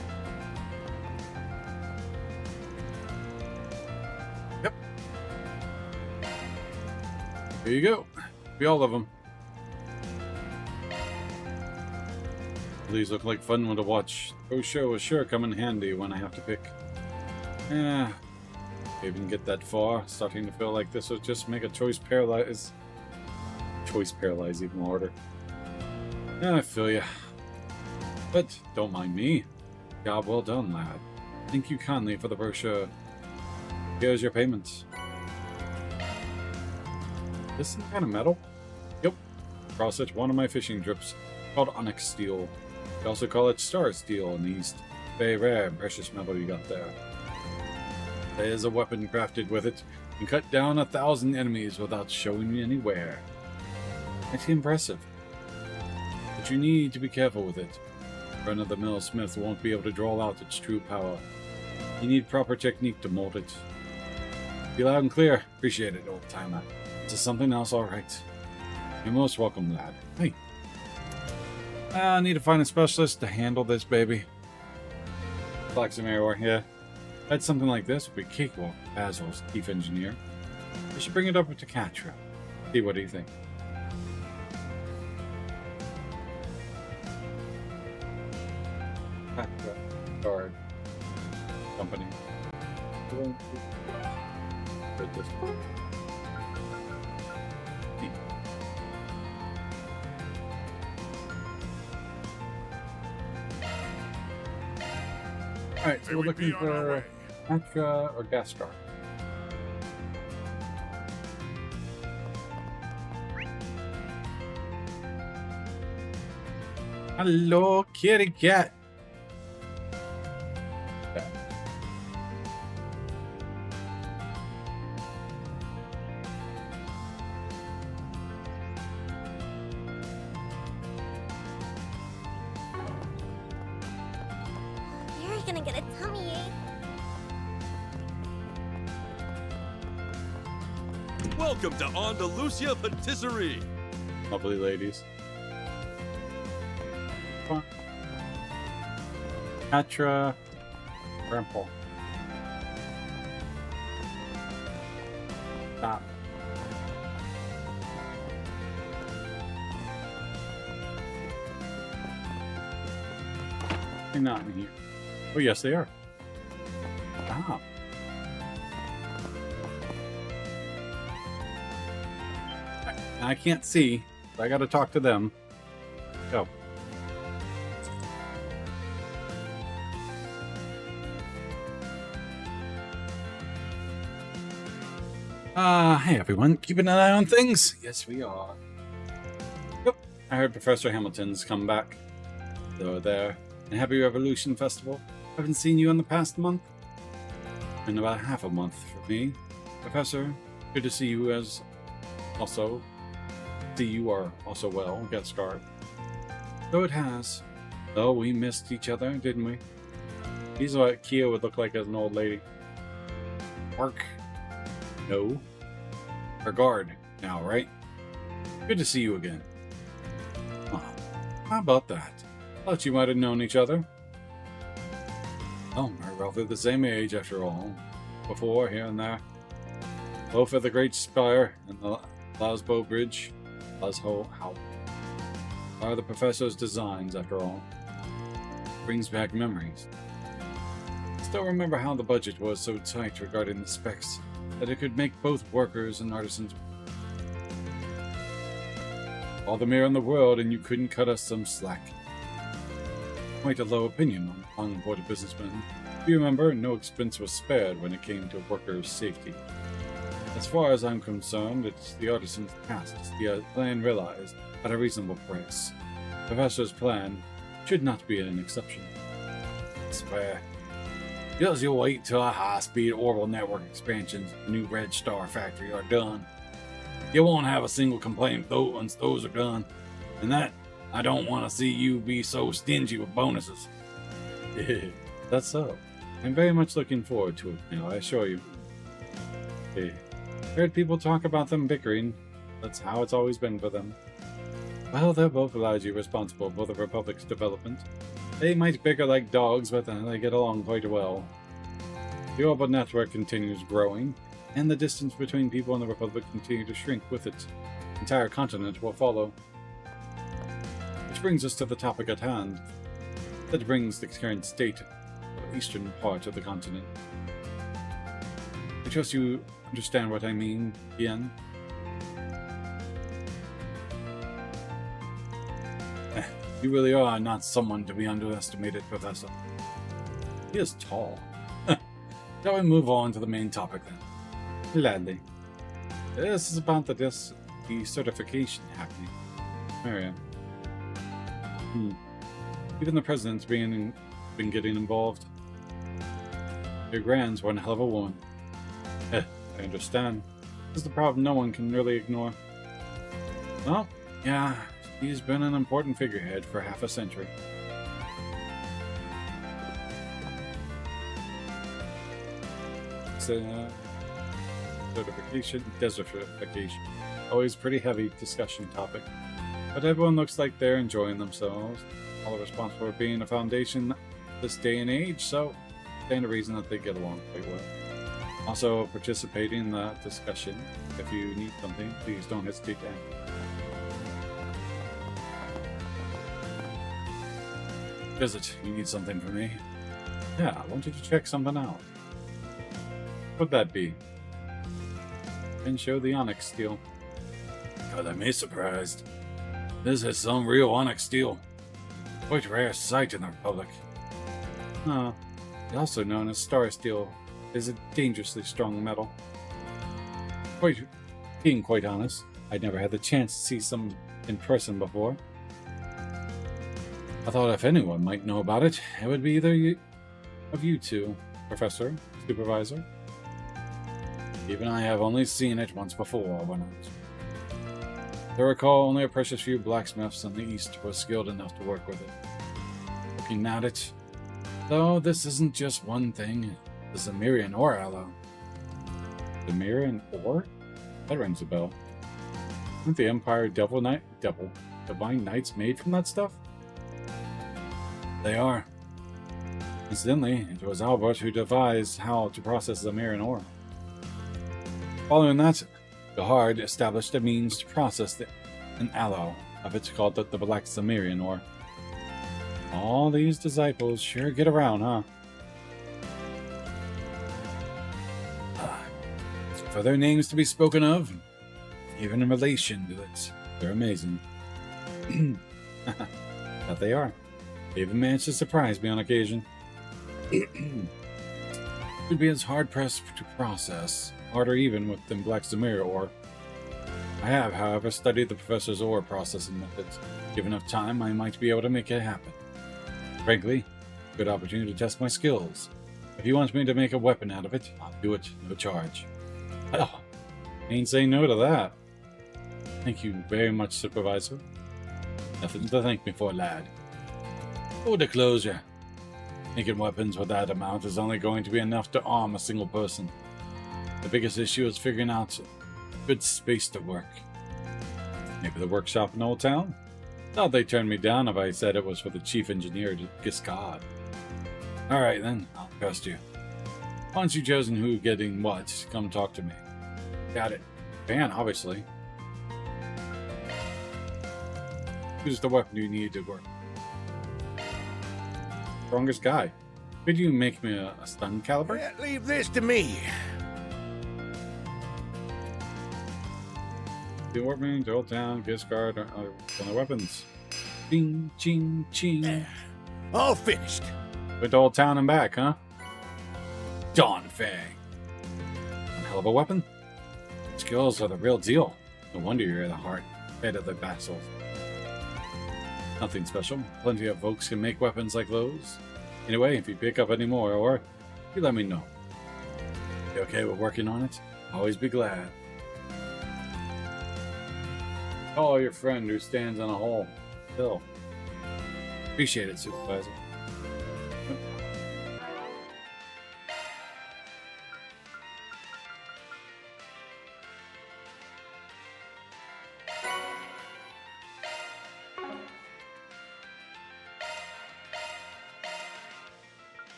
Yep. Here you go. Be all of them. These look like fun to watch. Brochure will sure come in handy when I have to pick. Yeah. Even get that far. Starting to feel like this will just make a choice paralyze. Choice paralyze even harder. Yeah, I feel ya. But don't mind me. Job well done, lad. Thank you kindly for the brochure. Here's your payment. This some kind of metal? Yep. Process one of my fishing trips. Called onyx steel. We also call it star steel in the East. Very rare and precious metal you got there. There's a weapon crafted with it. You can cut down 1,000 enemies without showing you any wear. It's impressive. But you need to be careful with it. Run-of-the-mill smith won't be able to draw out its true power. You need proper technique to mold it. Be loud and clear. Appreciate it, old-timer. It's something else, alright. You're most welcome, lad. Hey. I need to find a specialist to handle this, baby. Blacksmith everywhere, yeah. I had something like this would be cakewalk. Basil's chief engineer. I should bring it over to Katra. See, what do you think? Katra Guard Company. Put this one. Alright, so we're looking for Katra or Gaskar. Hello, kitty cat. You're gonna get a tummy ache. Welcome to Andalusia Patisserie. Lovely ladies. Katra, Grandpa. Stop. They're not in here. Oh, yes, they are. Stop. I can't see, but I gotta talk to them. Go. Hey everyone, keeping an eye on things? Yes, we are. Yep, I heard Professor Hamilton's come back. Hello there, and Happy Revolution Festival. Haven't seen you in the past month. Been about half a month for me. Professor, good to see you as also. See you are also well, get scarred. Though it has. Though we missed each other, didn't we? He's what Kia would look like as an old lady. Mark. No. Her guard now, right? Good to see you again. Oh, how about that? Thought you might have known each other. Oh, we're roughly the same age after all. Before, here and there. Both at the Great Spire and the Lasbo Bridge. Lasho How are the professor's designs, after all. Brings back memories. Still remember how the budget was so tight regarding the specs that it could make both workers and artisans. All the mirror in the world, and you couldn't cut us some slack. Quite a low opinion on unemployed businessmen. If you remember, no expense was spared when it came to workers' safety. As far as I'm concerned, it's the artisan's task to see a plan realized at a reasonable price. The Professor's plan should not be an exception. I swear. Just you wait till a high-speed orbital network expansions and the new Red Star factory are done. You won't have a single complaint though once those are done. And that, I don't want to see you be so stingy with bonuses. That's so. I'm very much looking forward to it now, I assure you. Heard people talk about them bickering. That's how it's always been for them. Well, they're both largely responsible for the Republic's development. They might bicker like dogs, but they get along quite well. The orbital network continues growing, and the distance between people and the Republic continue to shrink with it. The entire continent will follow. Which brings us to the topic at hand. That brings the current state of the eastern part of the continent. I trust you understand what I mean, Ian. You really are not someone to be underestimated, Professor. He is tall. Shall we move on to the main topic then? Gladly. This is about the certification happening. Marion. Even the president's been getting involved. Your grand's one hell of a woman. I understand. This is the problem no one can really ignore. Well, yeah, she's been an important figurehead for half a century. Certification, desertification. Always pretty heavy discussion topic. But everyone looks like they're enjoying themselves. All are responsible for being a foundation this day and age, so stand to reason that they get along quite well. Also, participating in that discussion. If you need something, please don't hesitate to ask. Visit, you need something from me? Yeah, I wanted to check something out. What'd that be? And show the onyx steel. God, I'm surprised. This is some real onyx steel. Quite a rare sight in the Republic. Also known as star steel, is a dangerously strong metal. Being quite honest, I'd never had the chance to see some in person before. I thought if anyone might know about it, it would be either of you two, Professor, Supervisor. Even I have only seen it once before when I was... I recall only a precious few blacksmiths in the East were skilled enough to work with it. Looking at it, though, this isn't just one thing. The Zemirian ore alloy. Zemirian ore? That rings a bell. Aren't the Empire Divine Knights made from that stuff? They are. Incidentally, it was Albert who devised how to process Zemirian ore. Following that, Gahard established a means to process an alloy of it called the Black Zemirian ore. All these disciples sure get around, huh? For their names to be spoken of, even in relation to it, they're amazing. That they are. They even managed to surprise me on occasion. Could be as hard pressed to process, harder even with than Black Zamir ore. I have, however, studied the professor's ore processing methods. Given enough time, I might be able to make it happen. Frankly, good opportunity to test my skills. If you want me to make a weapon out of it, I'll do it, no charge. Oh, ain't saying no to that. Thank you very much, Supervisor. Nothing to thank me for, lad. Full disclosure. Making weapons with that amount is only going to be enough to arm a single person. The biggest issue is figuring out a good space to work. Maybe the workshop in Old Town? Thought they turned me down if I said it was for the chief engineer, Giscard. Alright then, I'll trust you. Once you've chosen who getting what, come talk to me. Got it. Van, obviously. Who's the weapon you need to work? Strongest guy. Could you make me a stun caliber? Yeah, leave this to me. The Orphan, to Old Town, Giscard, other weapons. Ching, ching, ching. All finished. Went to Old Town and back, huh? Dawn Fang. One hell of a weapon. Skills are the real deal. No wonder you're the head of the vassals. Nothing special. Plenty of folks can make weapons like those. Anyway, if you pick up any more, or you let me know. You okay with working on it? Always be glad. Call your friend who stands on a hill. Appreciate it, Supervisor.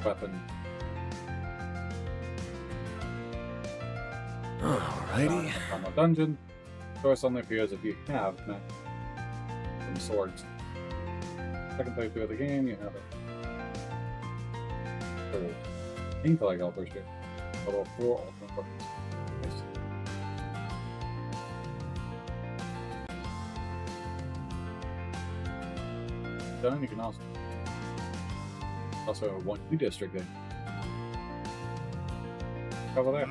Weapon. Alrighty. From a dungeon. Choice only appears if you have met some swords. Second playthrough of the game, you have it. For pink like helpers here. Total 4 ultimate weapons. Nice. Done, you can also a 1-2 district there. Cover there.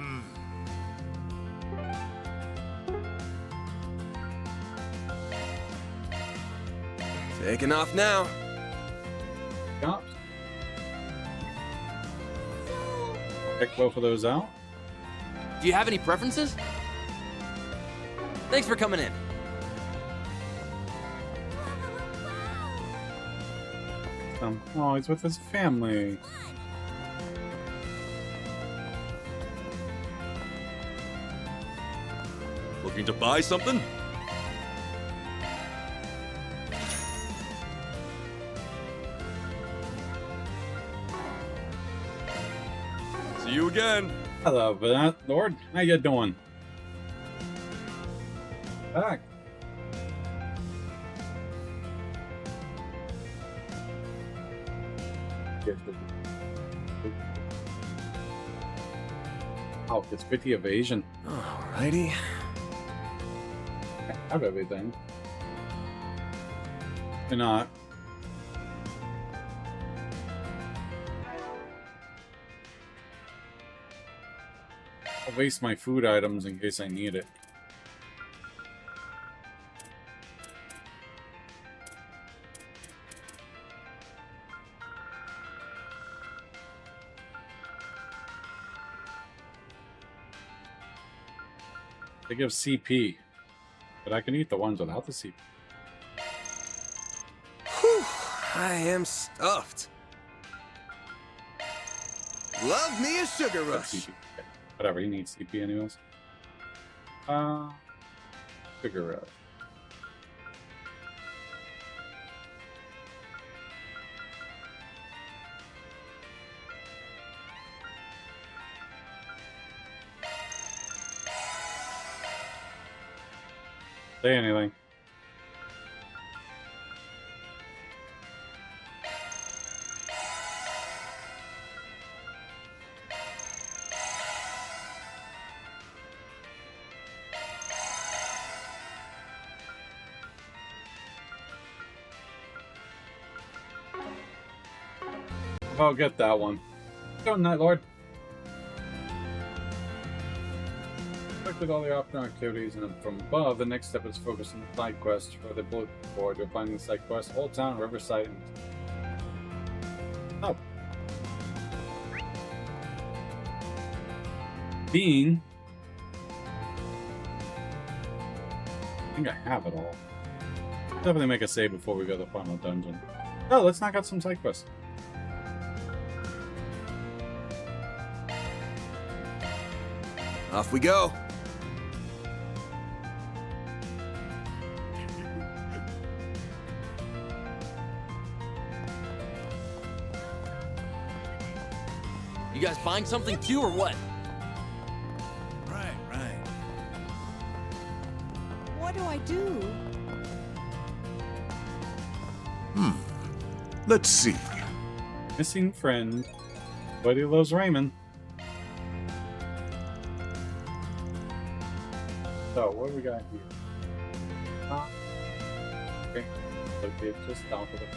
Taking off now. Cops. Check both of those out. Do you have any preferences? Thanks for coming in. Oh, he's with his family. Looking to buy something? See you again. Hello, Lord. How you doing? Back. Oh, it's 50 evasion. Alrighty. I have everything. Why not? I'll waste my food items in case I need it. They give CP, but I can eat the ones without the CP. Whew, I am stuffed. Love me a sugar rush. CP. Whatever, he needs CP anyways. Sugar rush. say anything. I'll get that one. Good night, Lord. Collected all the optional activities, and from above, the next step is focus on the side quest for the bullet board. You'll find the side quest, Old Town, Riverside, and... Oh. Bean. I think I have it all. Definitely make a save before we go to the final dungeon. Oh, let's knock out some side quests. Off we go. You guys buying something too, or what? Right. What do I do? Let's see. Missing friend. Buddy loves Raymond. So, what do we got here? Okay. Located just south of it.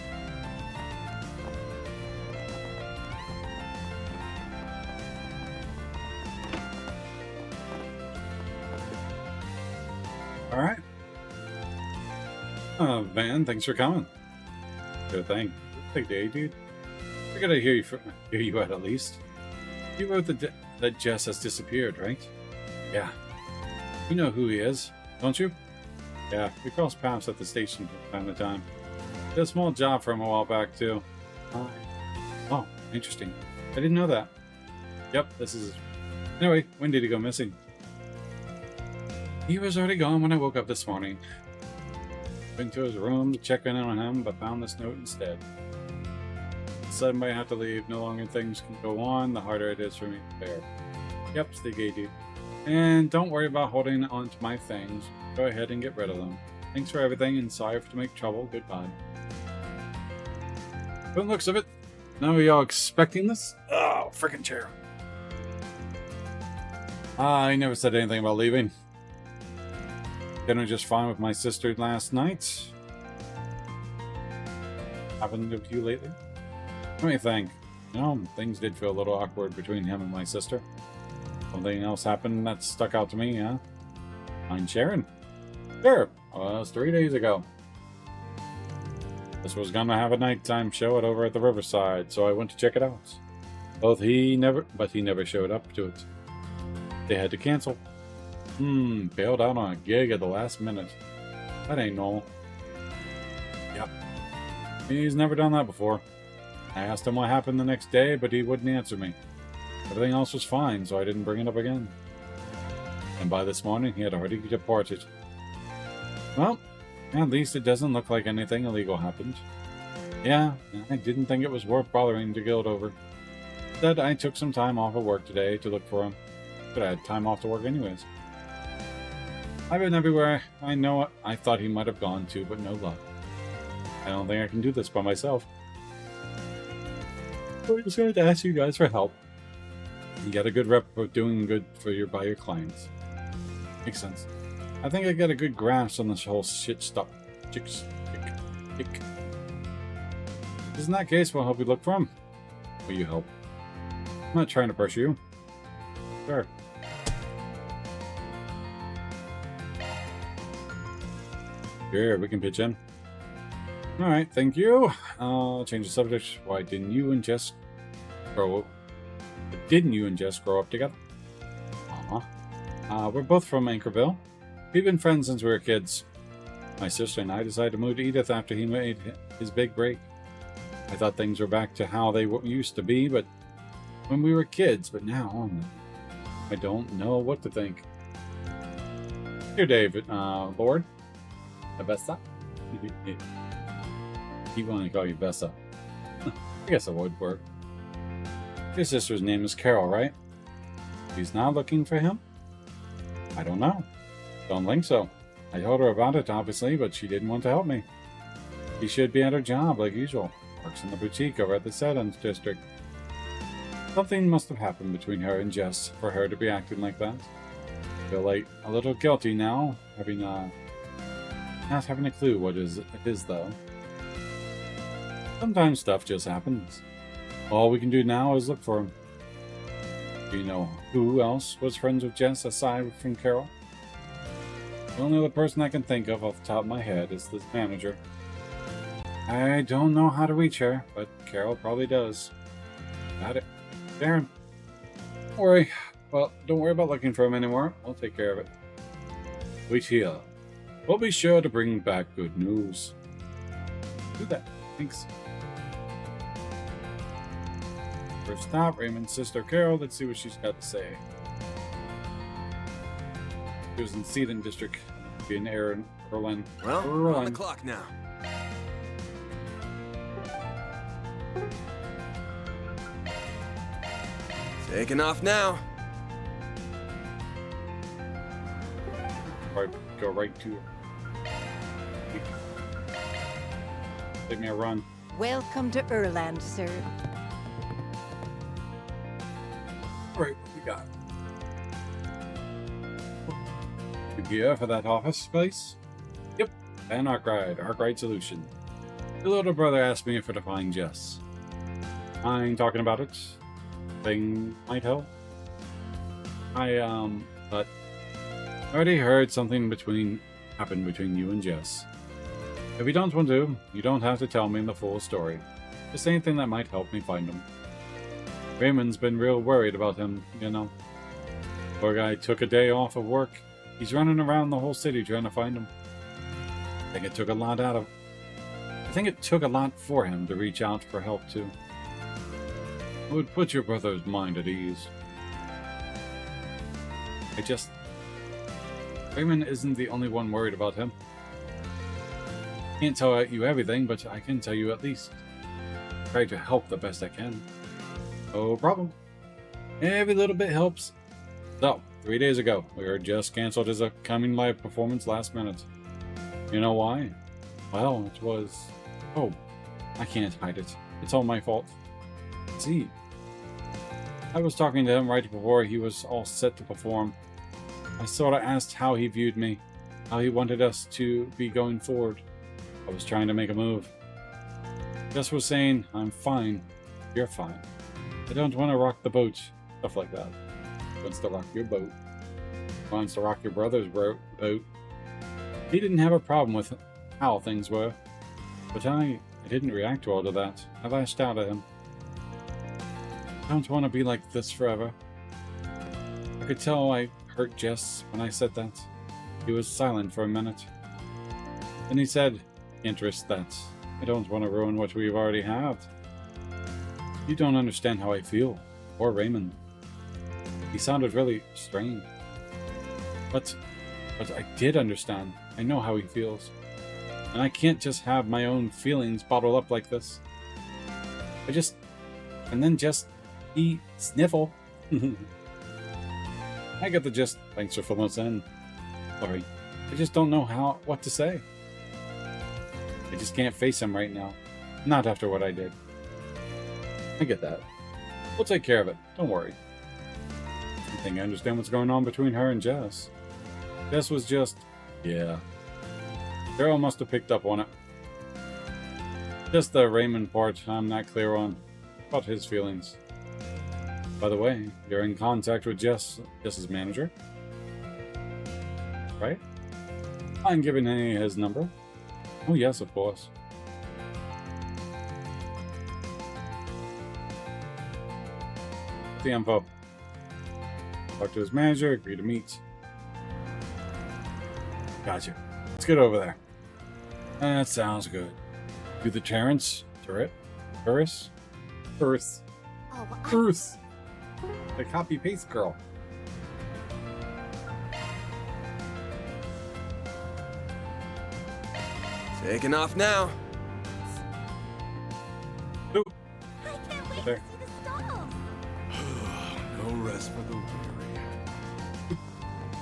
Alright. Van, thanks for coming. Good thing. Big day, dude. I gotta hear you out at least. You wrote that Jess has disappeared, right? Yeah. You know who he is, don't you? Yeah, we cross paths at the station from time to time. Did a small job for him a while back, too. Oh, interesting. I didn't know that. Yep, this is... Anyway, when did he go missing? He was already gone when I woke up this morning. Went to his room to check in on him, but found this note instead. Said I might have to leave. No longer things can go on, the harder it is for me to bear. Yep, stay gay, dude. And don't worry about holding on to my things. Go ahead and get rid of them. Thanks for everything, and sorry to make trouble. Goodbye. From the looks of it, now are y'all expecting this? Oh, frickin' chair. I never said anything about leaving. Dinner just fine with my sister last night. Happened to you lately? Let me think. You know, things did feel a little awkward between him and my sister. Something else happened that stuck out to me, huh? Mind sharing? Sure. Well, it was 3 days ago. This was gonna have a nighttime show over at the Riverside, so I went to check it out. But he never showed up to it. They had to cancel. Bailed out on a gig at the last minute. That ain't normal. Yep. He's never done that before. I asked him what happened the next day, but he wouldn't answer me. Everything else was fine, so I didn't bring it up again. And by this morning, he had already departed. Well, at least it doesn't look like anything illegal happened. Yeah, I didn't think it was worth bothering to guild over. Instead, I took some time off of work today to look for him. But I had time off to work anyways. I've been everywhere. I know I thought he might have gone to, but no luck. I don't think I can do this by myself. So I decided to ask you guys for help. You get a good rep for doing good by your clients. Makes sense. I think I got a good grasp on this whole shit stuff. In that case, we'll help you look for him. Will you help? I'm not trying to pressure you. Sure. Sure, we can pitch in. Alright, thank you. I'll change the subject. Why didn't you and Jess grow up? Didn't you and Jess grow up together? We're both from Anchorville. We've been friends since we were kids. My sister and I decided to move to Edith after he made his big break. I thought things were back to how they used to be, but when we were kids, but now I don't know what to think. Here, David, Lord. Bessa? He wanted to call you Bessa. I guess it would work. Your sister's name is Carol, right? She's not looking for him? I don't know. Don't think so. I told her about it, obviously, but she didn't want to help me. She should be at her job, like usual. Works in the boutique over at the Showdown district. Something must have happened between her and Jess for her to be acting like that. I feel like a little guilty now, not having a clue what it is, though. Sometimes stuff just happens. All we can do now is look for him. Do you know who else was friends with Jess aside from Carol? The only other person I can think of off the top of my head is this manager. I don't know how to reach her, but Carol probably does. Got it. Darren. Don't worry. Well, don't worry about looking for him anymore. I'll take care of it. Wait here. We'll be sure to bring back good news. Do that. Thanks. First stop, Raymond's sister Carol. Let's see what she's got to say. She was in Seaton District. Be in Berlin. Well, we're on the clock now. Taking off now. Probably go right to her. Take me a run. Welcome to Erland, sir. Alright, what we got? Good gear for that office space? Yep, and Arkwright Solution. Your little brother asked me if to find Jess. Mind talking about it? Thing might help? But I already heard something happened between you and Jess. If you don't want to, you don't have to tell me the full story. Just anything that might help me find him. Raymond's been real worried about him, you know. Poor guy took a day off of work. He's running around the whole city trying to find him. I think it took a lot for him to reach out for help too. It would put your brother's mind at ease. Raymond isn't the only one worried about him. Can't tell you everything, but I can tell you at least. Try to help the best I can. No problem. Every little bit helps. So, 3 days ago, we heard Jess canceled his upcoming live performance last minute. You know why? Well, it was... Oh, I can't hide it. It's all my fault. See, I was talking to him right before he was all set to perform. I sort of asked how he viewed me, how he wanted us to be going forward. I was trying to make a move. Jess was saying, I'm fine, you're fine. I don't want to rock the boat, stuff like that. Wants to rock your boat. Wants to rock your brother's boat. He didn't have a problem with how things were, but I didn't react well to that. I lashed out at him. I don't want to be like this forever. I could tell I hurt Jess when I said that. He was silent for a minute. Then he said, can't risk that. I don't want to ruin what we've already had. You don't understand how I feel, or Raymond. He sounded really strained. But I did understand. I know how he feels. And I can't just have my own feelings bottled up like this. He sniffle. I get the gist. Thanks for filling us in. Sorry. I just don't know what to say. I just can't face him right now. Not after what I did. I get that. We'll take care of it. Don't worry. I think I understand what's going on between her and Jess. Jess was just... yeah. Carol must have picked up on it. Just the Raymond part I'm not clear on. About his feelings. By the way, you're in contact with Jess's manager? Right? I'm giving his number. Oh yes, of course. The info. Talk to his manager, agree to meet. Gotcha. Let's get over there. That sounds good. Do the Terrence? Turret? Earth? Earth. Earth. The copy-paste girl. Taking off now. Ooh. I can't wait There. to see the stalls. No rest for the weary.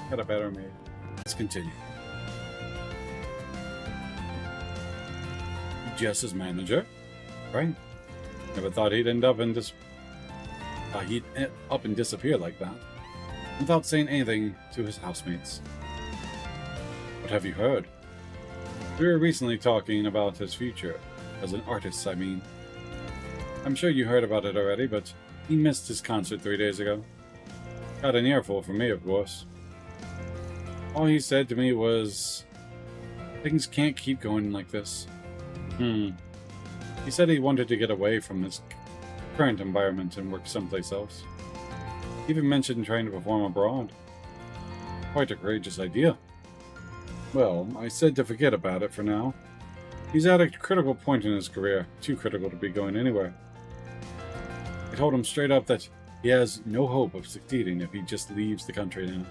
Got a better maid. Let's continue. Jess as manager, right? Never thought he'd end up and disappear like that, without saying anything to his housemates. What have you heard? We were recently talking about his future, as an artist, I mean. I'm sure you heard about it already, but he missed his concert 3 days ago. Got an earful from me, of course. All he said to me was, things can't keep going like this. He said he wanted to get away from his current environment and work someplace else. He even mentioned trying to perform abroad. Quite a courageous idea. Well, I said to forget about it for now. He's at a critical point in his career, too critical to be going anywhere. I told him straight up that he has no hope of succeeding if he just leaves the country now.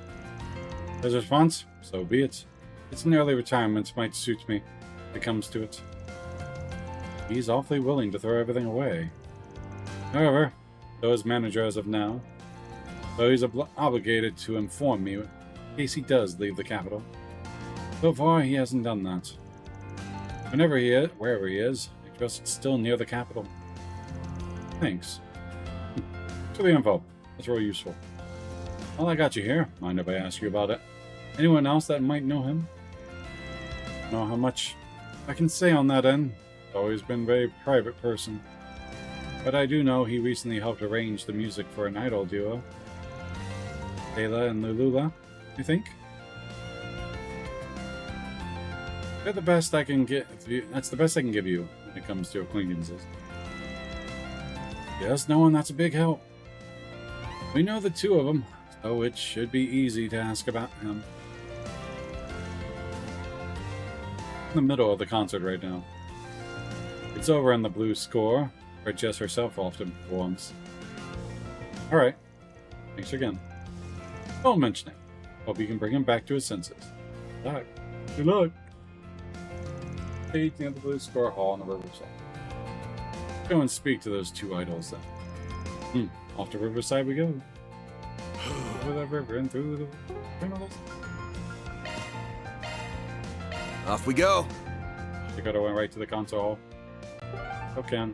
His response? So be it. It's an early retirement, might suit me if it comes to it. He's awfully willing to throw everything away. However, though his manager as of now, though he's obligated to inform me in case he does leave the capital. So far, he hasn't done that. Wherever he is, I trust it's still near the capital. Thanks. For the info. That's real useful. Well, I got you here. Mind if I ask you about it? Anyone else that might know him? Know how much I can say on that end. Always been a very private person. But I do know he recently helped arrange the music for an idol duo. Layla and Lulula, you think? They're the best I can get. That's the best I can give you when it comes to acquaintances. Yes, no one, that's a big help. We know the two of them, so it should be easy to ask about him. In the middle of the concert right now. It's over in the blue score, where Jess herself often performs. Alright. Thanks again. Don't mention it. Hope you can bring him back to his senses. Alright. Good luck. 18 at the Blue Score Hall in the Riverside. Go and speak to those two idols then. Off to Riverside we go. Over the river and through the... Off we go. Dakota went right to the concert hall. Okay.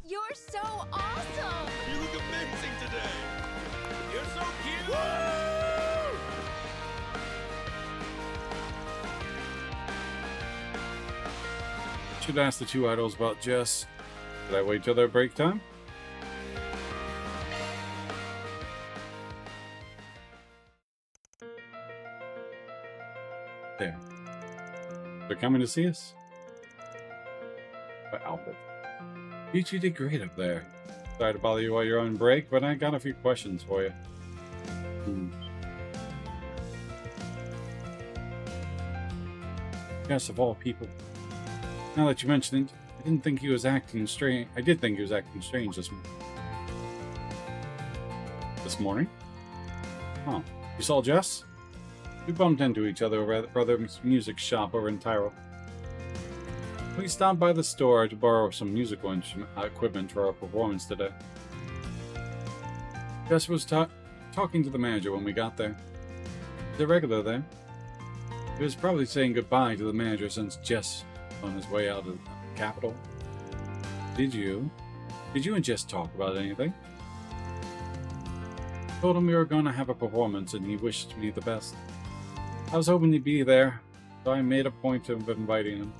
You're so awesome! You look amazing today. You're so cute. Woo! Should ask the two idols about Jess. Did I wait till their break time? There. They're coming to see us? What outfit? You two did great up there. Sorry to bother you while you're on break, but I got a few questions for you. Yes, of all people. Now that you mention it, I didn't think he was acting strange. I did think he was acting strange this morning. This morning? Huh. You saw Jess? We bumped into each other over at the Brothers Music Shop over in Tyrell. We stopped by the store to borrow some musical equipment for our performance today. Jess was talking to the manager when we got there. He's a regular there. He was probably saying goodbye to the manager since Jess was on his way out of the capital. Did you and Jess talk about anything? Told him we were going to have a performance and he wished me the best. I was hoping he'd be there, so I made a point of inviting him.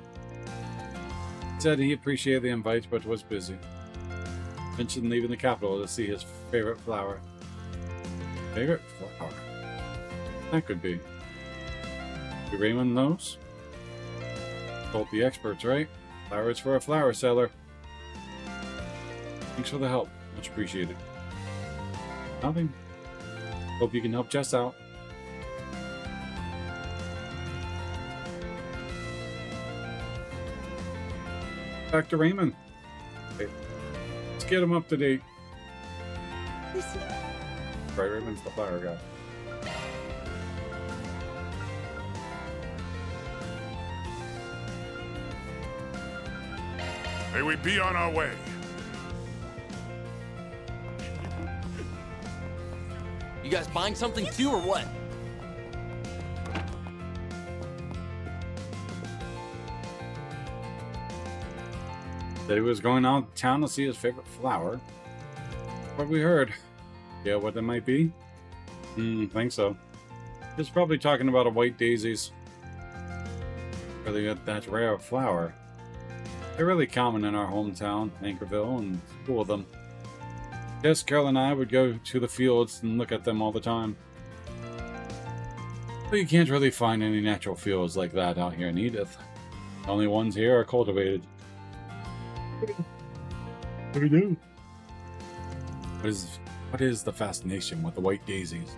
He said he appreciated the invite, but was busy. Mentioned leaving the capital to see his favorite flower. Favorite flower? That could be. Do Raymond knows? Told the experts, right? Flowers for a flower seller. Thanks for the help. Much appreciated. Nothing. Hope you can help Jess out. Back to Raymond. Okay. Let's get him up to date. Right, Raymond's the flower guy. May we be on our way. You guys buying something too, or what? Said he was going out of town to see his favorite flower. What we heard. Yeah, what that might be? Think so. He's probably talking about a white daisies. Really, that rare flower. They're really common in our hometown, Anchorville, and cool of them. Yes, Carol and I would go to the fields and look at them all the time. But you can't really find any natural fields like that out here in Edith. The only ones here are cultivated. What do we do? What is the fascination with the white daisies?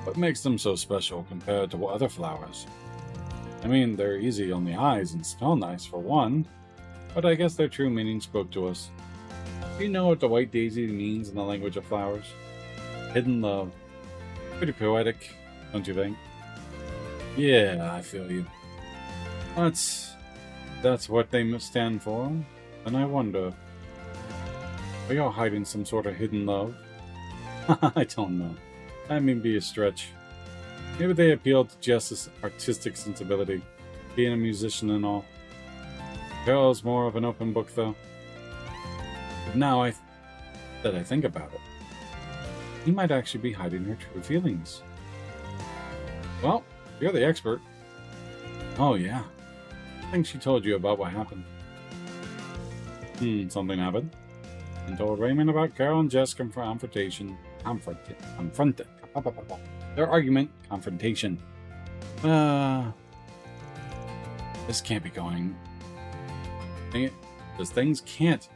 What makes them so special compared to other flowers? I mean, they're easy on the eyes and smell nice for one, but I guess their true meaning spoke to us. Do you know what the white daisy means in the language of flowers? Hidden love. Pretty poetic, don't you think? Yeah, I feel you. That's what they stand for, and I wonder, are y'all hiding some sort of hidden love? I don't know. That may be a stretch. Maybe they appeal to Jess's artistic sensibility, being a musician and all. Carol's more of an open book, though. But now that I think about it, he might actually be hiding her true feelings. Well, you're the expert. Oh, yeah. I think she told you about what happened. Something happened. And told Raymond about Carol and Jess confrontation. Confronted. Their argument. Confrontation. This can't be going. Dang it. Those things can't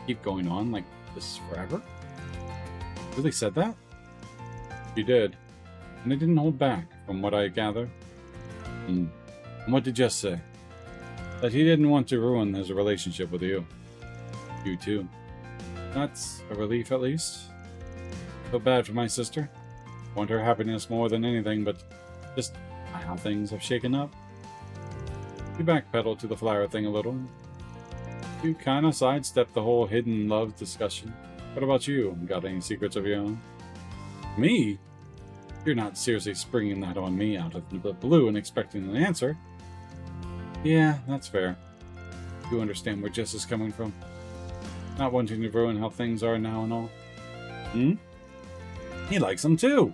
keep going on like this forever. Really said that? She did. And they didn't hold back, from what I gather. And what did Jess say? That he didn't want to ruin his relationship with you. You too. That's a relief, at least. Feel bad for my sister. Want her happiness more than anything, but just how things have shaken up. You backpedaled to the flower thing a little. You kind of sidestepped the whole hidden love discussion. What about you? Got any secrets of your own? Me? You're not seriously springing that on me out of the blue and expecting an answer. Yeah, that's fair. You understand where Jess is coming from. Not wanting to ruin how things are now and all. He likes them too.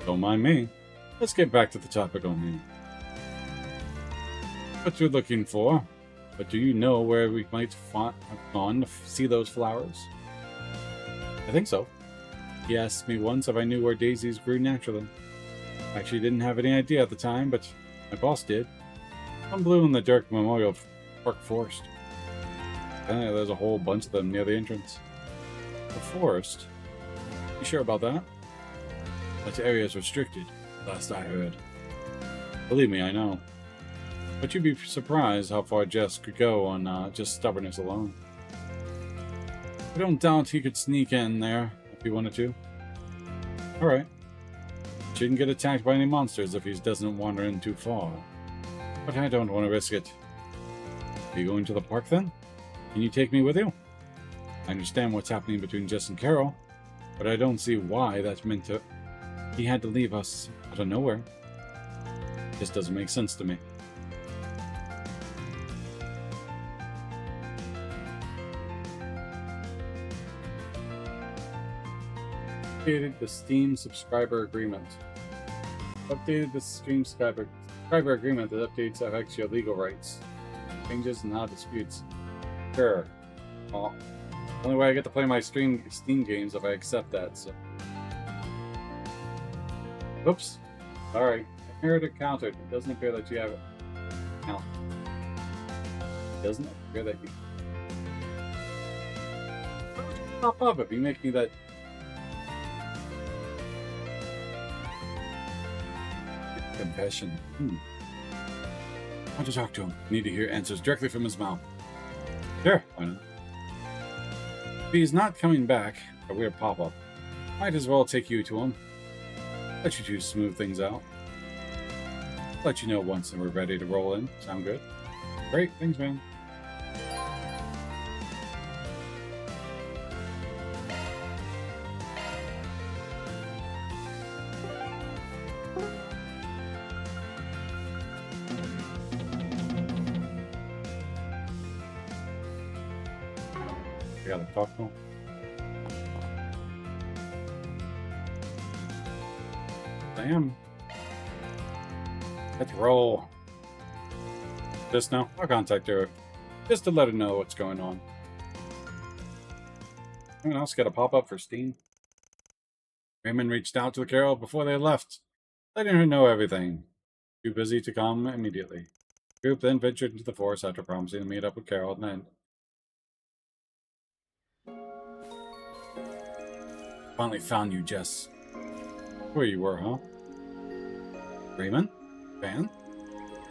Don't mind me. Let's get back to the topic on hand. What you're looking for. But do you know where we might have gone to see those flowers? I think so. He asked me once if I knew where daisies grew naturally. I actually didn't have any idea at the time, but my boss did. Some blew in the Dirk Memorial Park Forest. There's a whole bunch of them near the entrance. The forest? You sure about that? That area is restricted, last I heard. Believe me, I know. But you'd be surprised how far Jess could go on just stubbornness alone. I don't doubt he could sneak in there if he wanted to. Alright. Shouldn't get attacked by any monsters if he doesn't wander in too far. But I don't want to risk it. Are you going to the park then? Can you take me with you? I understand what's happening between Jess and Carol, but I don't see why that's meant to... He had to leave us out of nowhere. This doesn't make sense to me. Updated the Steam subscriber agreement. Updated the Steam subscriber agreement that updates affects your legal rights, changes, and how disputes. Sure. Well, the only way I get to play my Steam games if I accept that, so. Oops. Alright. Inherited countered. It doesn't appear that you have it. Count. It doesn't appear that you. Why would you pop up if you make me that? Confession. I want to talk to him. Need to hear answers directly from his mouth. Sure, why not? If he's not coming back, a weird pop-up, might as well take you to him. Let you two smooth things out. Let you know once we're ready to roll in. Sound good? Great, thanks, man. I gotta talk to him. Damn. Let's roll. Just now, I'll contact her just to let her know what's going on. Anyone else got a pop up for Steam? Raymond reached out to Carol before they left, letting her know everything. Too busy to come immediately. The group then ventured into the forest after promising to meet up with Carol at night. Finally found you, Jess. Where you were, huh? Raymond? Van?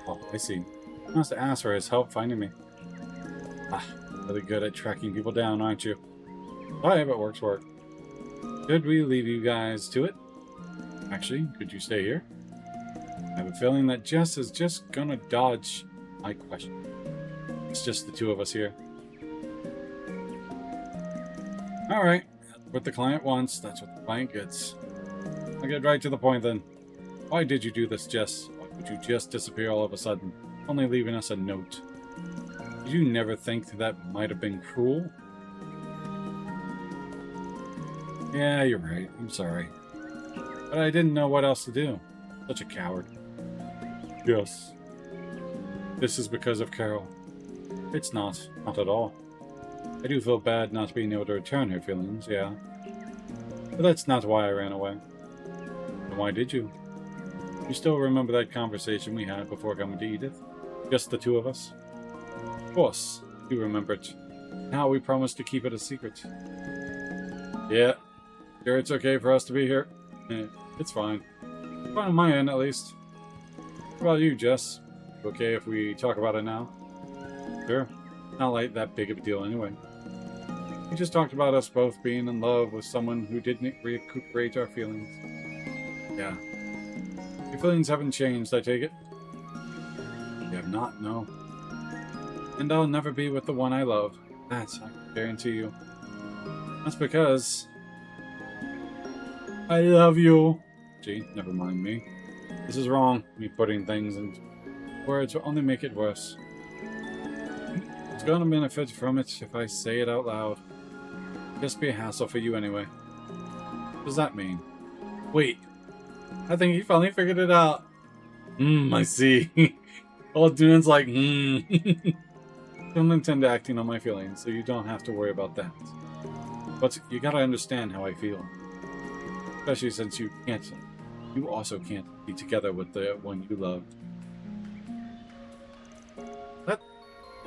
Oh, I see. I must ask for his help finding me. Ah, really good at tracking people down, aren't you? Oh, yeah, but work's work. Should we leave you guys to it? Actually, could you stay here? I have a feeling that Jess is just gonna dodge my question. It's just the two of us here. Alright, what the client wants, that's what the client gets. I'll get right to the point then. Why did you do this, Jess? Why would you just disappear all of a sudden, only leaving us a note? Did you never think that might have been cruel? Yeah, you're right. I'm sorry. But I didn't know what else to do. Such a coward. Yes. This is because of Carol. It's not. Not at all. I do feel bad not being able to return her feelings, yeah. But that's not why I ran away. Then why did you? You still remember that conversation we had before coming to Edith? Just the two of us? Of course, you remember it. Now we promised to keep it a secret. Yeah. Sure it's okay for us to be here? It's fine. Fine on my end, at least. What about you, Jess? Okay if we talk about it now? Sure. Not like that big of a deal anyway. We just talked about us both being in love with someone who didn't recuperate our feelings. Yeah. Your feelings haven't changed, I take it? They have not, no. And I'll never be with the one I love. That I can guarantee you. That's because I love you. Gee, never mind me. This is wrong, me putting things in words will only make it worse. It's gonna benefit from it if I say it out loud. Just be a hassle for you anyway. What does that mean? Wait. I think he finally figured it out. I see. Old Dune's like, Don't intend acting on my feelings, so you don't have to worry about that. But you gotta understand how I feel. Especially since you also can't be together with the one you loved. That's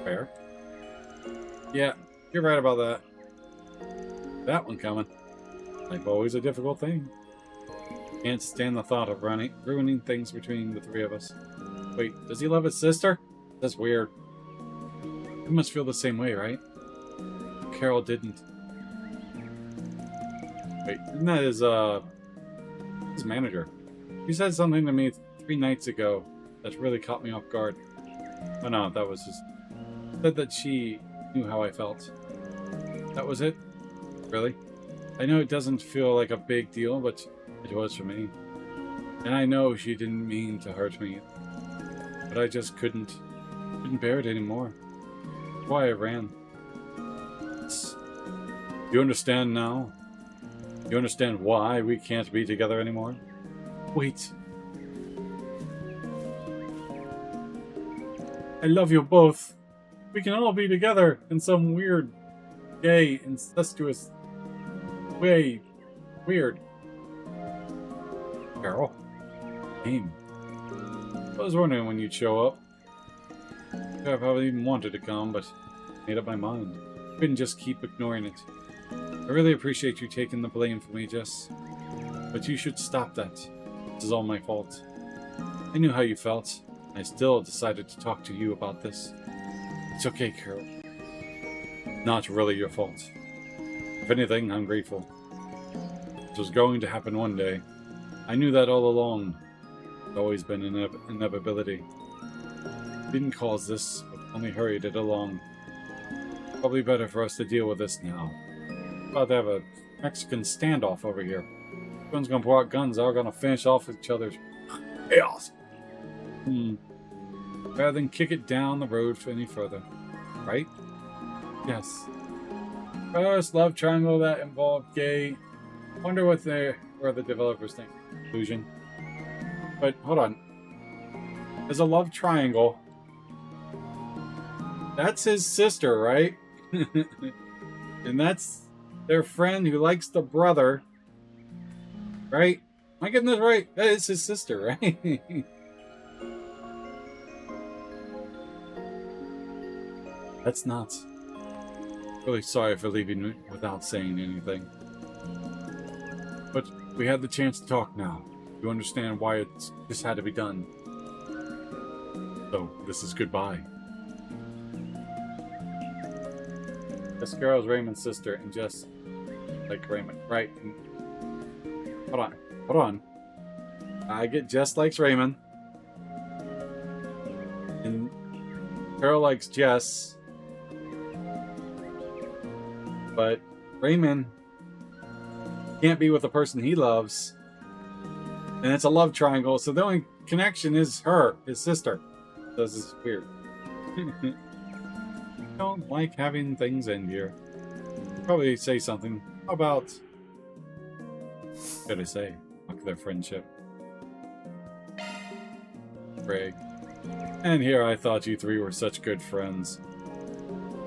fair. Yeah, you're right about that. That one coming. Like always a difficult thing. Can't stand the thought of ruining things between the three of us. Wait, does he love his sister? That's weird. You must feel the same way, right? Carol didn't. Wait, isn't that his manager? He said something to me 3 nights ago that really caught me off guard. Oh no, that was his... Said that she knew how I felt. That was it? Really? I know it doesn't feel like a big deal, but it was for me. And I know she didn't mean to hurt me. But I just couldn't bear it anymore. That's why I ran. You understand now? You understand why we can't be together anymore? Wait. I love you both. We can all be together in some weird, gay, incestuous way. Weird. Carol? Aim. I was wondering when you'd show up. I probably even wanted to come, but made up my mind. Couldn't just keep ignoring it. I really appreciate you taking the blame for me, Jess. But you should stop that. This is all my fault. I knew how you felt. I still decided to talk to you about this. It's okay, Carol. Not really your fault. If anything, I'm grateful. This was going to happen one day. I knew that all along. It's always been an inevitability. Didn't cause this, but only hurried it along. Probably better for us to deal with this now. About to have a Mexican standoff over here. Everyone's gonna pull out guns, they're all gonna finish off each other's chaos. Rather than kick it down the road for any further. Right? Yes. First love triangle that involved gay. Wonder what where the developers think. Conclusion. But hold on. There's a love triangle. That's his sister, right? And that's their friend who likes the brother. Right? Am I getting this right? That is his sister, right? That's nuts. Really sorry for leaving without saying anything. But we had the chance to talk now. You understand why it's just had to be done. So, this is goodbye. This girl is Raymond's sister, and just like Raymond. Right. Hold on. I get Jess likes Raymond. And Carol likes Jess. But Raymond can't be with the person he loves. And it's a love triangle, so the only connection is her, his sister. This is weird. Don't like having things end here. Probably say something about, what should I say? Fuck their friendship. Craig. And here I thought you three were such good friends.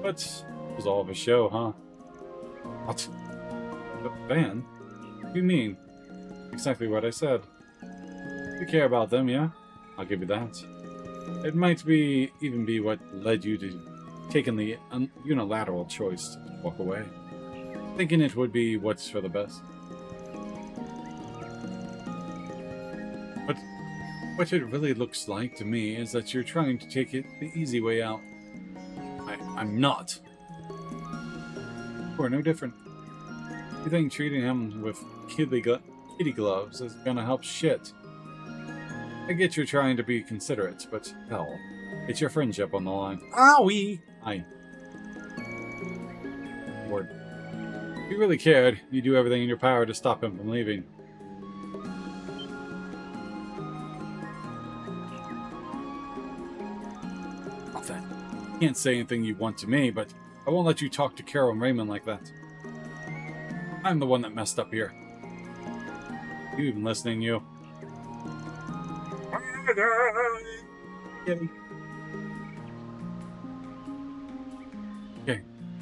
But it was all of a show, huh? What? The van? What do you mean? Exactly what I said. You care about them, yeah? I'll give you that. It might even be what led you to taking the unilateral choice to walk away. Thinking it would be what's for the best. But what it really looks like to me is that you're trying to take it the easy way out. I'm not. We're no different. You think treating him with kitty gloves is gonna help shit. I get you're trying to be considerate, but hell, it's your friendship on the line. Owie! Word. If you really cared, you'd do everything in your power to stop him from leaving. Nothing. You can't say anything you want to me, but I won't let you talk to Carol and Raymond like that. I'm the one that messed up here. You even listening, you?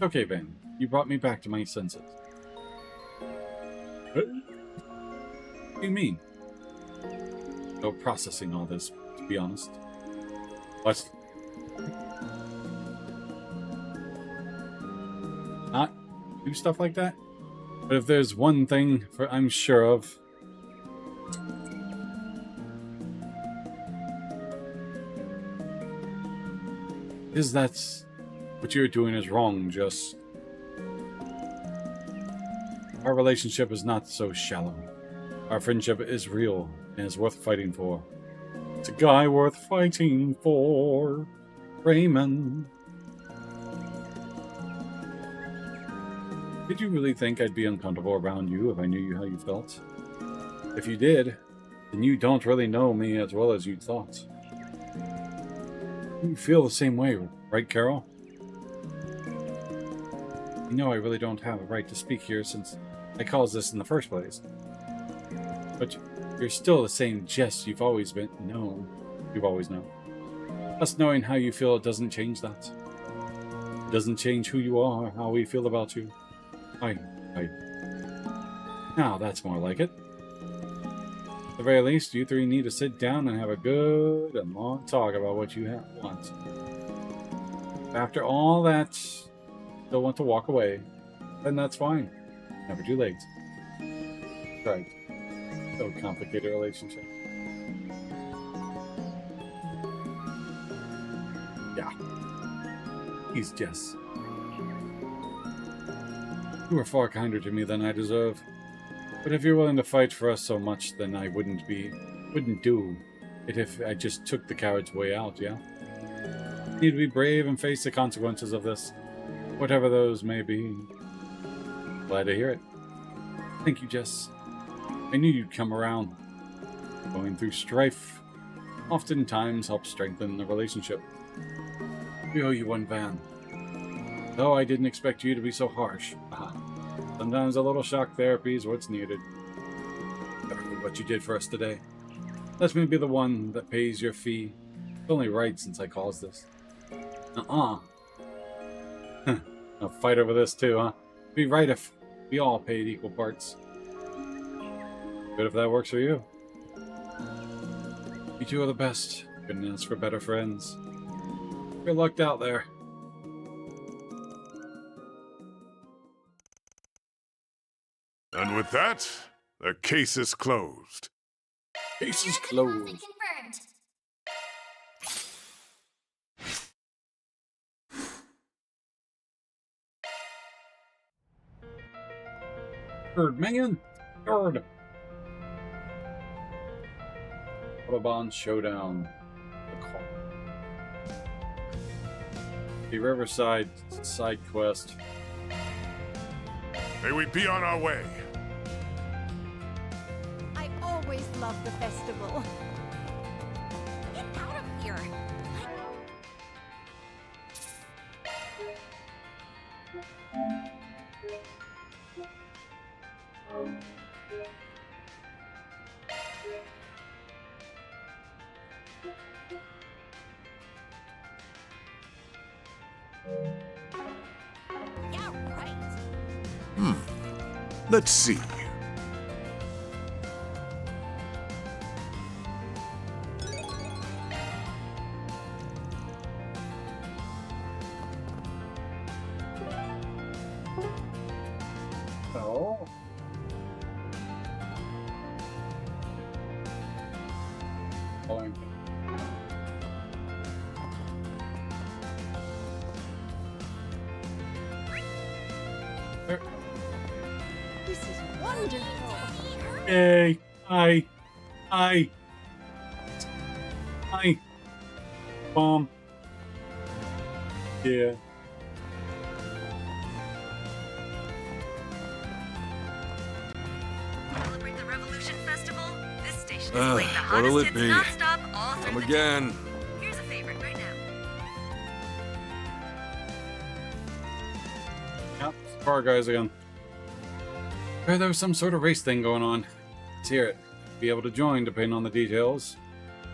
Okay, Ben. You brought me back to my senses. What do you mean? No processing all this, to be honest. What? Not do stuff like that? But if there's one thing I'm sure of, is that what you're doing is wrong, Jess. Our relationship is not so shallow. Our friendship is real and is worth fighting for. It's a guy worth fighting for. Raymond. Did you really think I'd be uncomfortable around you if I knew how you felt? If you did, then you don't really know me as well as you thought. You feel the same way, right, Carol? You know I really don't have a right to speak here since I caused this in the first place. But you're still the same Jess you've always known. You've always known. Us knowing how you feel doesn't change that. It doesn't change who you are or how we feel about you. Now that's more like it. At the very least, you three need to sit down and have a good and long talk about what you want. After all that, still want to walk away, then that's fine. Never too late. Right. So complicated relationship. Yeah. He's Jess. You were far kinder to me than I deserve. But if you're willing to fight for us so much, then I wouldn't do it if I just took the coward's way out, yeah? You need to be brave and face the consequences of this, whatever those may be. Glad to hear it. Thank you, Jess. I knew you'd come around. Going through strife oftentimes helps strengthen the relationship. We owe you one van. Though I didn't expect you to be so harsh. Sometimes a little shock therapy is what's needed. After what you did for us today. Let me be the one that pays your fee. It's only right since I caused this. A fight over this too, huh? It'd be right if we all paid equal parts. Good if that works for you. You two are the best. Couldn't ask for better friends. Good luck out there. And with that, the case is closed. Case is closed. Confirmed. Third man. Third. Autobahn Showdown. The call. The Riverside side quest. May we be on our way. I always love the festival. Get out of here. Yeah, right. Let's see. Oh. Fine. This is wonderful. Hey, hi, bomb. Yeah. Celebrate the Revolution Festival. This station is Ugh, playing the what'll hottest it hits be? non-stop all through Come the day. again. Here's a favorite right now. Yep, car guys again. Heard there was some sort of race thing going on. Let's hear it. Be able to join depending on the details.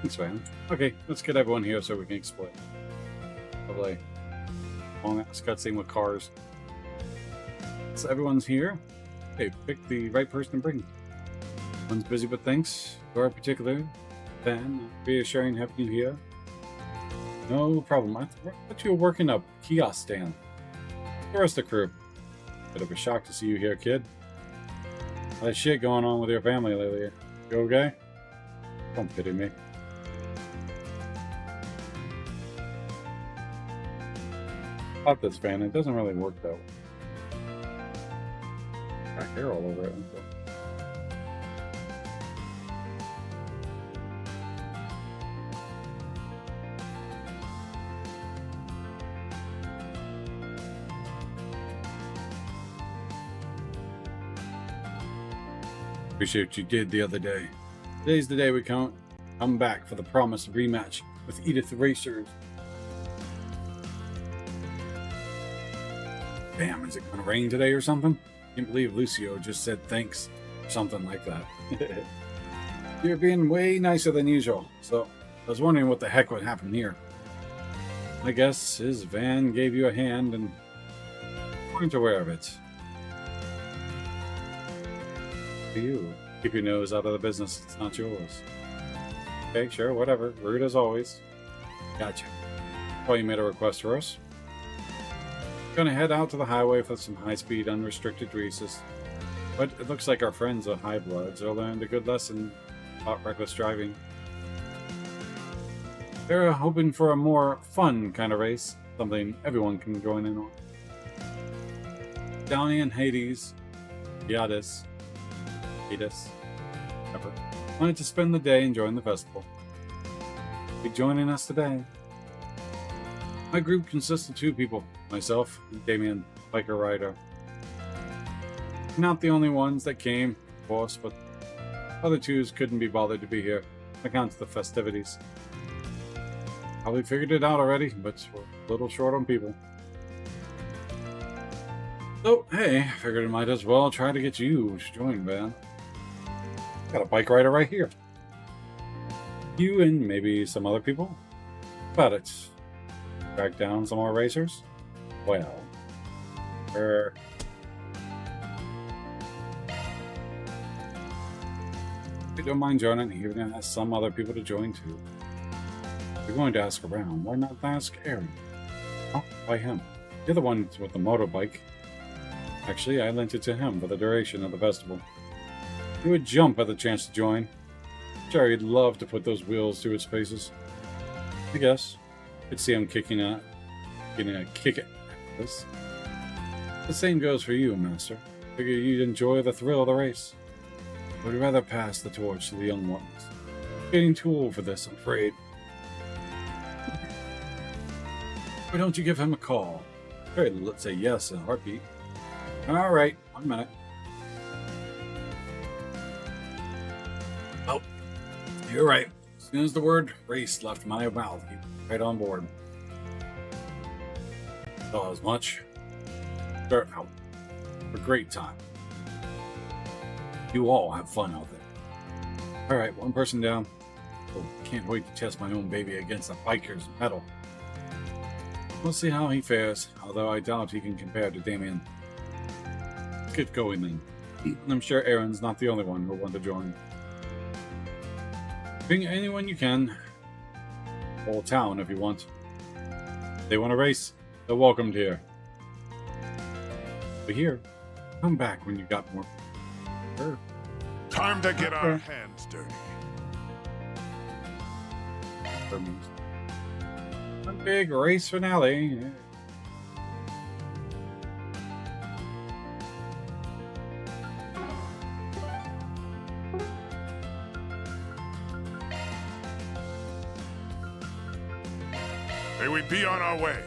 Thanks, man. Okay, let's get everyone here so we can explore. Lovely. Long ass cutscene with cars. So everyone's here. Hey, pick the right person to bring. One's busy, but thanks. For our particular fan, reassuring having you here. No problem. I thought you were working a kiosk stand. The rest of the crew. Bit of a shock to see you here, kid. All that shit going on with your family lately. You okay? Don't pity me. About this fan, it doesn't really work though. Got hair all over it. Appreciate what you did the other day. Today's the day we come back for the promised rematch with Edith Racers. Damn, is it gonna rain today or something? Can't believe Lucio just said thanks. Something like that. You're being way nicer than usual, so I was wondering what the heck would happen here. I guess his van gave you a hand and weren't aware of it. For you, keep your nose out of the business, it's not yours. Okay, sure, whatever. Rude as always. Gotcha. Well, you made a request for us. Gonna head out to the highway for some high-speed, unrestricted races. But it looks like our friends are high bloods. They'll learn a good lesson about reckless driving. They're hoping for a more fun kind of race, something everyone can join in on. Downey and Hades, Hades, ever, wanted to spend the day enjoying the festival. Be joining us today. My group consists of 2 people, myself and Damien, biker rider. Not the only ones that came, of course, but other 2s couldn't be bothered to be here, on account of the festivities. Probably figured it out already, but we're a little short on people. So, hey, I figured I might as well try to get you to join, man. Got a bike rider right here. You and maybe some other people? How about it? Track down some more racers? Well, if you don't mind joining, even ask some other people to join too. If you're going to ask around, why not ask Aaron? Oh, why him? You're the one with the motorbike. Actually, I lent it to him for the duration of the festival. He would jump at the chance to join. Sure, he'd love to put those wheels through its paces. I guess. Could see him getting a kick at this. The same goes for you, Master. Figure you'd enjoy the thrill of the race. Would rather pass the torch to the young ones. Getting too old for this, I'm afraid. Why don't you give him a call? Sure, let's say yes in a heartbeat. Alright, 1 minute. Oh, you're right. As soon as the word race left my mouth, he was right on board. Thought as much. Start out. A great time. You all have fun out there. Alright, 1 person down. Oh, can't wait to test my own baby against the biker's metal. We'll see how he fares, although I doubt he can compare to Damien. Let's get going then. I'm sure Aaron's not the only one who'll want to join. Bring anyone you can. Whole town if you want. If they want to race, they're welcomed here. But here, come back when you got more. Sure. Time to get our hands dirty. One big race finale. Yeah. May we be on our way.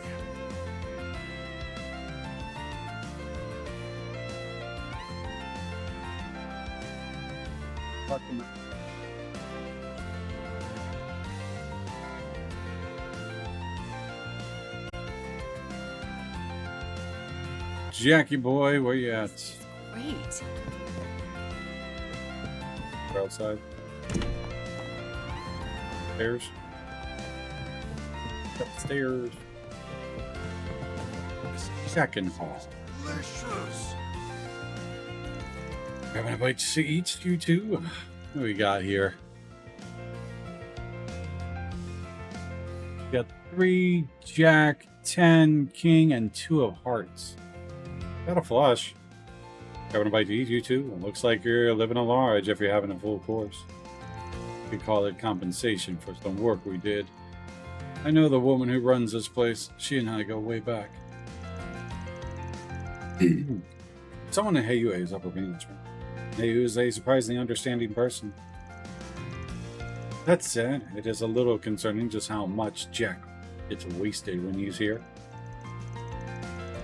Jackie boy, where you at? Great. We're outside. Stairs. Upstairs. Second hall. Delicious. Having a bite to eat, you two? What do we got here? We got 3 Jack, 10 King, and 2 of Hearts. Got a flush. Having a bite to eat, you two? It looks like you're living a large if you're having a full course. We call it compensation for some work we did. I know the woman who runs this place. She and I go way back. Someone in Heiyue is upper management. Heiyue is a surprisingly understanding person. That said, it is a little concerning just how much Jack gets wasted when he's here.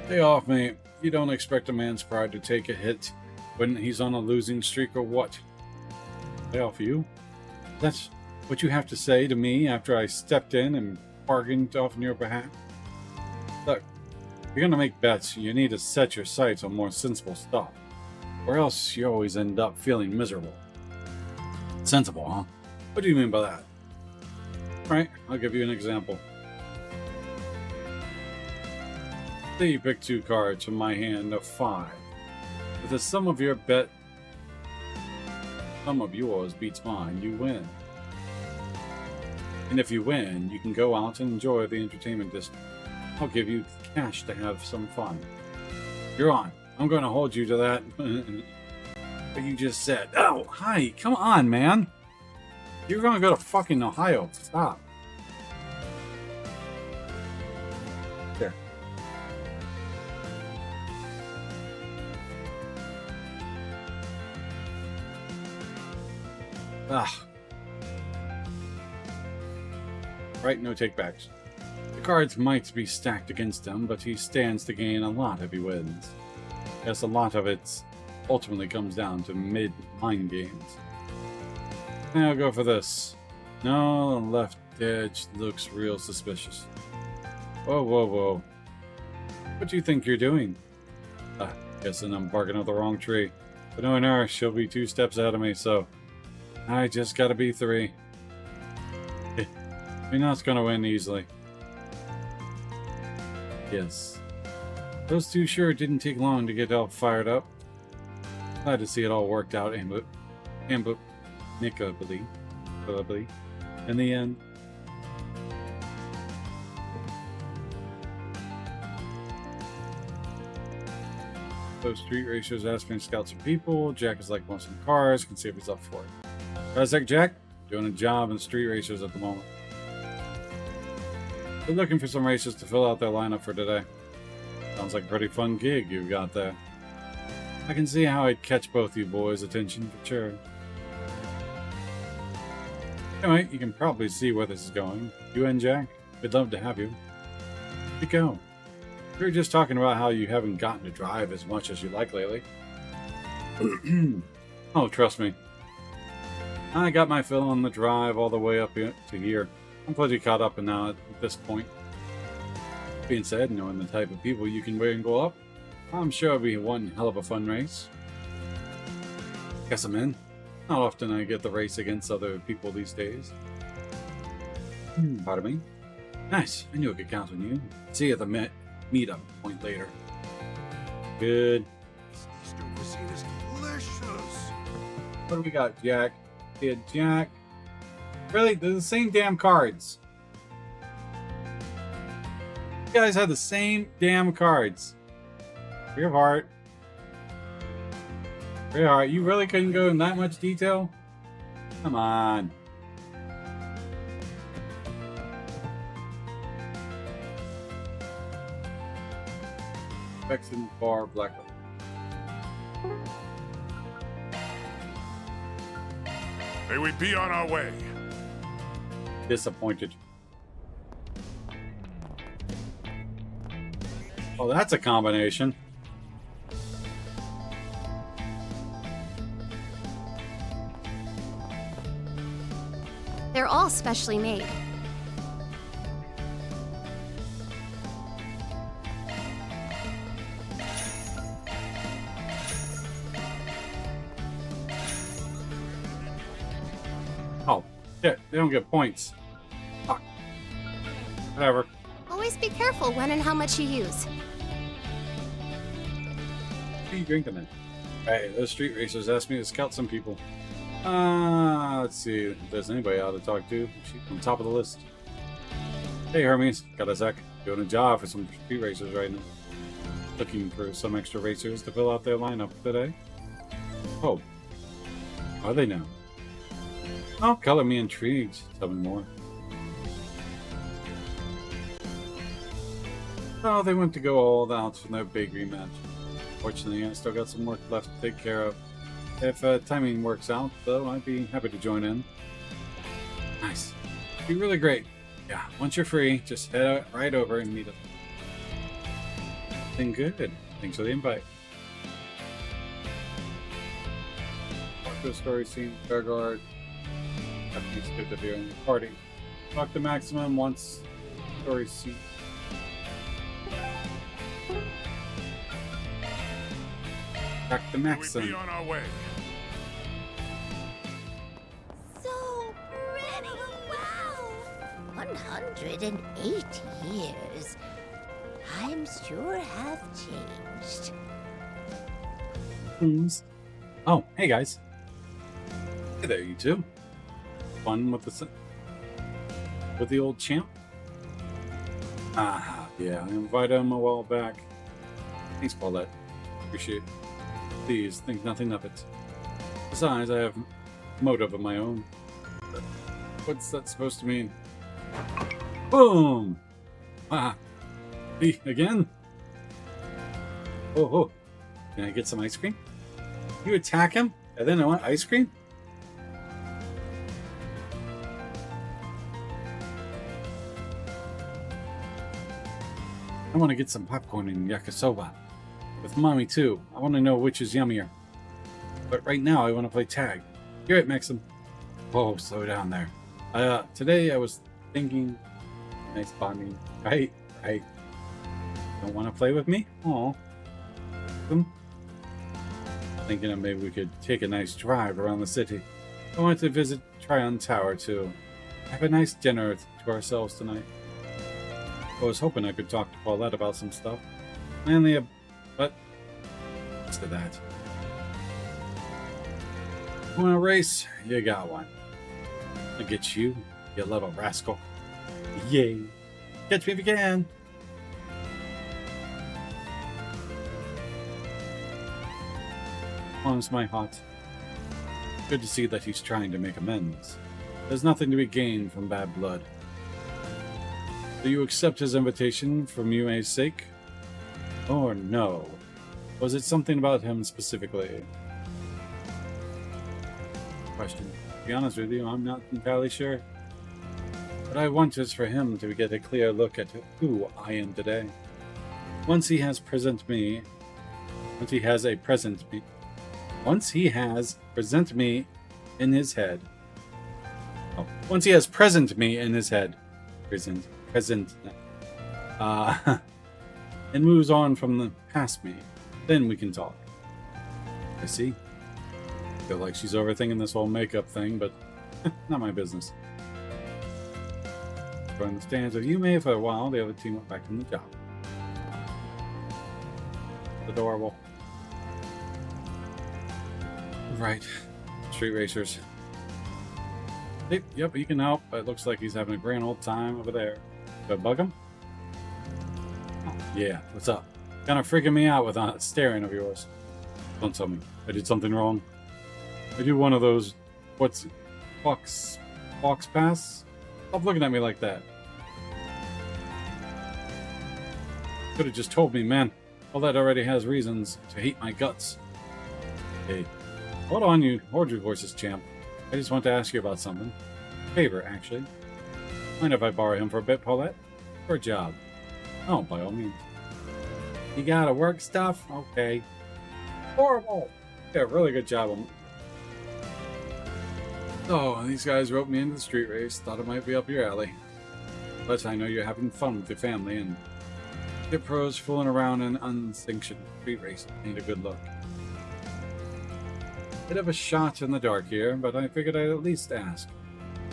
Stay off, mate. You don't expect a man's pride to take a hit when he's on a losing streak or what? Stay off you? That's what you have to say to me after I stepped in and bargained off on your behalf? Look, if you're gonna make bets, you need to set your sights on more sensible stuff. Or else you always end up feeling miserable. Sensible, huh? What do you mean by that? Right, I'll give you an example. Say you pick 2 cards from my hand of 5. If the sum of yours beats mine, you win. And if you win, you can go out and enjoy the entertainment district. I'll give you cash to have some fun. You're on. I'm going to hold you to that. What you just said. Oh, hi. Come on, man. You're going to go to fucking Ohio. Stop. There. Ah. Right, no takebacks. The cards might be stacked against him, but he stands to gain a lot if he wins. Yes, a lot of it ultimately comes down to mind games. I'll go for this. No, the left edge looks real suspicious. Whoa, whoa, whoa. What do you think you're doing? Guessing I'm barking up the wrong tree. But knowing her, she'll be 2 steps ahead of me, so I just gotta be 3. We're not gonna win easily. Yes. Those 2 sure didn't take long to get all fired up. Glad to see it all worked out amicably in the end. Those street racers asked me to scout some people. Jack is like most of the cars, can see if he's up for it. How's that, Jack? Doing a job in street racers at the moment. They're looking for some racers to fill out their lineup for today. Sounds like a pretty fun gig you've got there. I can see how I'd catch both you boys' attention for sure. Anyway, you can probably see where this is going. You and Jack, we'd love to have you. Where'd you go? We were just talking about how you haven't gotten to drive as much as you like lately. Oh, trust me. I got my fill on the drive all the way up to here. I'm plenty caught up now at this point. Being said, knowing the type of people you can wrangle up, I'm sure it'll be one hell of a fun race. Guess I'm in. Not often I get the race against other people these days. Pardon me? Nice. I knew I could count on you. See you at the meetup point later. Good. Cuisine is delicious. What do we got, Jack? Yeah, Jack. Really? They're the same damn cards. You guys have the same damn cards. Braveheart. Braveheart, you really couldn't go in that much detail? Come on. Vexen Bar Blackwood. May we be on our way. Disappointed. Oh, that's a combination. They're all specially made. Oh, shit, they don't get points. Fuck. Whatever. Always be careful when and how much you use. What are you drinking then? Hey, those street racers asked me to scout some people. Let's see if there's anybody I ought to talk to. She's on top of the list. Hey Hermes, got a sec. Doing a job for some street racers right now. Looking for some extra racers to fill out their lineup today. Oh. Are they now? Oh, color me intrigued. Tell me more. Oh, they went to go all out from their bakery match. Fortunately, I still got some work left to take care of. If timing works out, though, I'd be happy to join in. Nice. Be really great. Yeah, once you're free, just head right over and meet us. Been good. Thanks for the invite. Talk to a story scene, Fairguard. After you skip the beer in the party. Talk to Maximum once story scene. Back to Maxim. May we be on our way. So pretty! Wow! 180 years. Times sure have changed. Oh, hey guys. Hey there, you two. Fun with the old champ? Ah, yeah, I invited him a while back. Thanks, Paulette. Appreciate it. Please, think nothing of it. Besides, I have motive of my own. But what's that supposed to mean? Boom! Ah! Hey, again? Oh, can I get some ice cream? You attack him, and then I want ice cream? I want to get some popcorn and yakisoba. With mommy too. I want to know which is yummier. But right now I want to play tag. You're it, Maxim. Whoa, slow down there. Today I was thinking... Nice bonding. Right. Don't want to play with me? Aw. them. Thinking that maybe we could take a nice drive around the city. I wanted to visit Tryon Tower too. Have a nice dinner to ourselves tonight. I was hoping I could talk to Paulette about some stuff. Mainly, but to that. Want a race? You got one. I'll get you, you little rascal. Yay! Catch me if you can. Honest my heart. Good to see that he's trying to make amends. There's nothing to be gained from bad blood. Do you accept his invitation for Mue's sake? Or no? Was it something about him specifically? Question. To be honest with you, I'm not entirely sure. What I want is for him to get a clear look at who I am today. Once he has present me in his head. Oh, once he has present me in his head. Present. And moves on from the past me. Then we can talk. I see. Feel like she's overthinking this whole makeup thing, but not my business. From the stands of Yume for a while, the other team went back on the job. Adorable. Right. Street racers. Yep, he can help, but it looks like he's having a grand old time over there. Do I bug him? Oh, yeah, what's up? Kind of freaking me out with that staring of yours. Don't tell me I did something wrong. I do one of those, Fox Pass? Stop looking at me like that. Could have just told me, man. All that already has reasons to hate my guts. Hey, hold on, you horses champ. I just want to ask you about something. Favor, actually. Mind if I borrow him for a bit, Paulette? For a job. Oh, by all means. You gotta work stuff? Okay. Horrible! Yeah, really good job. Oh, these guys roped me into the street race. Thought it might be up your alley. But I know you're having fun with your family, and your pros fooling around in unsanctioned street racing ain't a good look. Bit of a shot in the dark here, but I figured I'd at least ask.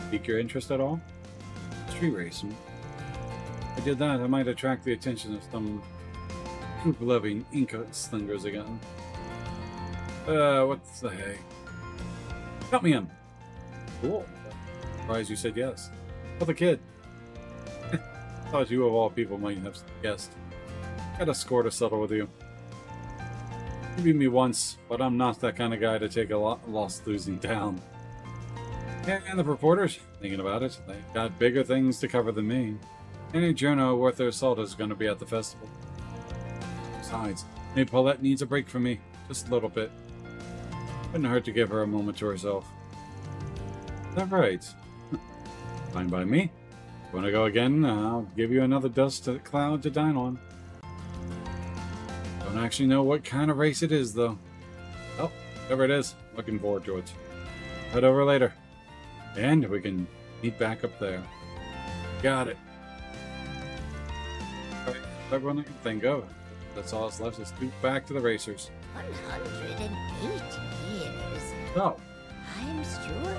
Pique your interest at all? Street racing. If I did that, I might attract the attention of some coop-loving Inca slingers again. What's the hey? Help me in. Cool. Surprised you said yes. Well, the kid. Thought you of all people might have guessed. Got a score to settle with you. You beat me once, but I'm not that kind of guy to take a loss losing down. And the reporters, thinking about it, they got bigger things to cover than me. Any journo worth their salt is going to be at the festival. Besides, maybe Paulette needs a break from me. Just a little bit. Wouldn't hurt to give her a moment to herself. Is that right? Fine by me. Want to go again? I'll give you another dust cloud to dine on. Don't actually know what kind of race it is, though. Oh, whatever it is, looking forward to it. Head over later. And we can meet back up there. Got it. Alright, everyone I can think of. That's all that's left is scoot back to the racers. 108 years. Oh. I'm sure.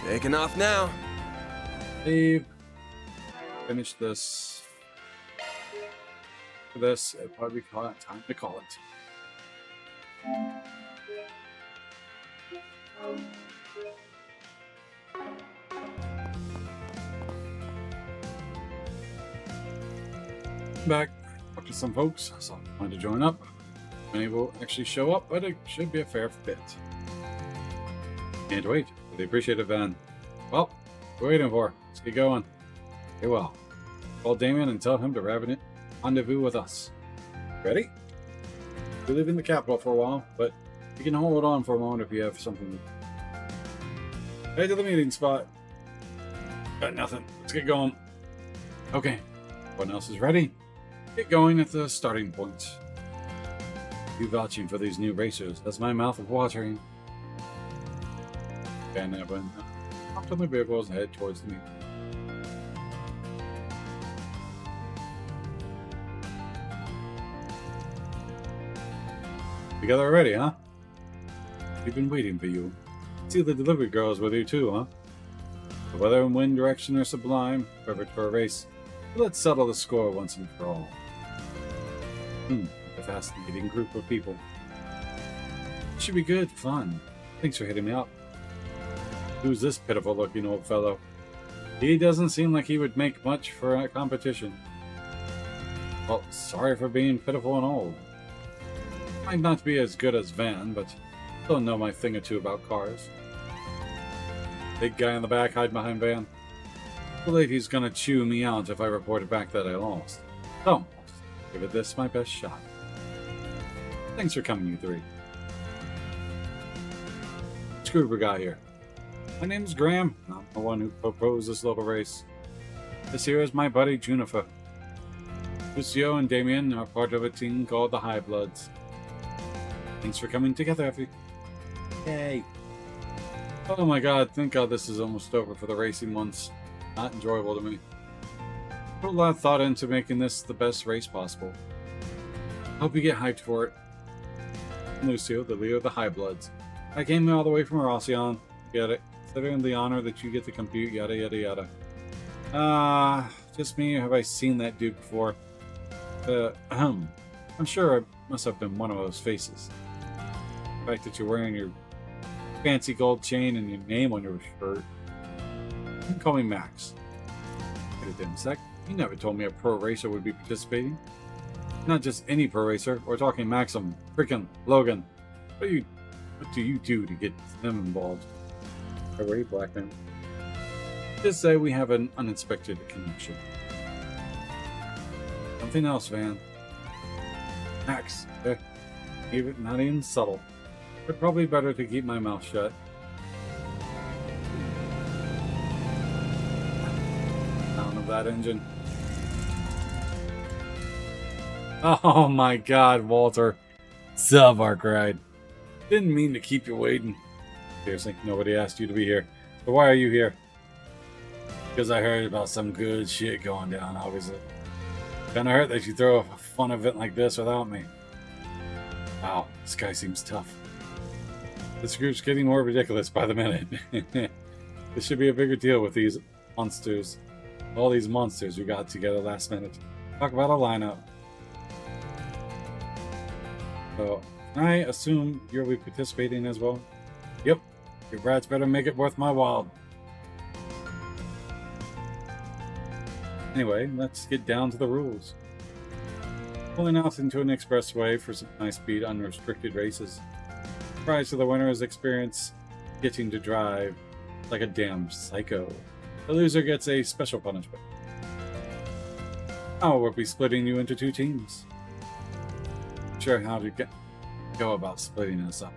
Taking off now. Leave. Finish this. For this, it'll probably call it time to call it. Back. Talk to some folks. So I wanted to join up. Many will actually show up, but it should be a fair bit. Can't wait. Really appreciate it, Van. Well, we're waiting for. Let's get going. Okay, well. Call Damien and tell him to rendezvous with us. Ready? We're leaving the capital for a while, but you can hold on for a moment if you have something. Head to the meeting spot. Got nothing. Let's get going. Okay. Everyone else is ready. Get going at the starting point. You vouching for these new racers. That's my mouth watering. And everyone hopped on the vehicles and head towards the meeting. Together already, huh? We've been waiting for you. See, the delivery girl's with you too, huh? The weather and wind direction are sublime, perfect for a race. But let's settle the score once and for all. A fascinating group of people. Should be good fun. Thanks for hitting me up. Who's this pitiful-looking old fellow? He doesn't seem like he would make much for a competition. Well, sorry for being pitiful and old. Might not be as good as Van, but still know my thing or two about cars. Big guy in the back hiding behind Van. I believe he's gonna chew me out if I reported back that I lost. So, I'll just give this my best shot. Thanks for coming, you three. Which group we got here? My name's Graham. I'm the one who proposed this little race. This here is my buddy Juniper. Lucio and Damien are part of a team called the High Bloods. Thanks for coming together, Effie. Yay. Oh my god, thank god this is almost over for the racing ones. Not enjoyable to me. Put a lot of thought into making this the best race possible. Hope you get hyped for it. I'm Lucio, the leader of the High Bloods. I came all the way from Rossion. Get it? Considering the honor that you get to compute, yada yada yada. Just me, or have I seen that dude before? I'm sure I must have been one of those faces. The fact that you're wearing your fancy gold chain and your name on your shirt. You can call me Max. Wait a damn sec. You never told me a pro racer would be participating. Not just any pro racer. We're talking Maxim, frickin' Logan. What do you do to get them involved? Already, black man. Just say we have an unexpected connection. Something else, Van. Max. Not even subtle. But probably better to keep my mouth shut. Sound of that engine. Oh my god, Walter. Sub Arc Ride. Didn't mean to keep you waiting. Seriously, nobody asked you to be here. But why are you here? Because I heard about some good shit going down, obviously. Kinda hurt that you throw a fun event like this without me. Wow, this guy seems tough. This group's getting more ridiculous by the minute. This should be a bigger deal with these monsters. All these monsters we got together last minute. Talk about a lineup. So, I assume you'll be participating as well? Yep. Your brats better make it worth my while. Anyway, let's get down to the rules. Pulling out into an expressway for some high-speed, unrestricted races. Prize to the winner is experience getting to drive like a damn psycho. The loser gets a special punishment. Oh, we'll be splitting you into two teams. Not sure how to go about splitting us up.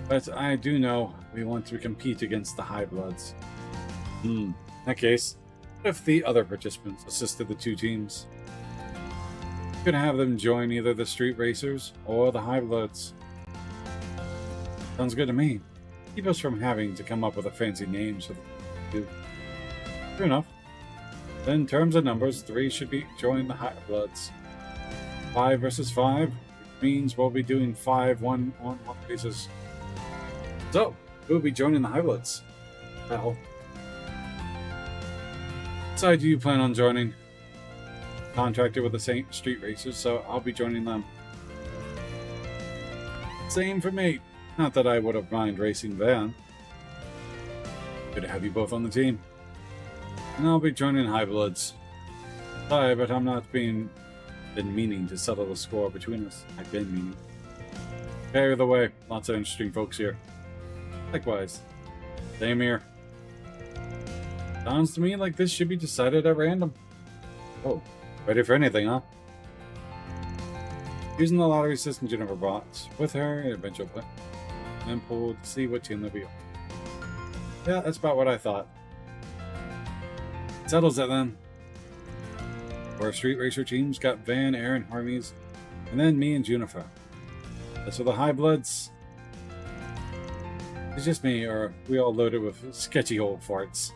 But I do know we want to compete against the High Bloods. In that case, if the other participants assisted the two teams, you could have them join either the Street Racers or the High Bloods. Sounds good to me. Keep us from having to come up with a fancy name for the two. True enough. Then, in terms of numbers, 3 should be joining the High Bloods. 5 versus 5, which means we'll be doing 5 1-on-1 races. So, who'll be joining the High Bloods? Well, what side do you plan on joining? Contracted with the St. Street Racers, so I'll be joining them. Same for me. Not that I would have mind racing Van. Good to have you both on the team. And I'll be joining High Bloods. Sorry, but I'm not been meaning to settle the score between us. I've been meaning. Okay, either way, lots of interesting folks here. Likewise. Same here. Sounds to me like this should be decided at random. Oh, ready for anything, huh? Using the lottery system Jennifer brought with her in eventual plan. And pulled to see what team they'll be on. Yeah, that's about what I thought. Settles it then. Our Street Racer teams got Van, Aaron, Harmies, and then me and Juniper. As for the High Bloods, it's just me, or we all loaded with sketchy old farts.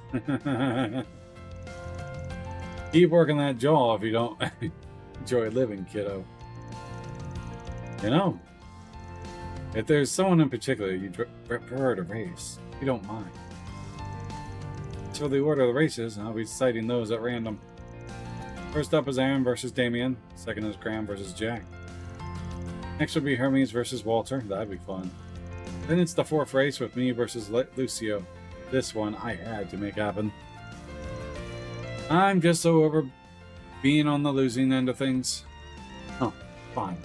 Keep working that jaw if you don't enjoy living, kiddo. You know, if there's someone in particular you prefer to race, you don't mind. So the order of the races, I'll be citing those at random. First up is Aaron versus Damien. Second is Graham versus Jack. Next will be Hermes versus Walter. That'd be fun. Then it's the fourth race with me versus Lucio. This one I had to make happen. I'm just so over being on the losing end of things. Oh, fine.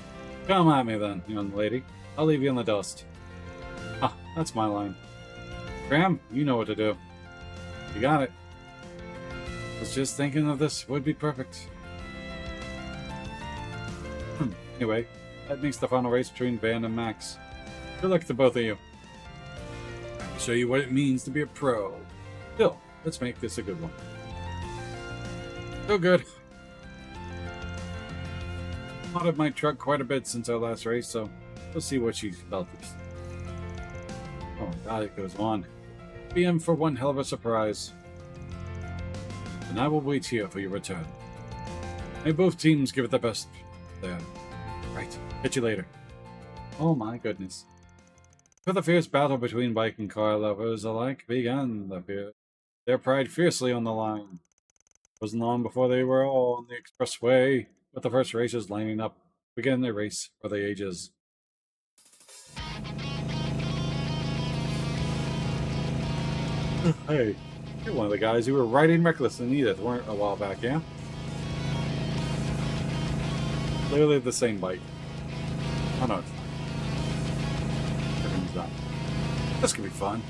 Come at me then, young lady. I'll leave you in the dust. Ah, that's my line. Graham, you know what to do. You got it. Was just thinking of this would be perfect. Anyway, that makes the final race between Van and Max. Good luck to both of you. I'll show you what it means to be a pro. Still, let's make this a good one. So good. Modded my truck quite a bit since our last race, so we'll see what she felt. Oh god, it goes on. Be in for one hell of a surprise. And I will wait here for your return. May both teams give it their best there. Right, catch you later. Oh my goodness. For the fierce battle between bike and car lovers alike began, their pride fiercely on the line. It wasn't long before they were all on the expressway, with the first racers lining up, began their race for the ages. Hey, you're one of the guys who were riding reckless in Edith, weren't a while back, yeah? Clearly the same bike. Oh no, it's not. Everything's not. This could be fun.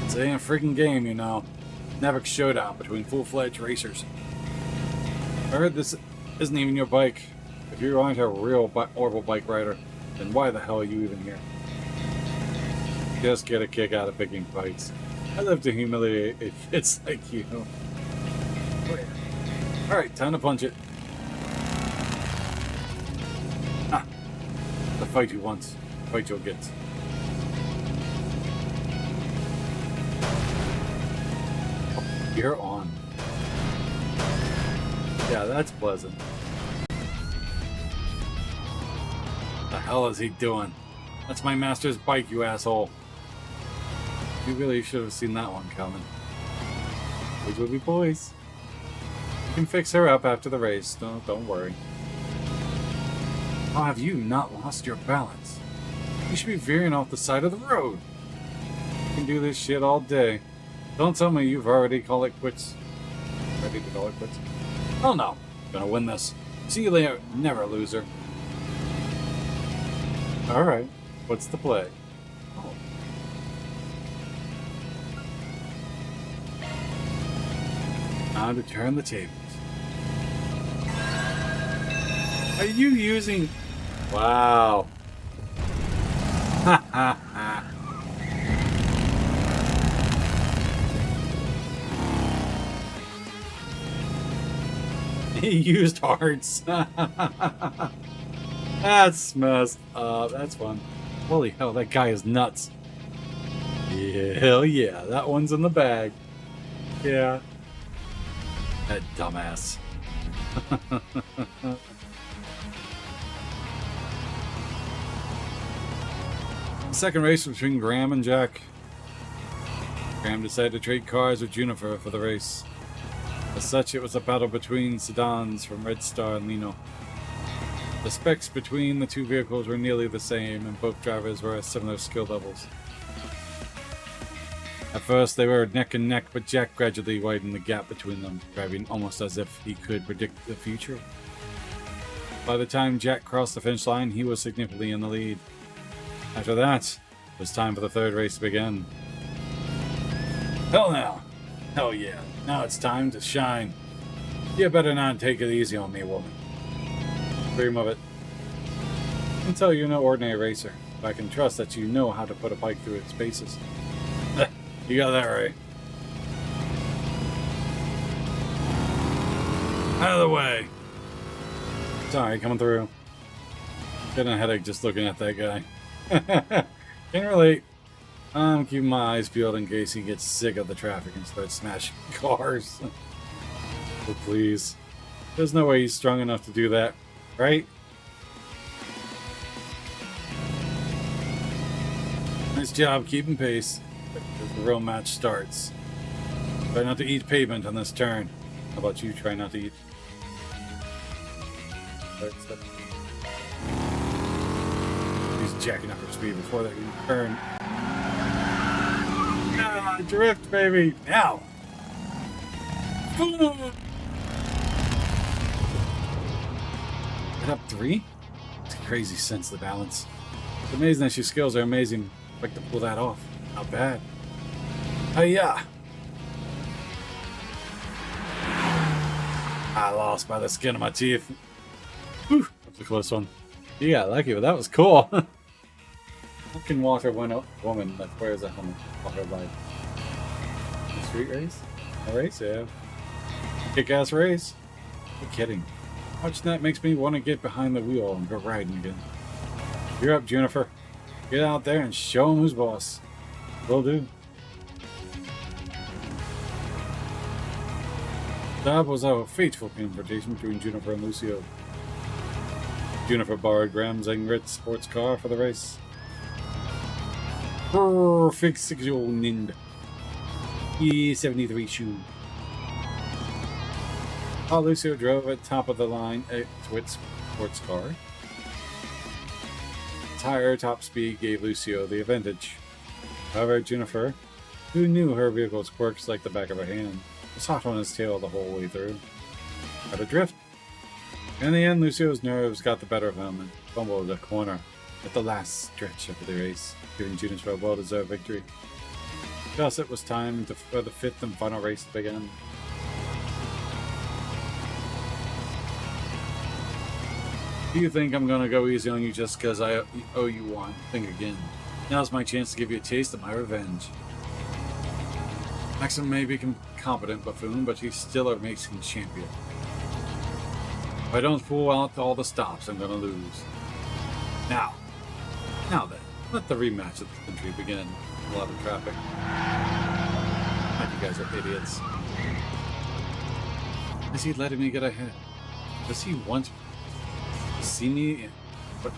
It's a freaking game, you know. Navik's Showdown between full-fledged racers. I heard this isn't even your bike. If you aren't a real Orbital bike rider, then why the hell are you even here? Just get a kick out of picking fights. I love to humiliate it's like you. Alright, time to punch it. Ah, the fight you want, the fight you'll get. Oh, you're on. Yeah, that's pleasant. What the hell is he doing? That's my master's bike, you asshole. You really should have seen that one coming. Boys will be boys. You can fix her up after the race. Don't worry. How have you not lost your balance? You should be veering off the side of the road. You can do this shit all day. Don't tell me you've already called it quits. Ready to call it quits? Oh no. Gonna win this. See you later. Never a loser. Alright. What's the play? Time to turn the tables. Are you using... Wow. Ha ha ha. He used hearts. That's messed up. That's fun. Holy hell, that guy is nuts. Yeah, hell yeah. That one's in the bag. Yeah. That dumbass. Second race between Graham and Jack. Graham decided to trade cars with Juniper for the race. As such, it was a battle between sedans from Red Star and Lino. The specs between the two vehicles were nearly the same, and both drivers were at similar skill levels. At first, they were neck and neck, but Jack gradually widened the gap between them, driving almost as if he could predict the future. By the time Jack crossed the finish line, he was significantly in the lead. After that, it was time for the third race to begin. Hell now! Hell yeah, now it's time to shine. You better not take it easy on me, woman. Dream of it. I can tell you're no ordinary racer, but I can trust that you know how to put a bike through its paces. You got that right. Out of the way. Sorry, coming through. Getting a headache just looking at that guy. Can't relate. I'm keeping my eyes peeled in case he gets sick of the traffic and starts smashing cars. Oh, please. There's no way he's strong enough to do that, right? Nice job keeping pace as the real match starts. Try not to eat pavement on this turn. How about you try not to eat? He's jacking up her speed before they can turn. Ah, drift, baby! Now! Up 3? It's a crazy sense of the balance. It's amazing that your skills are amazing. Like to pull that off. Not bad. Hiya! I lost by the skin of my teeth. Whew, that was a close one. You got lucky, but that was cool. Who can water one woman that wears a helmet all her life? A street race? A race, yeah. Kick-ass race. You're kidding. Watching that makes me want to get behind the wheel and go riding again. You're up, Juniper. Get out there and show him who's boss. Will do. That was a fateful confrontation between Juniper and Lucio. Juniper borrowed Graham's Ingrid's sports car for the race. Perfectioned. E73 shoe. While Lucio drove at top of the line to its sports car, its higher top speed gave Lucio the advantage. However, Juniper, who knew her vehicle's quirks like the back of her hand, was hot on his tail the whole way through. Had a drift. In the end, Lucio's nerves got the better of him and fumbled a corner at the last stretch of the race, giving Juniper a well-deserved victory. Thus, it was time for the fifth and final race to begin. Do you think I'm gonna go easy on you just because I owe you one? Think again. Now's my chance to give you a taste of my revenge. Maxim may be a competent buffoon, but he's still a racing champion. If I don't pull out all the stops, I'm gonna lose. Now then, let the rematch of the country begin. A lot of traffic. You guys are idiots. Is he letting me get ahead? Does he want to see me? What?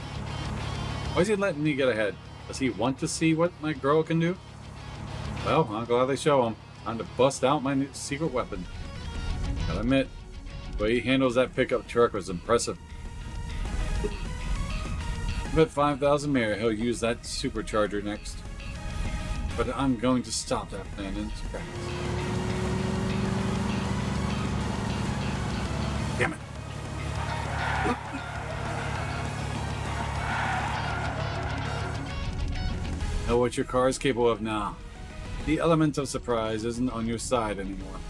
Why is he letting me get ahead? Does he want to see what my girl can do? Well, I'll gladly show him. Time to bust out my new secret weapon. Gotta admit, the way he handles that pickup truck was impressive. But 5,000 mirror, he'll use that supercharger next. But I'm going to stop that plan in its tracks. Damn it. Know what your car is capable of now. The element of surprise isn't on your side anymore.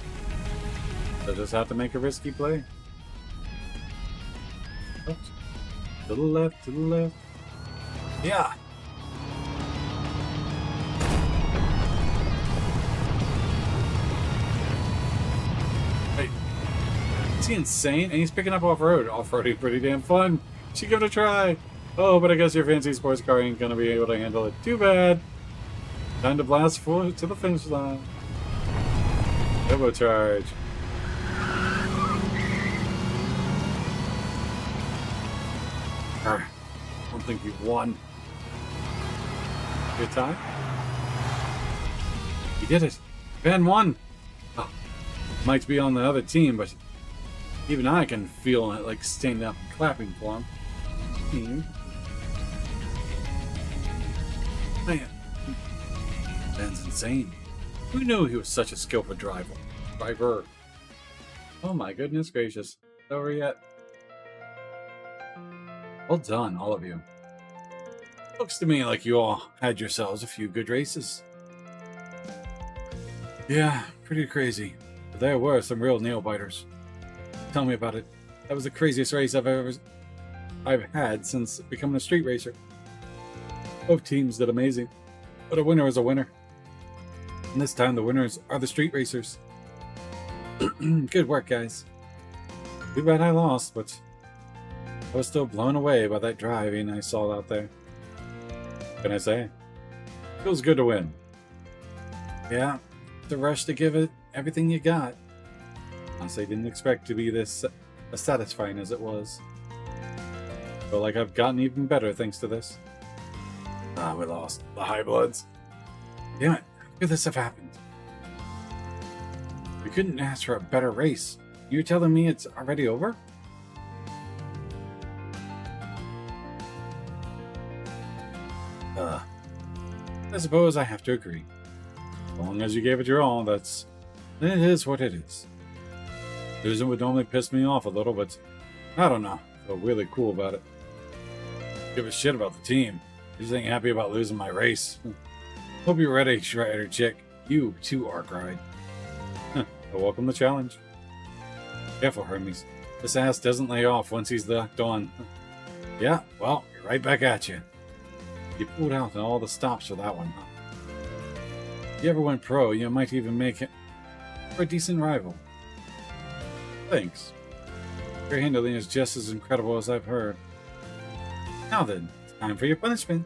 So just have to make a risky play. Oops. To the left, to the left. Yeah. Hey, is he insane? And he's picking up off-road. Off-roading pretty damn fun. Should give it a try. Oh, but I guess your fancy sports car ain't gonna be able to handle it. Too bad. Time to blast forward to the finish line. Turbo charge. I don't think you've won. Good time? You did it. Ben won. Oh, might be on the other team, but even I can feel it like standing up and clapping for him. Man, Ben's insane. Who knew he was such a skillful driver? Oh my goodness gracious. Over yet. Well done, all of you. Looks to me like you all had yourselves a few good races. Yeah, pretty crazy. But there were some real nail-biters. Tell me about it. That was the craziest race I've had since becoming a street racer. Both teams did amazing, but a winner is a winner. And this time the winners are the street racers. Good work, guys. Too bad I lost, but I was still blown away by that driving I saw out there. What can I say? Feels good to win. Yeah, the rush to give it everything you got. Honestly, didn't expect to be this as satisfying as it was. Feel like I've gotten even better thanks to this. Ah, we lost the High Bloods. Damn it, how could this have happened? We couldn't ask for a better race. You're telling me it's already over? I suppose I have to agree. As long as you gave it your all, it is what it is. Losing would normally piss me off a little, but I don't know. I feel really cool about it. Give a shit about the team. I just ain't happy about losing my race. Hope you're ready, Shredder Chick. You too, Arkride. I welcome the challenge. Careful, Hermes. This ass doesn't lay off once he's locked on. Yeah, well, you're right back at you. You pulled out all the stops for that one, huh? If you ever went pro, you might even make it for a decent rival. Thanks. Your handling is just as incredible as I've heard. Now then, it's time for your punishment.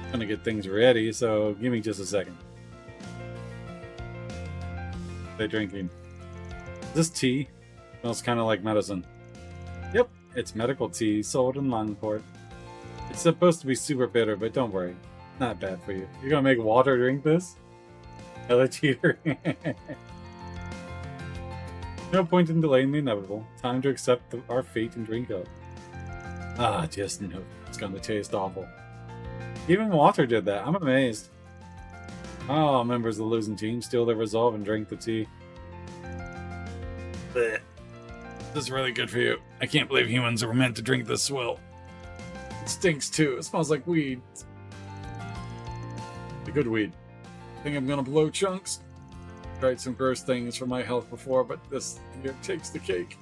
I'm gonna get things ready, so give me just a second. They're drinking. This tea smells kind of like medicine. Yep, it's medical tea sold in Longport. It's supposed to be super bitter, but don't worry. Not bad for you. You're gonna make water drink this? Hella cheater. No point in delaying the inevitable. Time to accept our fate and drink up. Ah, just no. It's gonna taste awful. Even water did that. I'm amazed. Oh, members of the losing team steal their resolve and drink the tea. Blech. This is really good for you. I can't believe humans are meant to drink this swill. It stinks too. It smells like weed. The good weed. I think I'm gonna blow chunks. Tried some gross things for my health before, but this here takes the cake.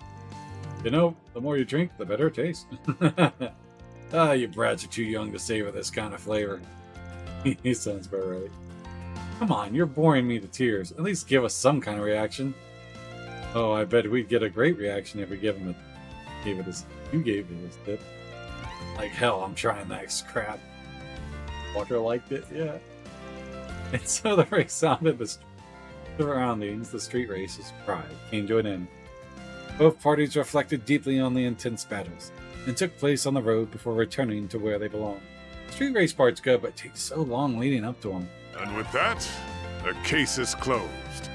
You know, the more you drink, the better it tastes. Ah, you brats are too young to savor this kind of flavor. He sounds about right. Come on, you're boring me to tears. At least give us some kind of reaction. Oh, I bet we'd get a great reaction if we you gave it this tip. Like hell, I'm trying that crap. Walker liked it, yeah. And so the race sounded the surroundings, the street race's pride, came to an end. Both parties reflected deeply on the intense battles, and took place on the road before returning to where they belong. The street race part's good, but it takes so long leading up to them. And with that, the case is closed.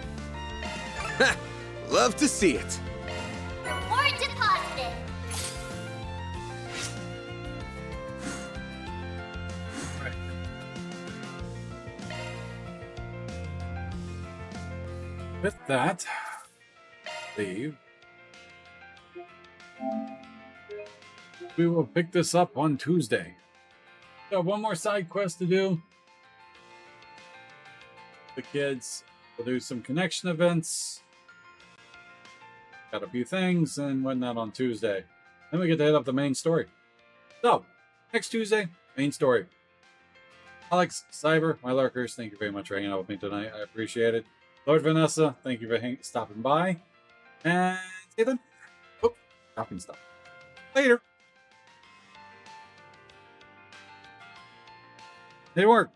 Love to see it. Reward deposited. With that, leave. We will pick this up on Tuesday. Got one more side quest to do. The kids will do some connection events. Got a few things and whatnot on Tuesday. Then we get to hit up the main story. So, next Tuesday, main story. Alex, Cyber, my lurkers, thank you very much for hanging out with me tonight. I appreciate it. Lord Vanessa, thank you for stopping by. And see them. Oh, stopping stuff. Later. Did it work?